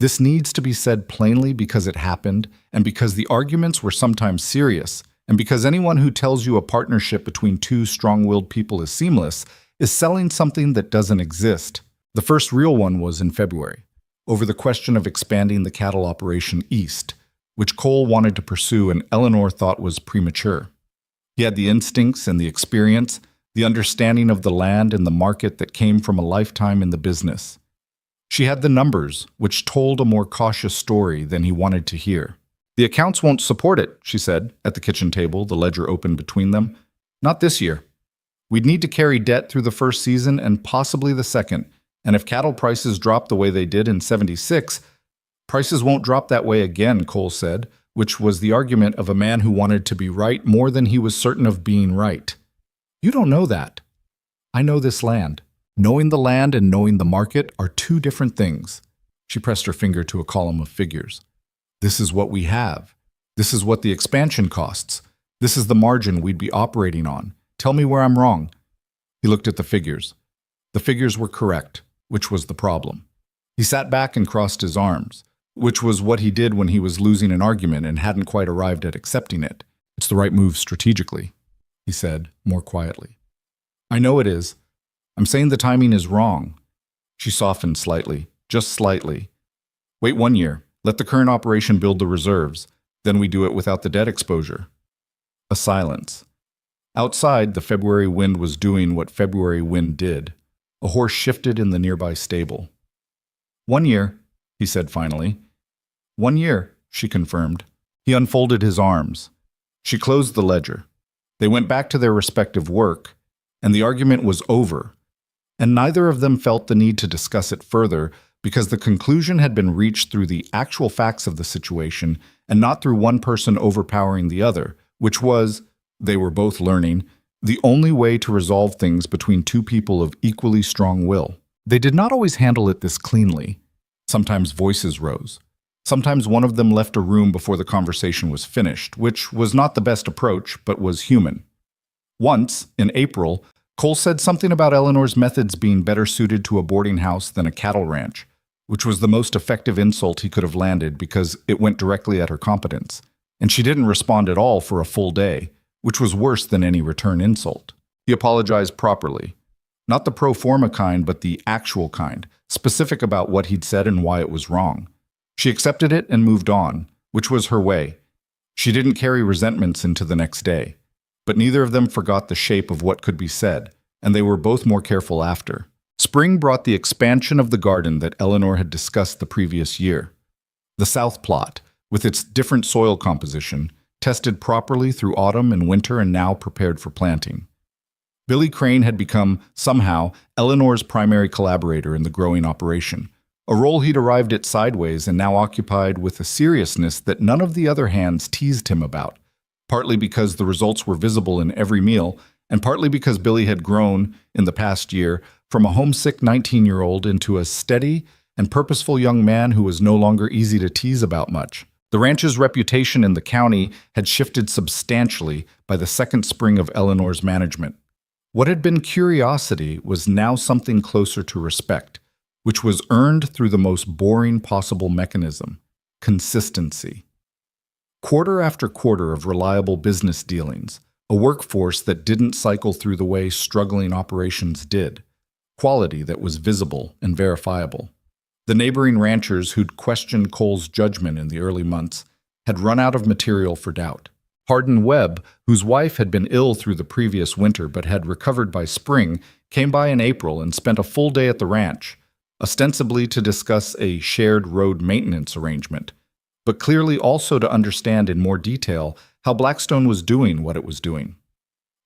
This needs to be said plainly because it happened, and because the arguments were sometimes serious, and because anyone who tells you a partnership between two strong-willed people is seamless is selling something that doesn't exist. The first real one was in February, over the question of expanding the cattle operation east, which Cole wanted to pursue and Eleanor thought was premature. He had the instincts and the experience, the understanding of the land and the market that came from a lifetime in the business. She had the numbers, which told a more cautious story than he wanted to hear. "The accounts won't support it," she said, at the kitchen table, the ledger open between them. "Not this year. We'd need to carry debt through the first season and possibly the second, and if cattle prices drop the way they did in '76, prices won't drop that way again," Cole said, which was the argument of a man who wanted to be right more than he was certain of being right. "You don't know that. I know this land. Knowing the land and knowing the market are two different things." She pressed her finger to a column of figures. "This is what we have. This is what the expansion costs. This is the margin we'd be operating on. Tell me where I'm wrong." He looked at the figures. The figures were correct, which was the problem. He sat back and crossed his arms, which was what he did when he was losing an argument and hadn't quite arrived at accepting it. "It's the right move strategically," he said, more quietly. "I know it is. I'm saying the timing is wrong." She softened slightly, just slightly. "Wait 1 year. Let the current operation build the reserves. Then we do it without the debt exposure." A silence. Outside, the February wind was doing what February wind did. A horse shifted in the nearby stable. 1 year, he said finally. 1 year, she confirmed. He unfolded his arms. She closed the ledger. They went back to their respective work, and the argument was over. And neither of them felt the need to discuss it further because the conclusion had been reached through the actual facts of the situation and not through one person overpowering the other, which was, they were both learning, the only way to resolve things between two people of equally strong will. They did not always handle it this cleanly. Sometimes voices rose. Sometimes one of them left a room before the conversation was finished, which was not the best approach, but was human. Once, in April, Cole said something about Eleanor's methods being better suited to a boarding house than a cattle ranch, which was the most effective insult he could have landed because it went directly at her competence. And she didn't respond at all for a full day, which was worse than any return insult. He apologized properly. Not the pro forma kind, but the actual kind, specific about what he'd said and why it was wrong. She accepted it and moved on, which was her way. She didn't carry resentments into the next day. But neither of them forgot the shape of what could be said, and they were both more careful after. Spring brought the expansion of the garden that Eleanor had discussed the previous year. The south plot, with its different soil composition, tested properly through autumn and winter and now prepared for planting. Billy Crane had become, somehow, Eleanor's primary collaborator in the growing operation, a role he'd arrived at sideways and now occupied with a seriousness that none of the other hands teased him about, partly because the results were visible in every meal, and partly because Billy had grown, in the past year, from a homesick 19-year-old into a steady and purposeful young man who was no longer easy to tease about much. The ranch's reputation in the county had shifted substantially by the second spring of Eleanor's management. What had been curiosity was now something closer to respect, which was earned through the most boring possible mechanism: consistency. Quarter after quarter of reliable business dealings, a workforce that didn't cycle through the way struggling operations did, quality that was visible and verifiable. The neighboring ranchers who'd questioned Cole's judgment in the early months had run out of material for doubt. Hardin Webb, whose wife had been ill through the previous winter but had recovered by spring, came by in April and spent a full day at the ranch, ostensibly to discuss a shared road maintenance arrangement, but clearly also to understand in more detail how Blackstone was doing what it was doing.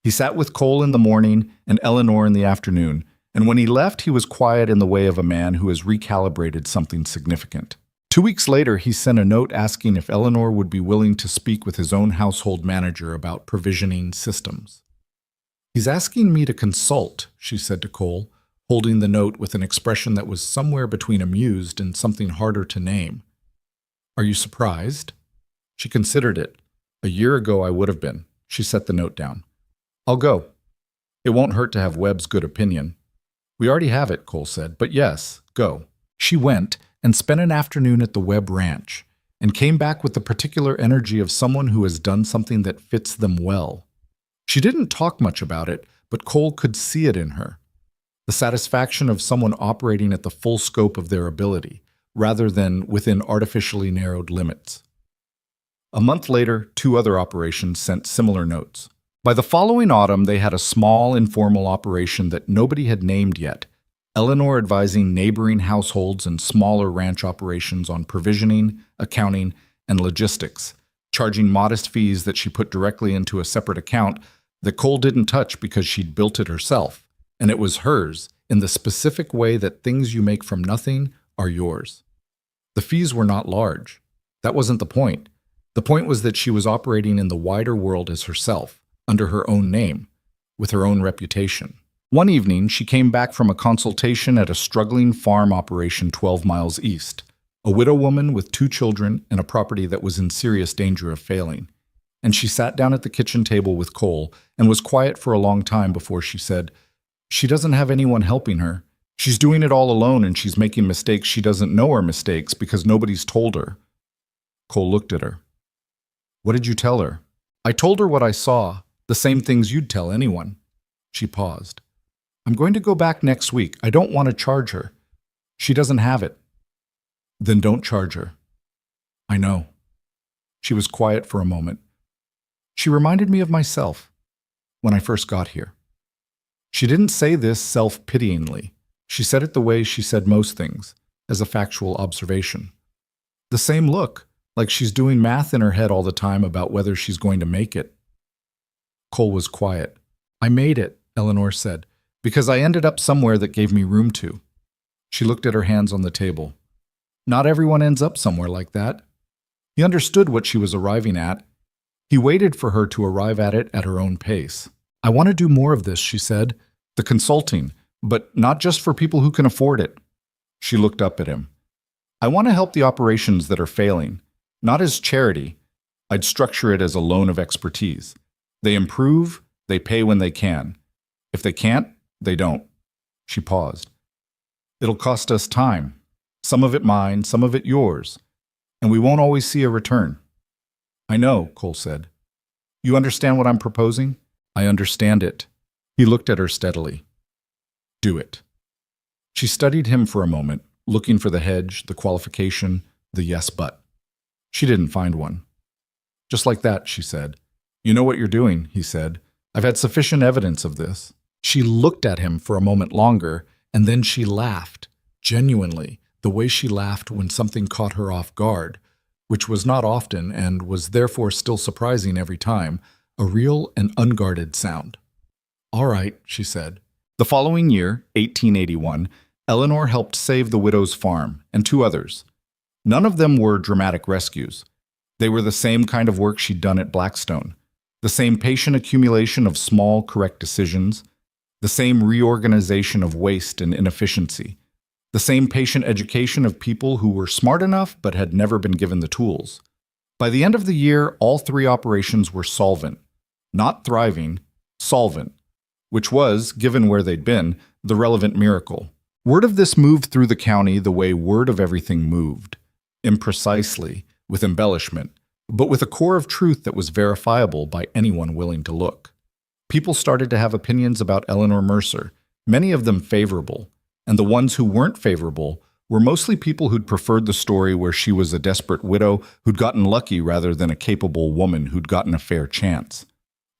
He sat with Cole in the morning and Eleanor in the afternoon, and when he left he was quiet in the way of a man who has recalibrated something significant. 2 weeks later he sent a note asking if Eleanor would be willing to speak with his own household manager about provisioning systems. "He's asking me to consult," she said to Cole, holding the note with an expression that was somewhere between amused and something harder to name. "Are you surprised?" She considered it. "A year ago I would have been." She set the note down. "I'll go. It won't hurt to have Webb's good opinion." "We already have it," Cole said, "but yes, go." She went and spent an afternoon at the Webb Ranch, and came back with the particular energy of someone who has done something that fits them well. She didn't talk much about it, but Cole could see it in her. The satisfaction of someone operating at the full scope of their ability, rather than within artificially narrowed limits. A month later, 2 other operations sent similar notes. By the following autumn, they had a small, informal operation that nobody had named yet, Eleanor advising neighboring households and smaller ranch operations on provisioning, accounting, and logistics, charging modest fees that she put directly into a separate account that Cole didn't touch because she'd built it herself, and it was hers in the specific way that things you make from nothing are yours. The fees were not large. That wasn't the point. The point was that she was operating in the wider world as herself, under her own name, with her own reputation. One evening, she came back from a consultation at a struggling farm operation 12 miles east, a widow woman with 2 children and a property that was in serious danger of failing. And she sat down at the kitchen table with Cole and was quiet for a long time before she said, "She doesn't have anyone helping her. She's doing it all alone and she's making mistakes she doesn't know are mistakes because nobody's told her." Cole looked at her. "What did you tell her?" "I told her what I saw, the same things you'd tell anyone." She paused. "I'm going to go back next week. I don't want to charge her. She doesn't have it." "Then don't charge her." "I know." She was quiet for a moment. "She reminded me of myself when I first got here." She didn't say this self-pityingly. She said it the way she said most things, as a factual observation. The same look, like she's doing math in her head all the time about whether she's going to make it. Cole was quiet. "I made it," Eleanor said, "because I ended up somewhere that gave me room to." She looked at her hands on the table. Not everyone ends up somewhere like that. He understood what she was arriving at. He waited for her to arrive at it at her own pace. "I want to do more of this," she said. "The consulting, but not just for people who can afford it." She looked up at him. I want to help the operations that are failing, not as charity. I'd structure it as a loan of expertise. They improve, they pay when they can. If they can't, they don't. She paused. It'll cost us time. Some of it mine, some of it yours. And we won't always see a return. I know, Cole said. You understand what I'm proposing? I understand it. He looked at her steadily. Do it. She studied him for a moment, looking for the hedge, the qualification, the yes but. She didn't find one. Just like that, she said. You know what you're doing, he said. I've had sufficient evidence of this. She looked at him for a moment longer, and then she laughed, genuinely, the way she laughed when something caught her off guard, which was not often and was therefore still surprising every time, a real and unguarded sound. All right, she said. The following year, 1881, Eleanor helped save the widow's farm and 2 others. None of them were dramatic rescues. They were the same kind of work she'd done at Blackstone, the same patient accumulation of small, correct decisions, the same reorganization of waste and inefficiency, the same patient education of people who were smart enough but had never been given the tools. By the end of the year, all 3 operations were solvent. Not thriving, solvent, which was, given where they'd been, the relevant miracle. Word of this moved through the county the way word of everything moved, imprecisely, with embellishment, but with a core of truth that was verifiable by anyone willing to look. People started to have opinions about Eleanor Mercer, many of them favorable, and the ones who weren't favorable were mostly people who'd preferred the story where she was a desperate widow who'd gotten lucky rather than a capable woman who'd gotten a fair chance.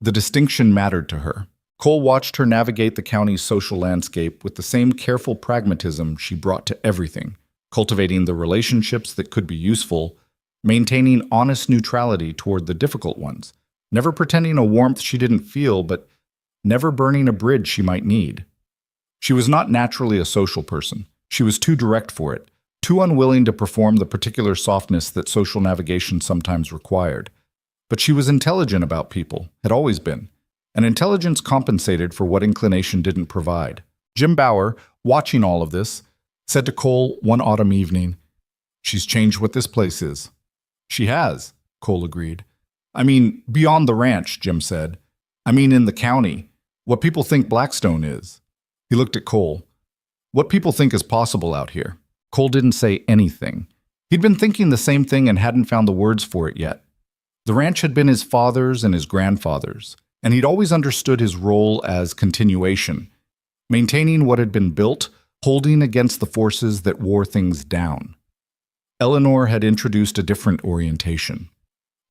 The distinction mattered to her. Cole watched her navigate the county's social landscape with the same careful pragmatism she brought to everything, cultivating the relationships that could be useful, maintaining honest neutrality toward the difficult ones, never pretending a warmth she didn't feel, but never burning a bridge she might need. She was not naturally a social person. She was too direct for it, too unwilling to perform the particular softness that social navigation sometimes required. But she was intelligent about people, had always been, and intelligence compensated for what inclination didn't provide. Jim Bauer, watching all of this, said to Cole one autumn evening, "She's changed what this place is." "She has," Cole agreed. "I mean, beyond the ranch," Jim said. "I mean in the county, what people think Blackstone is." He looked at Cole. "What people think is possible out here." Cole didn't say anything. He'd been thinking the same thing and hadn't found the words for it yet. The ranch had been his father's and his grandfather's, and he'd always understood his role as continuation, maintaining what had been built, holding against the forces that wore things down. Eleanor had introduced a different orientation.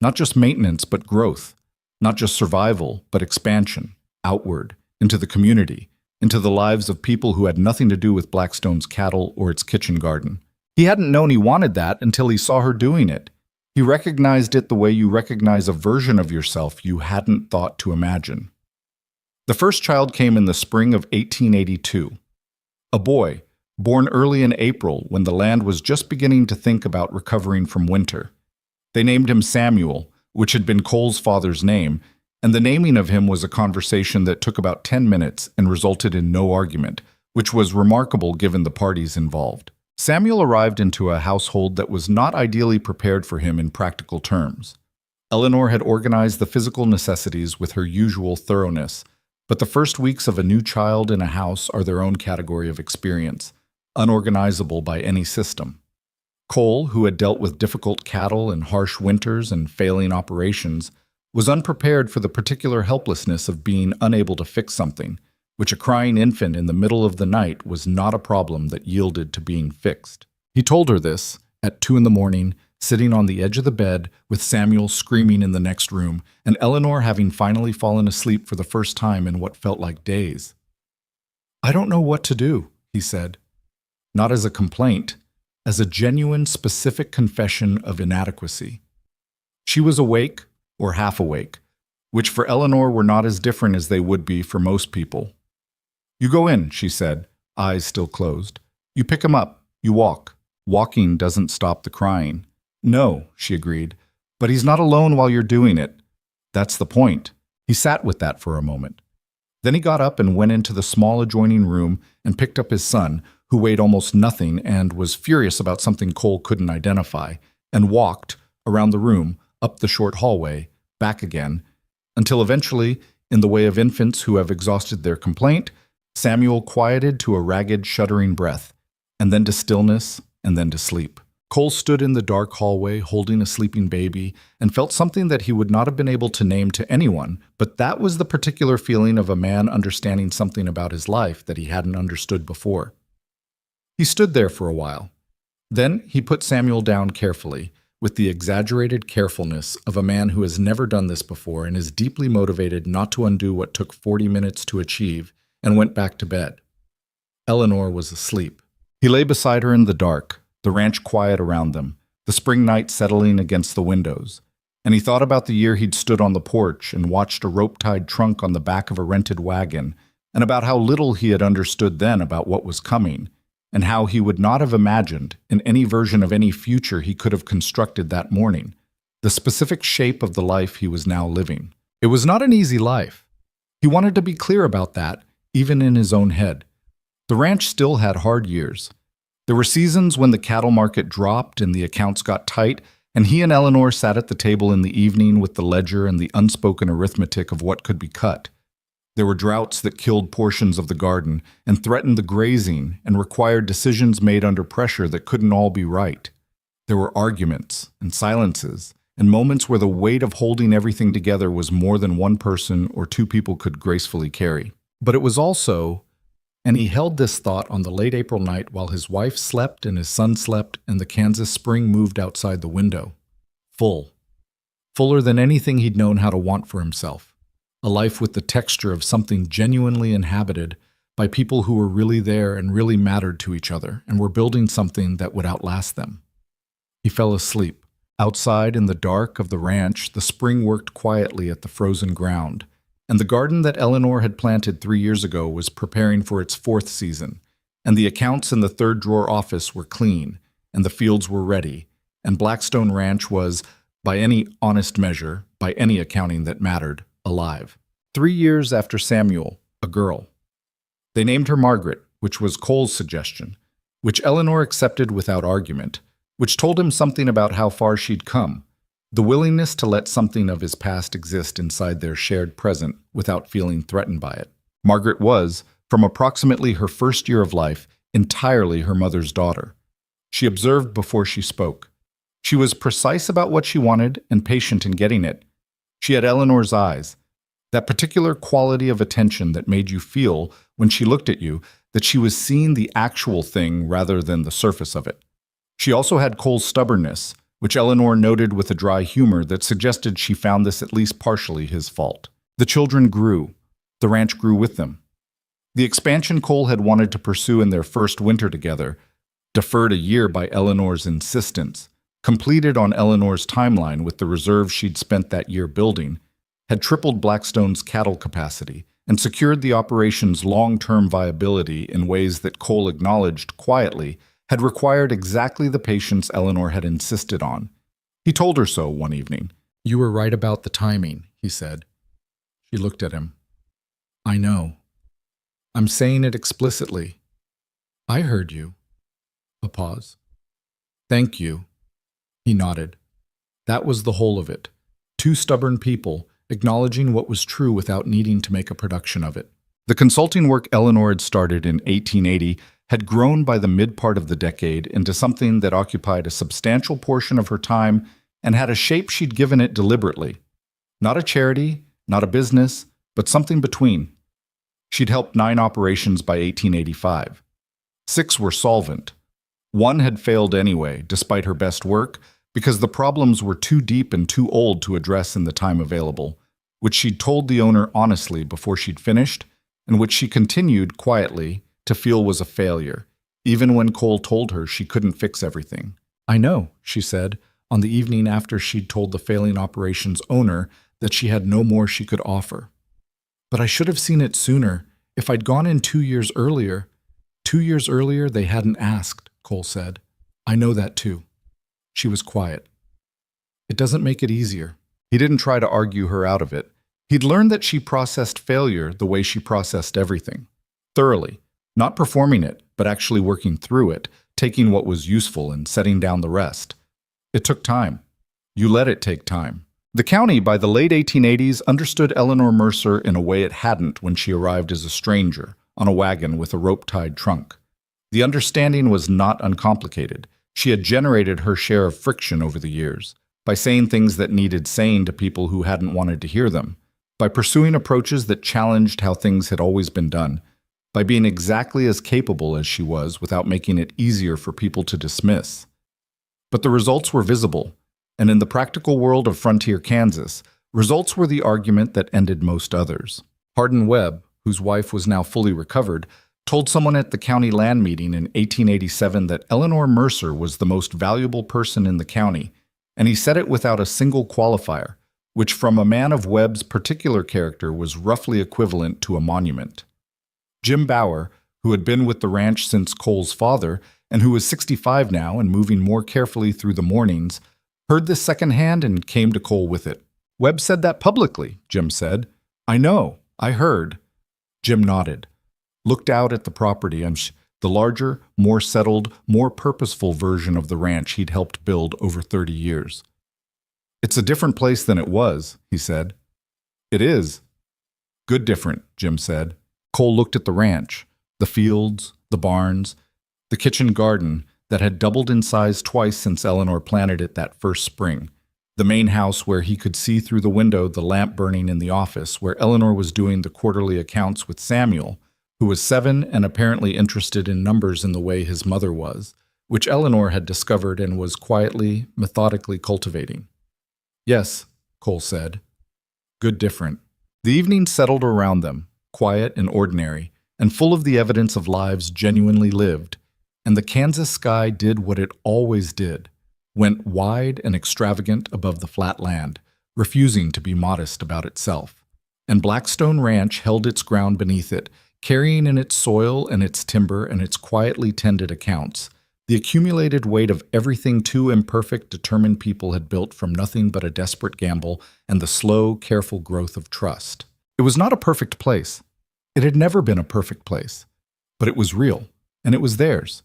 Not just maintenance, but growth. Not just survival, but expansion, outward, into the community, into the lives of people who had nothing to do with Blackstone's cattle or its kitchen garden. He hadn't known he wanted that until he saw her doing it. He recognized it the way you recognize a version of yourself you hadn't thought to imagine. The first child came in the spring of 1882. A boy, born early in April when the land was just beginning to think about recovering from winter. They named him Samuel, which had been Cole's father's name, and the naming of him was a conversation that took about 10 minutes and resulted in no argument, which was remarkable given the parties involved. Samuel arrived into a household that was not ideally prepared for him in practical terms. Eleanor had organized the physical necessities with her usual thoroughness, but the first weeks of a new child in a house are their own category of experience, unorganizable by any system. Cole, who had dealt with difficult cattle and harsh winters and failing operations, was unprepared for the particular helplessness of being unable to fix something, which a crying infant in the middle of the night was not a problem that yielded to being fixed. He told her this at 2 a.m, sitting on the edge of the bed with Samuel screaming in the next room, and Eleanor having finally fallen asleep for the first time in what felt like days. "I don't know what to do," he said. Not as a complaint, as a genuine, specific confession of inadequacy. She was awake, or half awake, which for Eleanor were not as different as they would be for most people. "You go in," she said, eyes still closed. "You pick him up. You walk. Walking doesn't stop the crying." "No," she agreed, "but he's not alone while you're doing it. That's the point." He sat with that for a moment. Then he got up and went into the small adjoining room and picked up his son, who weighed almost nothing and was furious about something Cole couldn't identify, and walked around the room, up the short hallway, back again, until eventually, in the way of infants who have exhausted their complaint, Samuel quieted to a ragged, shuddering breath, and then to stillness, and then to sleep. Cole stood in the dark hallway holding a sleeping baby and felt something that he would not have been able to name to anyone, but that was the particular feeling of a man understanding something about his life that he hadn't understood before. He stood there for a while. Then he put Samuel down carefully, with the exaggerated carefulness of a man who has never done this before and is deeply motivated not to undo what took 40 minutes to achieve, and went back to bed. Eleanor was asleep. He lay beside her in the dark, the ranch quiet around them, the spring night settling against the windows, and he thought about the year he'd stood on the porch and watched a rope-tied trunk on the back of a rented wagon, and about how little he had understood then about what was coming, and how he would not have imagined, in any version of any future he could have constructed that morning, the specific shape of the life he was now living. It was not an easy life. He wanted to be clear about that, even in his own head. The ranch still had hard years. There were seasons when the cattle market dropped and the accounts got tight, and he and Eleanor sat at the table in the evening with the ledger and the unspoken arithmetic of what could be cut. There were droughts that killed portions of the garden and threatened the grazing and required decisions made under pressure that couldn't all be right. There were arguments and silences and moments where the weight of holding everything together was more than one person or two people could gracefully carry. But it was also, and he held this thought on the late April night while his wife slept and his son slept and the Kansas spring moved outside the window. Full. Fuller than anything he'd known how to want for himself. A life with the texture of something genuinely inhabited by people who were really there and really mattered to each other and were building something that would outlast them. He fell asleep. Outside in the dark of the ranch, the spring worked quietly at the frozen ground, and the garden that Eleanor had planted 3 years ago was preparing for its 4th season, and the accounts in the third-drawer office were clean, and the fields were ready, and Blackstone Ranch was, by any honest measure, by any accounting that mattered, alive. 3 years after Samuel, a girl. They named her Margaret, which was Cole's suggestion, which Eleanor accepted without argument, which told him something about how far she'd come, the willingness to let something of his past exist inside their shared present without feeling threatened by it. Margaret was, from approximately her first year of life, entirely her mother's daughter. She observed before she spoke. She was precise about what she wanted and patient in getting it. She had Eleanor's eyes, that particular quality of attention that made you feel, when she looked at you, that she was seeing the actual thing rather than the surface of it. She also had Cole's stubbornness, which Eleanor noted with a dry humor that suggested she found this at least partially his fault. The children grew. The ranch grew with them. The expansion Cole had wanted to pursue in their first winter together, deferred a year by Eleanor's insistence, completed on Eleanor's timeline with the reserve she'd spent that year building, had tripled Blackstone's cattle capacity and secured the operation's long-term viability in ways that Cole acknowledged quietly had required exactly the patience Eleanor had insisted on. He told her so one evening. "You were right about the timing," he said. She looked at him. "I know. I'm saying it explicitly. I heard you." A pause. "Thank you." He nodded. That was the whole of it. Two stubborn people acknowledging what was true without needing to make a production of it. The consulting work Eleanor had started in 1880 had grown by the mid-part of the decade into something that occupied a substantial portion of her time and had a shape she'd given it deliberately. Not a charity, not a business, but something between. She'd helped 9 operations by 1885. 6 were solvent. 1 had failed anyway, despite her best work, because the problems were too deep and too old to address in the time available, which she'd told the owner honestly before she'd finished, and which she continued quietly to feel was a failure, even when Cole told her she couldn't fix everything. "I know," she said, on the evening after she'd told the failing operations owner that she had no more she could offer. "But I should have seen it sooner. If I'd gone in 2 years earlier." 2 years earlier, they hadn't asked, Cole said. "I know that too." She was quiet. "It doesn't make it easier." He didn't try to argue her out of it. He'd learned that she processed failure the way she processed everything. Thoroughly. Not performing it, but actually working through it, taking what was useful and setting down the rest. It took time. You let it take time. The county, by the late 1880s, understood Eleanor Mercer in a way it hadn't when she arrived as a stranger, on a wagon with a rope-tied trunk. The understanding was not uncomplicated. She had generated her share of friction over the years, by saying things that needed saying to people who hadn't wanted to hear them, by pursuing approaches that challenged how things had always been done, by being exactly as capable as she was without making it easier for people to dismiss. But the results were visible, and in the practical world of frontier Kansas, results were the argument that ended most others. Hardin Webb, whose wife was now fully recovered, told someone at the county land meeting in 1887 that Eleanor Mercer was the most valuable person in the county, and he said it without a single qualifier, which from a man of Webb's particular character was roughly equivalent to a monument. Jim Bauer, who had been with the ranch since Cole's father, and who was 65 now and moving more carefully through the mornings, heard this secondhand and came to Cole with it. "Webb said that publicly," Jim said. "I know. I heard." Jim nodded, looked out at the property and the larger, more settled, more purposeful version of the ranch he'd helped build over 30 years. "It's a different place than it was," he said. "It is." "Good different," Jim said. Cole looked at the ranch, the fields, the barns, the kitchen garden that had doubled in size twice since Eleanor planted it that first spring, the main house where he could see through the window the lamp burning in the office where Eleanor was doing the quarterly accounts with Samuel, who was 7 and apparently interested in numbers in the way his mother was, which Eleanor had discovered and was quietly, methodically cultivating. "Yes," Cole said. "Good different." The evening settled around them, quiet and ordinary, and full of the evidence of lives genuinely lived, and the Kansas sky did what it always did, went wide and extravagant above the flat land, refusing to be modest about itself. And Blackstone Ranch held its ground beneath it, carrying in its soil and its timber and its quietly tended accounts the accumulated weight of everything two imperfect, determined people had built from nothing but a desperate gamble and the slow, careful growth of trust. It was not a perfect place. It had never been a perfect place. But it was real, and it was theirs.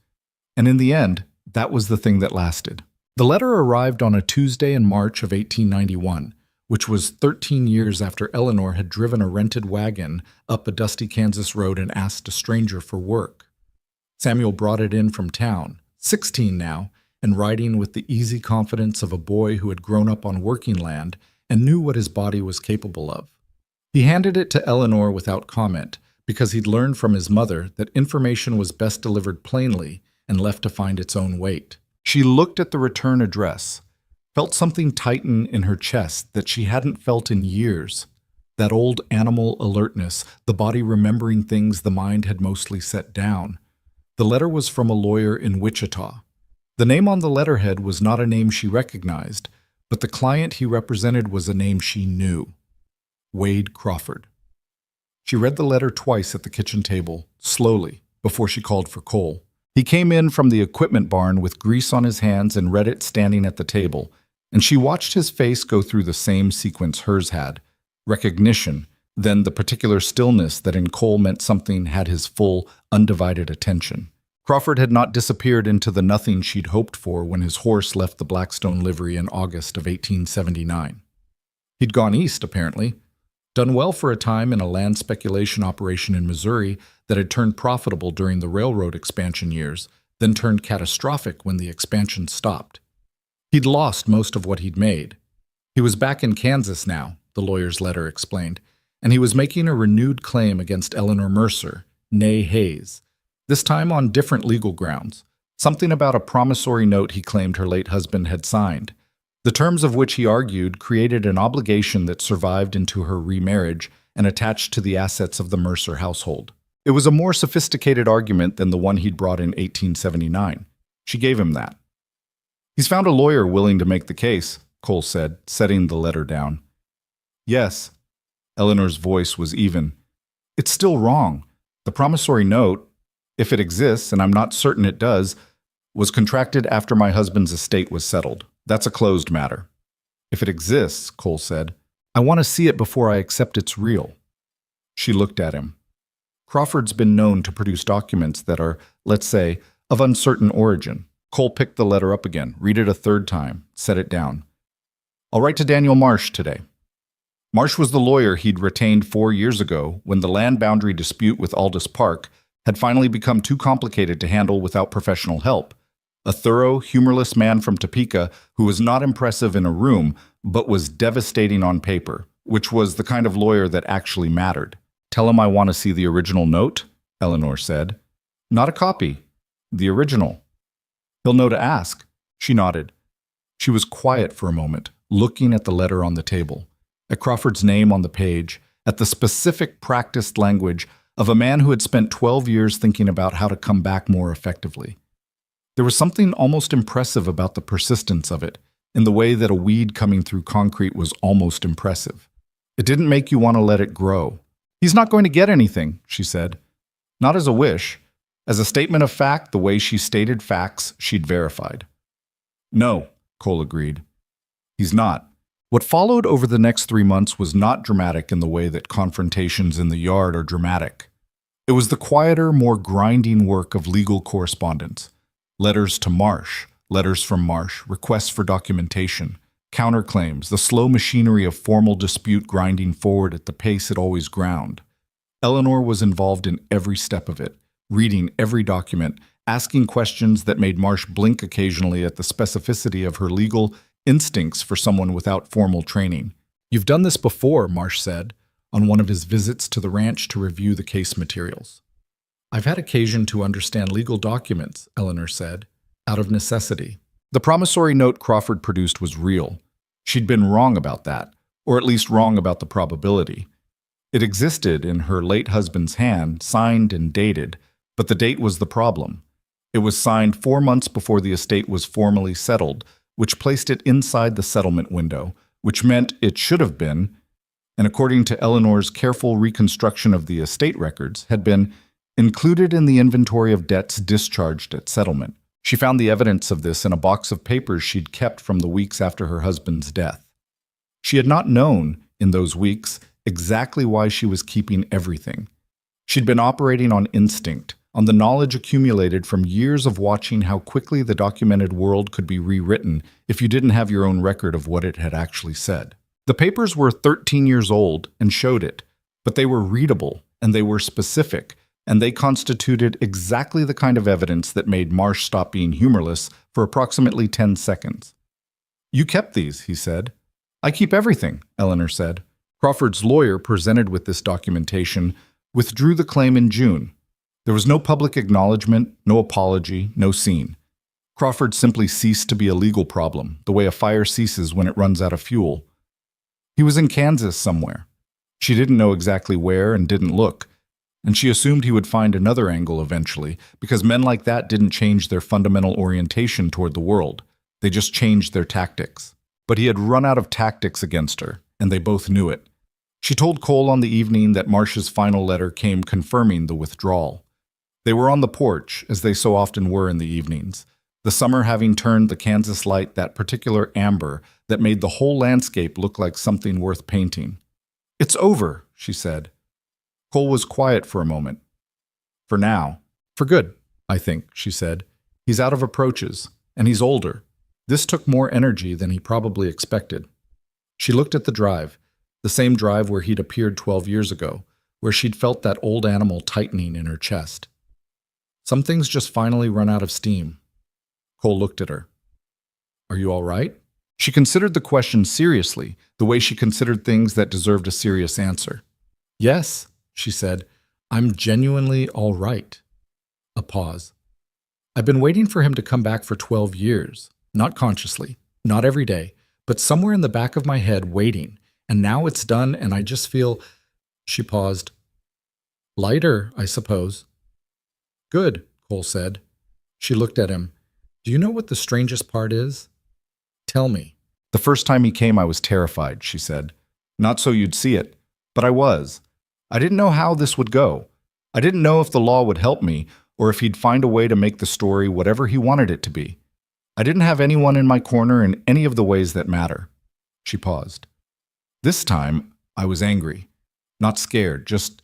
And in the end, that was the thing that lasted. The letter arrived on a Tuesday in March of 1891, which was 13 years after Eleanor had driven a rented wagon up a dusty Kansas road and asked a stranger for work. Samuel brought it in from town, 16 now, and riding with the easy confidence of a boy who had grown up on working land and knew what his body was capable of. He handed it to Eleanor without comment, because he'd learned from his mother that information was best delivered plainly and left to find its own weight. She looked at the return address, felt something tighten in her chest that she hadn't felt in years, that old animal alertness, the body remembering things the mind had mostly set down. The letter was from a lawyer in Wichita. The name on the letterhead was not a name she recognized, but the client he represented was a name she knew. Wade Crawford. She read the letter twice at the kitchen table, slowly, before she called for Cole. He came in from the equipment barn with grease on his hands and read it standing at the table, and she watched his face go through the same sequence hers had: recognition, then the particular stillness that in Cole meant something had his full, undivided attention. Crawford had not disappeared into the nothing she'd hoped for when his horse left the Blackstone livery in August of 1879. He'd gone east, apparently, done well for a time in a land speculation operation in Missouri that had turned profitable during the railroad expansion years, then turned catastrophic when the expansion stopped. He'd lost most of what he'd made. He was back in Kansas now, the lawyer's letter explained, and he was making a renewed claim against Eleanor Mercer, née Hayes, this time on different legal grounds, something about a promissory note he claimed her late husband had signed, the terms of which he argued created an obligation that survived into her remarriage and attached to the assets of the Mercer household. It was a more sophisticated argument than the one he'd brought in 1879. She gave him that. "He's found a lawyer willing to make the case," Cole said, setting the letter down. "Yes." Eleanor's voice was even. "It's still wrong. The promissory note, if it exists, and I'm not certain it does, was contracted after my husband's estate was settled. That's a closed matter." "If it exists," Cole said, "I want to see it before I accept it's real." She looked at him. Crawford's been known to produce documents that are, let's say, of uncertain origin. Cole picked the letter up again, read it a third time, set it down. I'll write to Daniel Marsh today. Marsh was the lawyer he'd retained 4 years ago when the land boundary dispute with Aldous Park had finally become too complicated to handle without professional help. A thorough, humorless man from Topeka who was not impressive in a room, but was devastating on paper, which was the kind of lawyer that actually mattered. Tell him I want to see the original note, Eleanor said. Not a copy. The original. He'll know to ask. She nodded. She was quiet for a moment, looking at the letter on the table, at Crawford's name on the page, at the specific practiced language of a man who had spent 12 years thinking about how to come back more effectively. There was something almost impressive about the persistence of it, in the way that a weed coming through concrete was almost impressive. It didn't make you want to let it grow. He's not going to get anything, she said. Not as a wish. As a statement of fact, the way she stated facts, she'd verified. No, Cole agreed. He's not. What followed over the next 3 months was not dramatic in the way that confrontations in the yard are dramatic. It was the quieter, more grinding work of legal correspondence. Letters to Marsh, letters from Marsh, requests for documentation, counterclaims, the slow machinery of formal dispute grinding forward at the pace it always ground. Eleanor was involved in every step of it, reading every document, asking questions that made Marsh blink occasionally at the specificity of her legal instincts for someone without formal training. You've done this before, Marsh said, on one of his visits to the ranch to review the case materials. I've had occasion to understand legal documents, Eleanor said, out of necessity. The promissory note Crawford produced was real. She'd been wrong about that, or at least wrong about the probability. It existed in her late husband's hand, signed and dated, but the date was the problem. It was signed 4 months before the estate was formally settled, which placed it inside the settlement window, which meant it should have been, and according to Eleanor's careful reconstruction of the estate records, had been included in the inventory of debts discharged at settlement. She found the evidence of this in a box of papers she'd kept from the weeks after her husband's death. She had not known, in those weeks, exactly why she was keeping everything. She'd been operating on instinct, on the knowledge accumulated from years of watching how quickly the documented world could be rewritten if you didn't have your own record of what it had actually said. The papers were 13 years old and showed it, but they were readable and they were specific, and they constituted exactly the kind of evidence that made Marsh stop being humorless for approximately 10 seconds. You kept these, he said. I keep everything, Eleanor said. Crawford's lawyer, presented with this documentation, withdrew the claim in June. There was no public acknowledgement, no apology, no scene. Crawford simply ceased to be a legal problem, the way a fire ceases when it runs out of fuel. He was in Kansas somewhere. She didn't know exactly where and didn't look, and she assumed he would find another angle eventually, because men like that didn't change their fundamental orientation toward the world. They just changed their tactics. But he had run out of tactics against her, and they both knew it. She told Cole on the evening that Marsh's final letter came confirming the withdrawal. They were on the porch, as they so often were in the evenings, the summer having turned the Kansas light that particular amber that made the whole landscape look like something worth painting. It's over, she said. Cole was quiet for a moment. For now. For good, I think, she said. He's out of approaches, and he's older. This took more energy than he probably expected. She looked at the drive, the same drive where he'd appeared 12 years ago, where she'd felt that old animal tightening in her chest. Some things just finally run out of steam. Cole looked at her. Are you all right? She considered the question seriously, the way she considered things that deserved a serious answer. Yes, she said. I'm genuinely all right. A pause. I've been waiting for him to come back for 12 years. Not consciously, not every day, but somewhere in the back of my head waiting. And now it's done and I just feel... She paused. Lighter, I suppose. Good, Cole said. She looked at him. Do you know what the strangest part is? Tell me. The first time he came, I was terrified, she said. Not so you'd see it, but I was. I didn't know how this would go. I didn't know if the law would help me or if he'd find a way to make the story whatever he wanted it to be. I didn't have anyone in my corner in any of the ways that matter. She paused. This time, I was angry. Not scared, just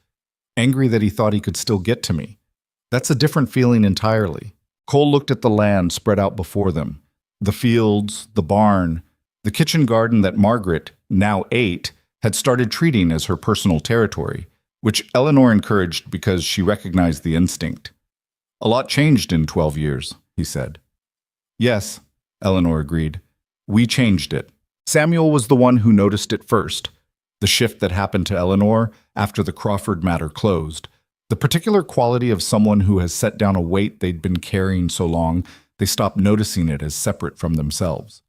angry that he thought he could still get to me. That's a different feeling entirely. Cole looked at the land spread out before them, the fields, the barn, the kitchen garden that Margaret, now 8, had started treating as her personal territory, which Eleanor encouraged because she recognized the instinct. A lot changed in 12 years, he said. Yes, Eleanor agreed. We changed it. Samuel was the one who noticed it first, the shift that happened to Eleanor after the Crawford matter closed, the particular quality of someone who has set down a weight they'd been carrying so long they stopped noticing it as separate from themselves.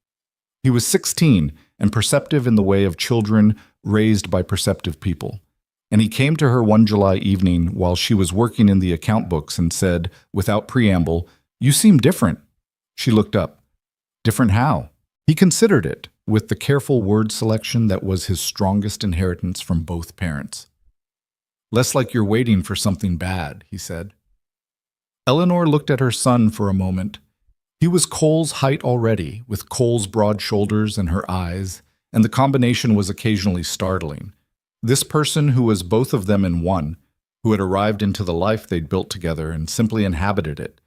He was 16 and perceptive in the way of children raised by perceptive people, and he came to her one July evening while she was working in the account books and said, without preamble, "You seem different." She looked up. Different how? He considered it, with the careful word selection that was his strongest inheritance from both parents. "Less like you're waiting for something bad," he said. Eleanor looked at her son for a moment. He was Cole's height already, with Cole's broad shoulders and her eyes, and the combination was occasionally startling. This person who was both of them in one, who had arrived into the life they'd built together and simply inhabited it,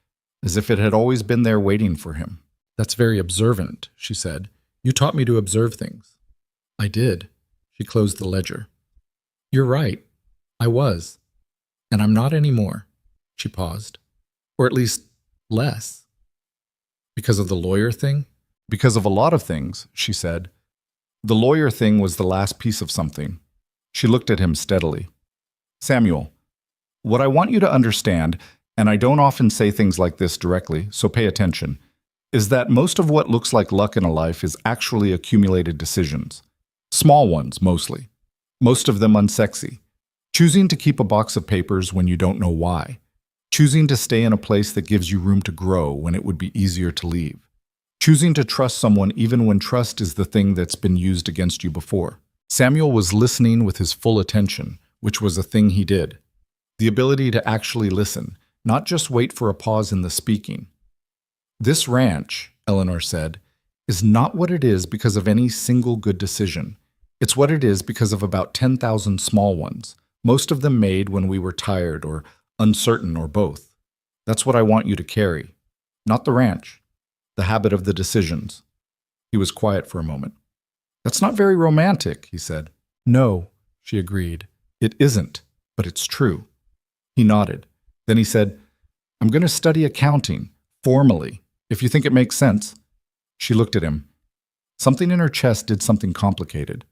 as if it had always been there waiting for him. "That's very observant," she said. "You taught me to observe things." "I did." She closed the ledger. "You're right. I was. And I'm not anymore." She paused. "Or at least, less." "Because of the lawyer thing?" "Because of a lot of things," she said. "The lawyer thing was the last piece of something." She looked at him steadily. "Samuel, what I want you to understand, and I don't often say things like this directly, so pay attention, is that most of what looks like luck in a life is actually accumulated decisions. Small ones, mostly. Most of them unsexy. Choosing to keep a box of papers when you don't know why. Choosing to stay in a place that gives you room to grow when it would be easier to leave. Choosing to trust someone even when trust is the thing that's been used against you before." Samuel was listening with his full attention, which was a thing he did. The ability to actually listen, not just wait for a pause in the speaking. "This ranch," Eleanor said, "is not what it is because of any single good decision. It's what it is because of about 10,000 small ones, most of them made when we were tired or uncertain or both. That's what I want you to carry. Not the ranch. The habit of the decisions." He was quiet for a moment. "That's not very romantic," he said. "No," she agreed. "It isn't, but it's true." He nodded. Then he said, "I'm going to study accounting, formally, if you think it makes sense." She looked at him. Something in her chest did something complicated.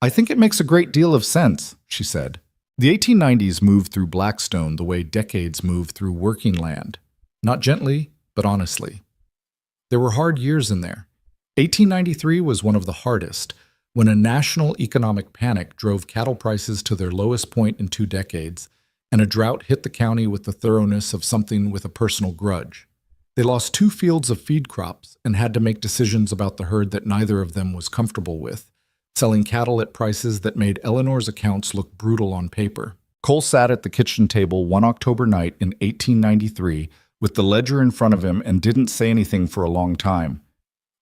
"I think it makes a great deal of sense," she said. The 1890s moved through Blackstone the way decades move through working land. Not gently, but honestly. There were hard years in there. 1893 was one of the hardest, when a national economic panic drove cattle prices to their lowest point in 2 decades, and a drought hit the county with the thoroughness of something with a personal grudge. They lost 2 fields of feed crops and had to make decisions about the herd that neither of them was comfortable with, selling cattle at prices that made Eleanor's accounts look brutal on paper. Cole sat at the kitchen table one October night in 1893 with the ledger in front of him and didn't say anything for a long time.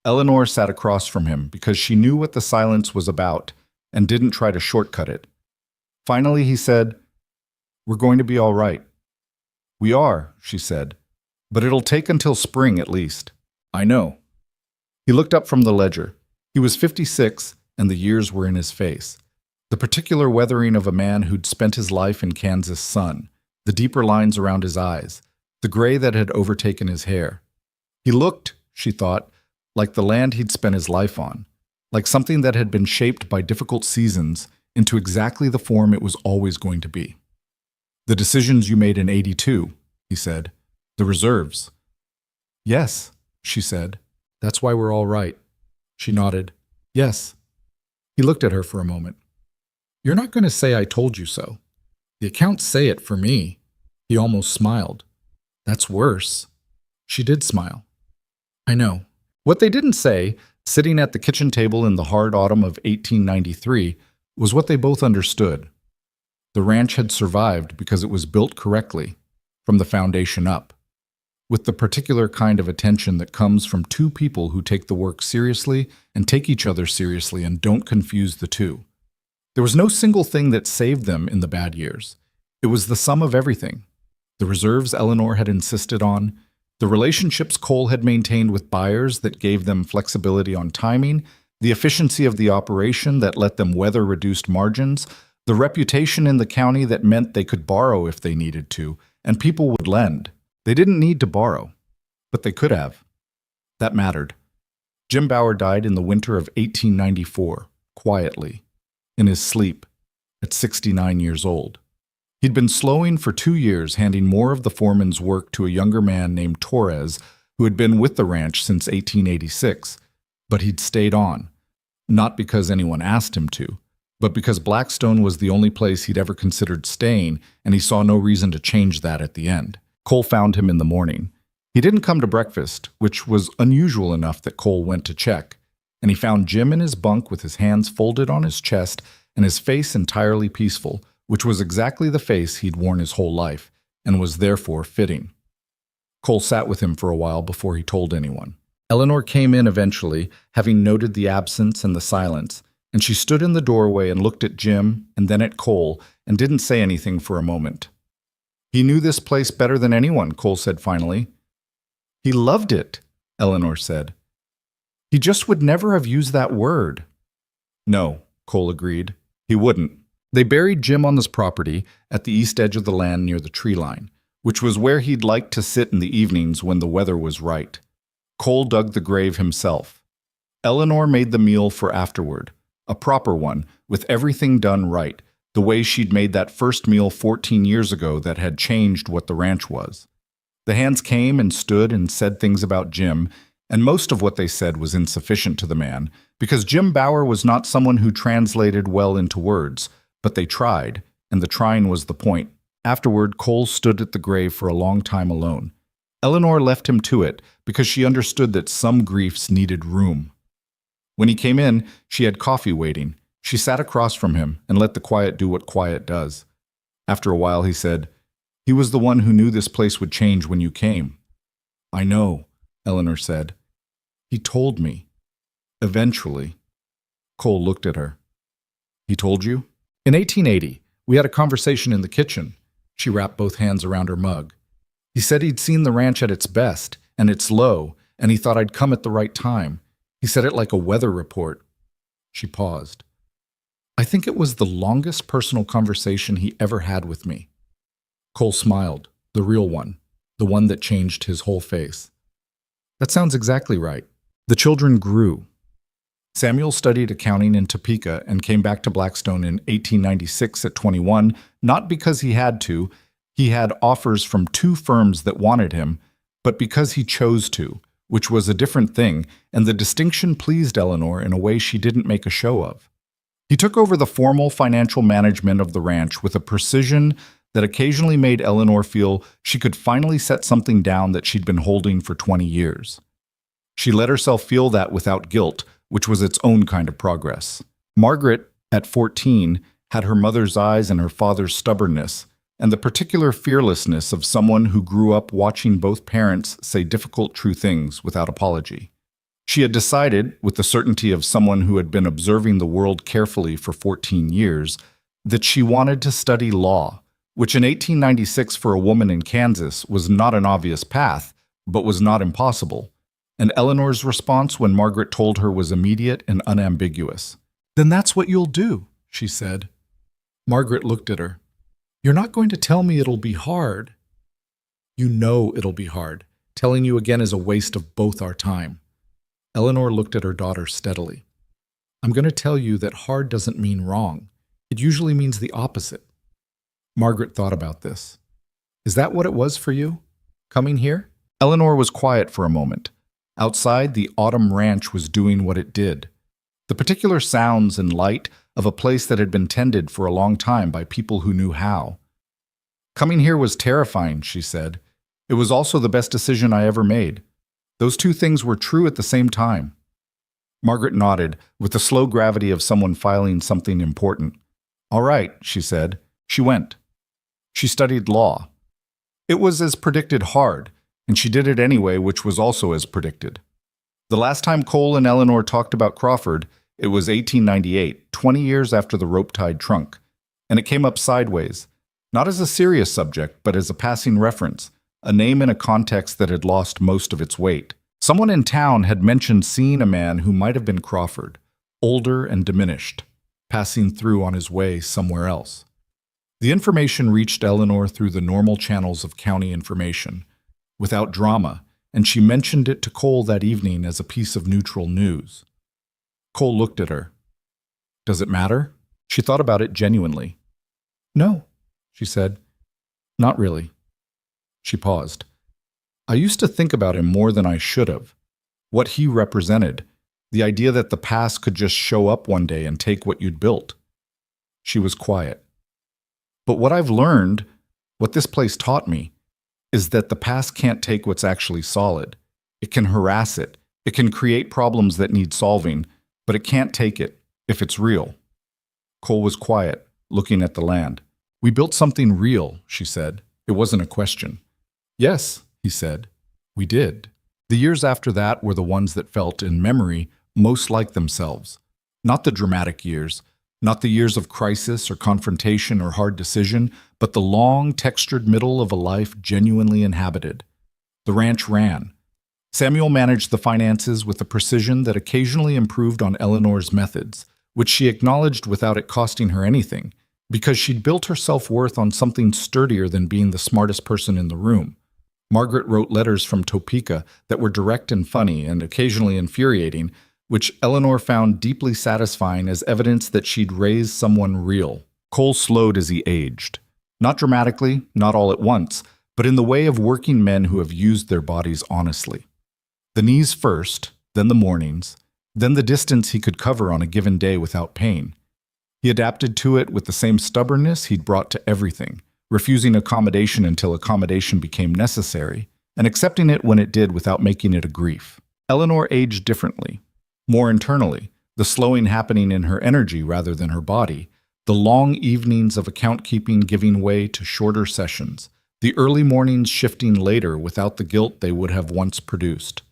Eleanor sat across from him because she knew what the silence was about and didn't try to shortcut it. Finally, he said, "We're going to be all right." "We are," she said, "but it'll take until spring at least." "I know." He looked up from the ledger. He was 56, and the years were in his face. The particular weathering of a man who'd spent his life in Kansas sun, the deeper lines around his eyes, the gray that had overtaken his hair. He looked, she thought, like the land he'd spent his life on, like something that had been shaped by difficult seasons into exactly the form it was always going to be. "The decisions you made in 82, he said. "The reserves." "Yes," she said. "That's why we're all right." She nodded. "Yes." He looked at her for a moment. "You're not going to say I told you so. The accounts say it for me." He almost smiled. "That's worse." She did smile. "I know." What they didn't say, sitting at the kitchen table in the hard autumn of 1893, was what they both understood. The ranch had survived because it was built correctly, from the foundation up, with the particular kind of attention that comes from 2 people who take the work seriously and take each other seriously and don't confuse the two. There was no single thing that saved them in the bad years. It was the sum of everything. The reserves Eleanor had insisted on, the relationships Cole had maintained with buyers that gave them flexibility on timing, the efficiency of the operation that let them weather reduced margins, the reputation in the county that meant they could borrow if they needed to, and people would lend. They didn't need to borrow, but they could have. That mattered. Jim Bauer died in the winter of 1894, quietly, in his sleep, at 69 years old. He'd been slowing for 2 years, handing more of the foreman's work to a younger man named Torres, who had been with the ranch since 1886. But he'd stayed on, not because anyone asked him to, but because Blackstone was the only place he'd ever considered staying, and he saw no reason to change that at the end. Cole found him in the morning. He didn't come to breakfast, which was unusual enough that Cole went to check, and he found Jim in his bunk with his hands folded on his chest and his face entirely peaceful, which was exactly the face he'd worn his whole life, and was therefore fitting. Cole sat with him for a while before he told anyone. Eleanor came in eventually, having noted the absence and the silence, and she stood in the doorway and looked at Jim and then at Cole and didn't say anything for a moment. He knew this place better than anyone, Cole said finally. He loved it, Eleanor said. He just would never have used that word. No, Cole agreed. He wouldn't. They buried Jim on this property at the east edge of the land near the tree line, which was where he'd like to sit in the evenings when the weather was right. Cole dug the grave himself. Eleanor made the meal for afterward, a proper one, with everything done right, the way she'd made that first meal 14 years ago that had changed what the ranch was. The hands came and stood and said things about Jim, and most of what they said was insufficient to the man, because Jim Bauer was not someone who translated well into words, but they tried, and the trying was the point. Afterward, Cole stood at the grave for a long time alone. Eleanor left him to it because she understood that some griefs needed room. When he came in, she had coffee waiting. She sat across from him and let the quiet do what quiet does. After a while, he said, "He was the one who knew this place would change when you came." "I know," Eleanor said. "He told me. Eventually." Cole looked at her. "He told you?" "In 1880, we had a conversation in the kitchen." She wrapped both hands around her mug. "He said he'd seen the ranch at its best and its low, and he thought I'd come at the right time. He said it like a weather report." She paused. "I think it was the longest personal conversation he ever had with me." Cole smiled, the real one, the one that changed his whole face. "That sounds exactly right." The children grew. Samuel studied accounting in Topeka and came back to Blackstone in 1896 at 21, not because he had to. He had offers from 2 firms that wanted him, but because he chose to, which was a different thing, and the distinction pleased Eleanor in a way she didn't make a show of. He took over the formal financial management of the ranch with a precision that occasionally made Eleanor feel she could finally set something down that she'd been holding for 20 years. She let herself feel that without guilt, which was its own kind of progress. Margaret, at 14, had her mother's eyes and her father's stubbornness, and the particular fearlessness of someone who grew up watching both parents say difficult, true things without apology. She had decided, with the certainty of someone who had been observing the world carefully for 14 years, that she wanted to study law, which in 1896 for a woman in Kansas was not an obvious path, but was not impossible. And Eleanor's response when Margaret told her was immediate and unambiguous. "Then that's what you'll do," she said. Margaret looked at her. "You're not going to tell me it'll be hard." "You know it'll be hard. Telling you again is a waste of both our time." Eleanor looked at her daughter steadily. "I'm going to tell you that hard doesn't mean wrong. It usually means the opposite." Margaret thought about this. "Is that what it was for you, coming here?" Eleanor was quiet for a moment. Outside, the autumn ranch was doing what it did. The particular sounds and light of a place that had been tended for a long time by people who knew how. "Coming here was terrifying," she said. "It was also the best decision I ever made. Those 2 things were true at the same time." Margaret nodded, with the slow gravity of someone filing something important. "All right," she said. She went. She studied law. It was as predicted hard, and she did it anyway, which was also as predicted. The last time Cole and Eleanor talked about Crawford, it was 1898, 20 years after the rope-tied trunk, and it came up sideways. Not as a serious subject, but as a passing reference, a name in a context that had lost most of its weight. Someone in town had mentioned seeing a man who might have been Crawford, older and diminished, passing through on his way somewhere else. The information reached Eleanor through the normal channels of county information, without drama, and she mentioned it to Cole that evening as a piece of neutral news. Cole looked at her. Does it matter? She thought about it genuinely. No, she said. Not really. She paused. I used to think about him more than I should have. What he represented, the idea that the past could just show up one day and take what you'd built. She was quiet. But what I've learned, what this place taught me, is that the past can't take what's actually solid. It can harass it. It can create problems that need solving, but it can't take it if it's real. Cole was quiet, looking at the land. We built something real, she said. It wasn't a question. Yes, he said. We did. The years after that were the ones that felt, in memory, most like themselves. Not the dramatic years, not the years of crisis or confrontation or hard decision, but the long, textured middle of a life genuinely inhabited. The ranch ran. Samuel managed the finances with a precision that occasionally improved on Eleanor's methods, which she acknowledged without it costing her anything, because she'd built her self-worth on something sturdier than being the smartest person in the room. Margaret wrote letters from Topeka that were direct and funny and occasionally infuriating, which Eleanor found deeply satisfying as evidence that she'd raised someone real. Cole slowed as he aged. Not dramatically, not all at once, but in the way of working men who have used their bodies honestly. The knees first, then the mornings, then the distance he could cover on a given day without pain. He adapted to it with the same stubbornness he'd brought to everything, refusing accommodation until accommodation became necessary, and accepting it when it did without making it a grief. Eleanor aged differently, more internally, the slowing happening in her energy rather than her body, the long evenings of account-keeping giving way to shorter sessions, the early mornings shifting later without the guilt they would have once produced.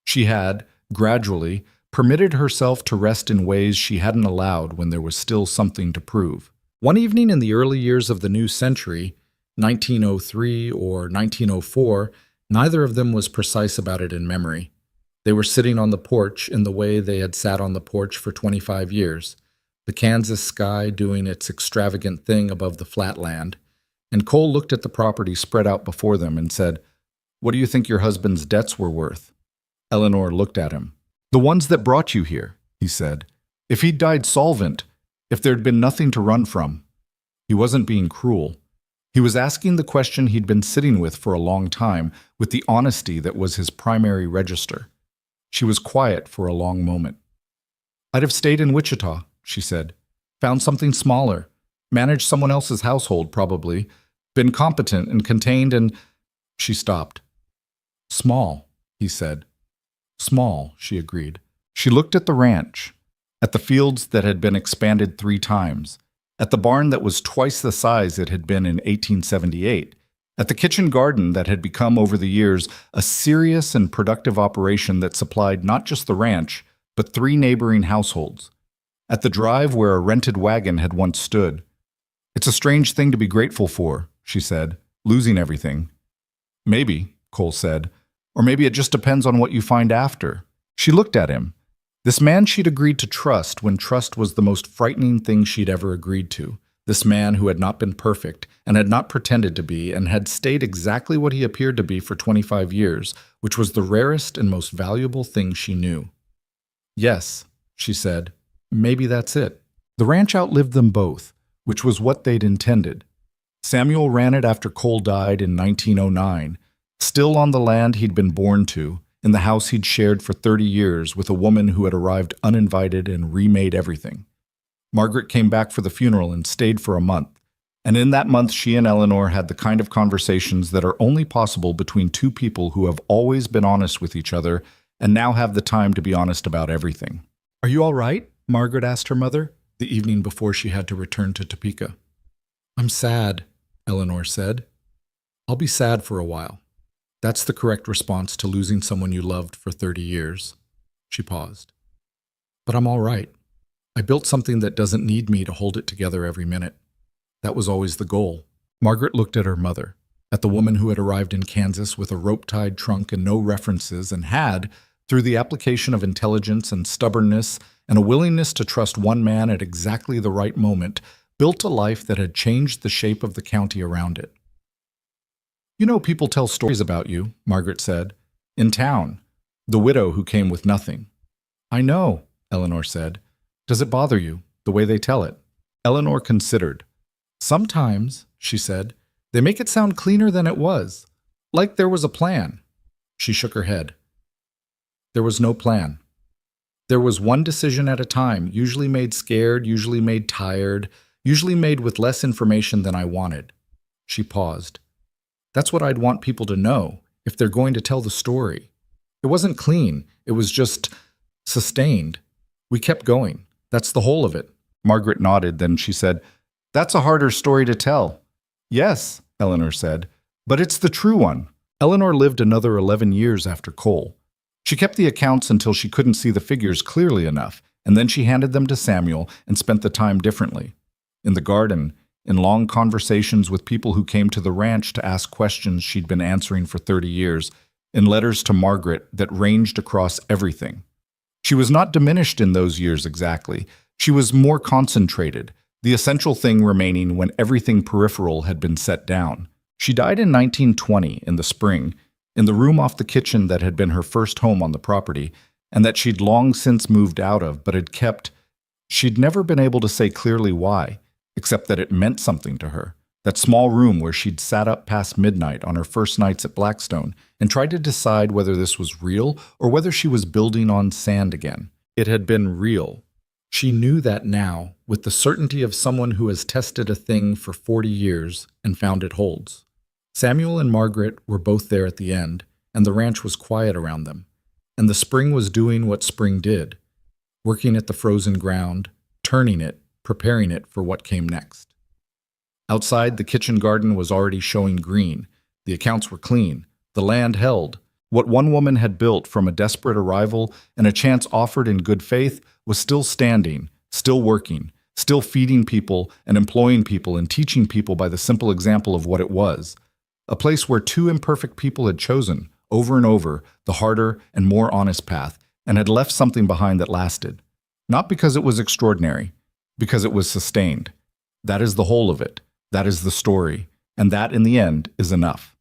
She had, gradually, permitted herself to rest in ways she hadn't allowed when there was still something to prove. One evening in the early years of the new century, 1903 or 1904, neither of them was precise about it in memory. They were sitting on the porch in the way they had sat on the porch for 25 years, the Kansas sky doing its extravagant thing above the flat land, and Cole looked at the property spread out before them and said, "What do you think your husband's debts were worth?" Eleanor looked at him. "The ones that brought you here," he said. "If he'd died solvent, if there'd been nothing to run from." He wasn't being cruel. He was asking the question he'd been sitting with for a long time, with the honesty that was his primary register. She was quiet for a long moment. "I'd have stayed in Wichita," she said. "Found something smaller. Managed someone else's household, probably. Been competent and contained and—" She stopped. "Small," he said. "Small," she agreed. She looked at the ranch, at the fields that had been expanded 3 times, at the barn that was twice the size it had been in 1878, at the kitchen garden that had become over the years a serious and productive operation that supplied not just the ranch, but 3 neighboring households, at the drive where a rented wagon had once stood. "It's a strange thing to be grateful for," she said, "losing everything." "Maybe," Cole said, "or maybe it just depends on what you find after." She looked at him. This man she'd agreed to trust when trust was the most frightening thing she'd ever agreed to. This man who had not been perfect and had not pretended to be and had stayed exactly what he appeared to be for 25 years, which was the rarest and most valuable thing she knew. "Yes," she said, "maybe that's it." The ranch outlived them both, which was what they'd intended. Samuel ran it after Cole died in 1909, still on the land he'd been born to, in the house he'd shared for 30 years with a woman who had arrived uninvited and remade everything. Margaret came back for the funeral and stayed for a month, and in that month she and Eleanor had the kind of conversations that are only possible between 2 people who have always been honest with each other and now have the time to be honest about everything. "Are you all right?" Margaret asked her mother, the evening before she had to return to Topeka. "I'm sad," Eleanor said. "I'll be sad for a while." That's the correct response to losing someone you loved for 30 years. She paused. "But I'm all right. I built something that doesn't need me to hold it together every minute. That was always the goal." Margaret looked at her mother, at the woman who had arrived in Kansas with a rope-tied trunk and no references and had, through the application of intelligence and stubbornness and a willingness to trust one man at exactly the right moment, built a life that had changed the shape of the county around it. "You know, people tell stories about you," Margaret said. "In town. The widow who came with nothing." "I know," Eleanor said. "Does it bother you, the way they tell it?" Eleanor considered. "Sometimes," she said, "they make it sound cleaner than it was, like there was a plan." She shook her head. There was no plan. There was one decision at a time, usually made scared, usually made tired, usually made with less information than I wanted. She paused. "That's what I'd want people to know, if they're going to tell the story. It wasn't clean, it was just sustained. We kept going. That's the whole of it." Margaret nodded, then she said, "That's a harder story to tell." "Yes," Eleanor said, "but it's the true one." Eleanor lived another 11 years after Cole. She kept the accounts until she couldn't see the figures clearly enough, and then she handed them to Samuel and spent the time differently. In the garden, in long conversations with people who came to the ranch to ask questions she'd been answering for 30 years, in letters to Margaret that ranged across everything. She was not diminished in those years exactly. She was more concentrated, the essential thing remaining when everything peripheral had been set down. She died in 1920 in the spring, in the room off the kitchen that had been her first home on the property, and that she'd long since moved out of but had kept. She'd never been able to say clearly why, except that it meant something to her. That small room where she'd sat up past midnight on her first nights at Blackstone and tried to decide whether this was real or whether she was building on sand again. It had been real. She knew that now, with the certainty of someone who has tested a thing for 40 years and found it holds. Samuel and Margaret were both there at the end, and the ranch was quiet around them. And the spring was doing what spring did, working at the frozen ground, turning it, preparing it for what came next. Outside, the kitchen garden was already showing green. The accounts were clean. The land held. What one woman had built from a desperate arrival and a chance offered in good faith was still standing, still working, still feeding people and employing people and teaching people by the simple example of what it was. A place where two imperfect people had chosen, over and over, the harder and more honest path, and had left something behind that lasted. Not because it was extraordinary, because it was sustained. That is the whole of it. That is the story. And that, in the end, is enough.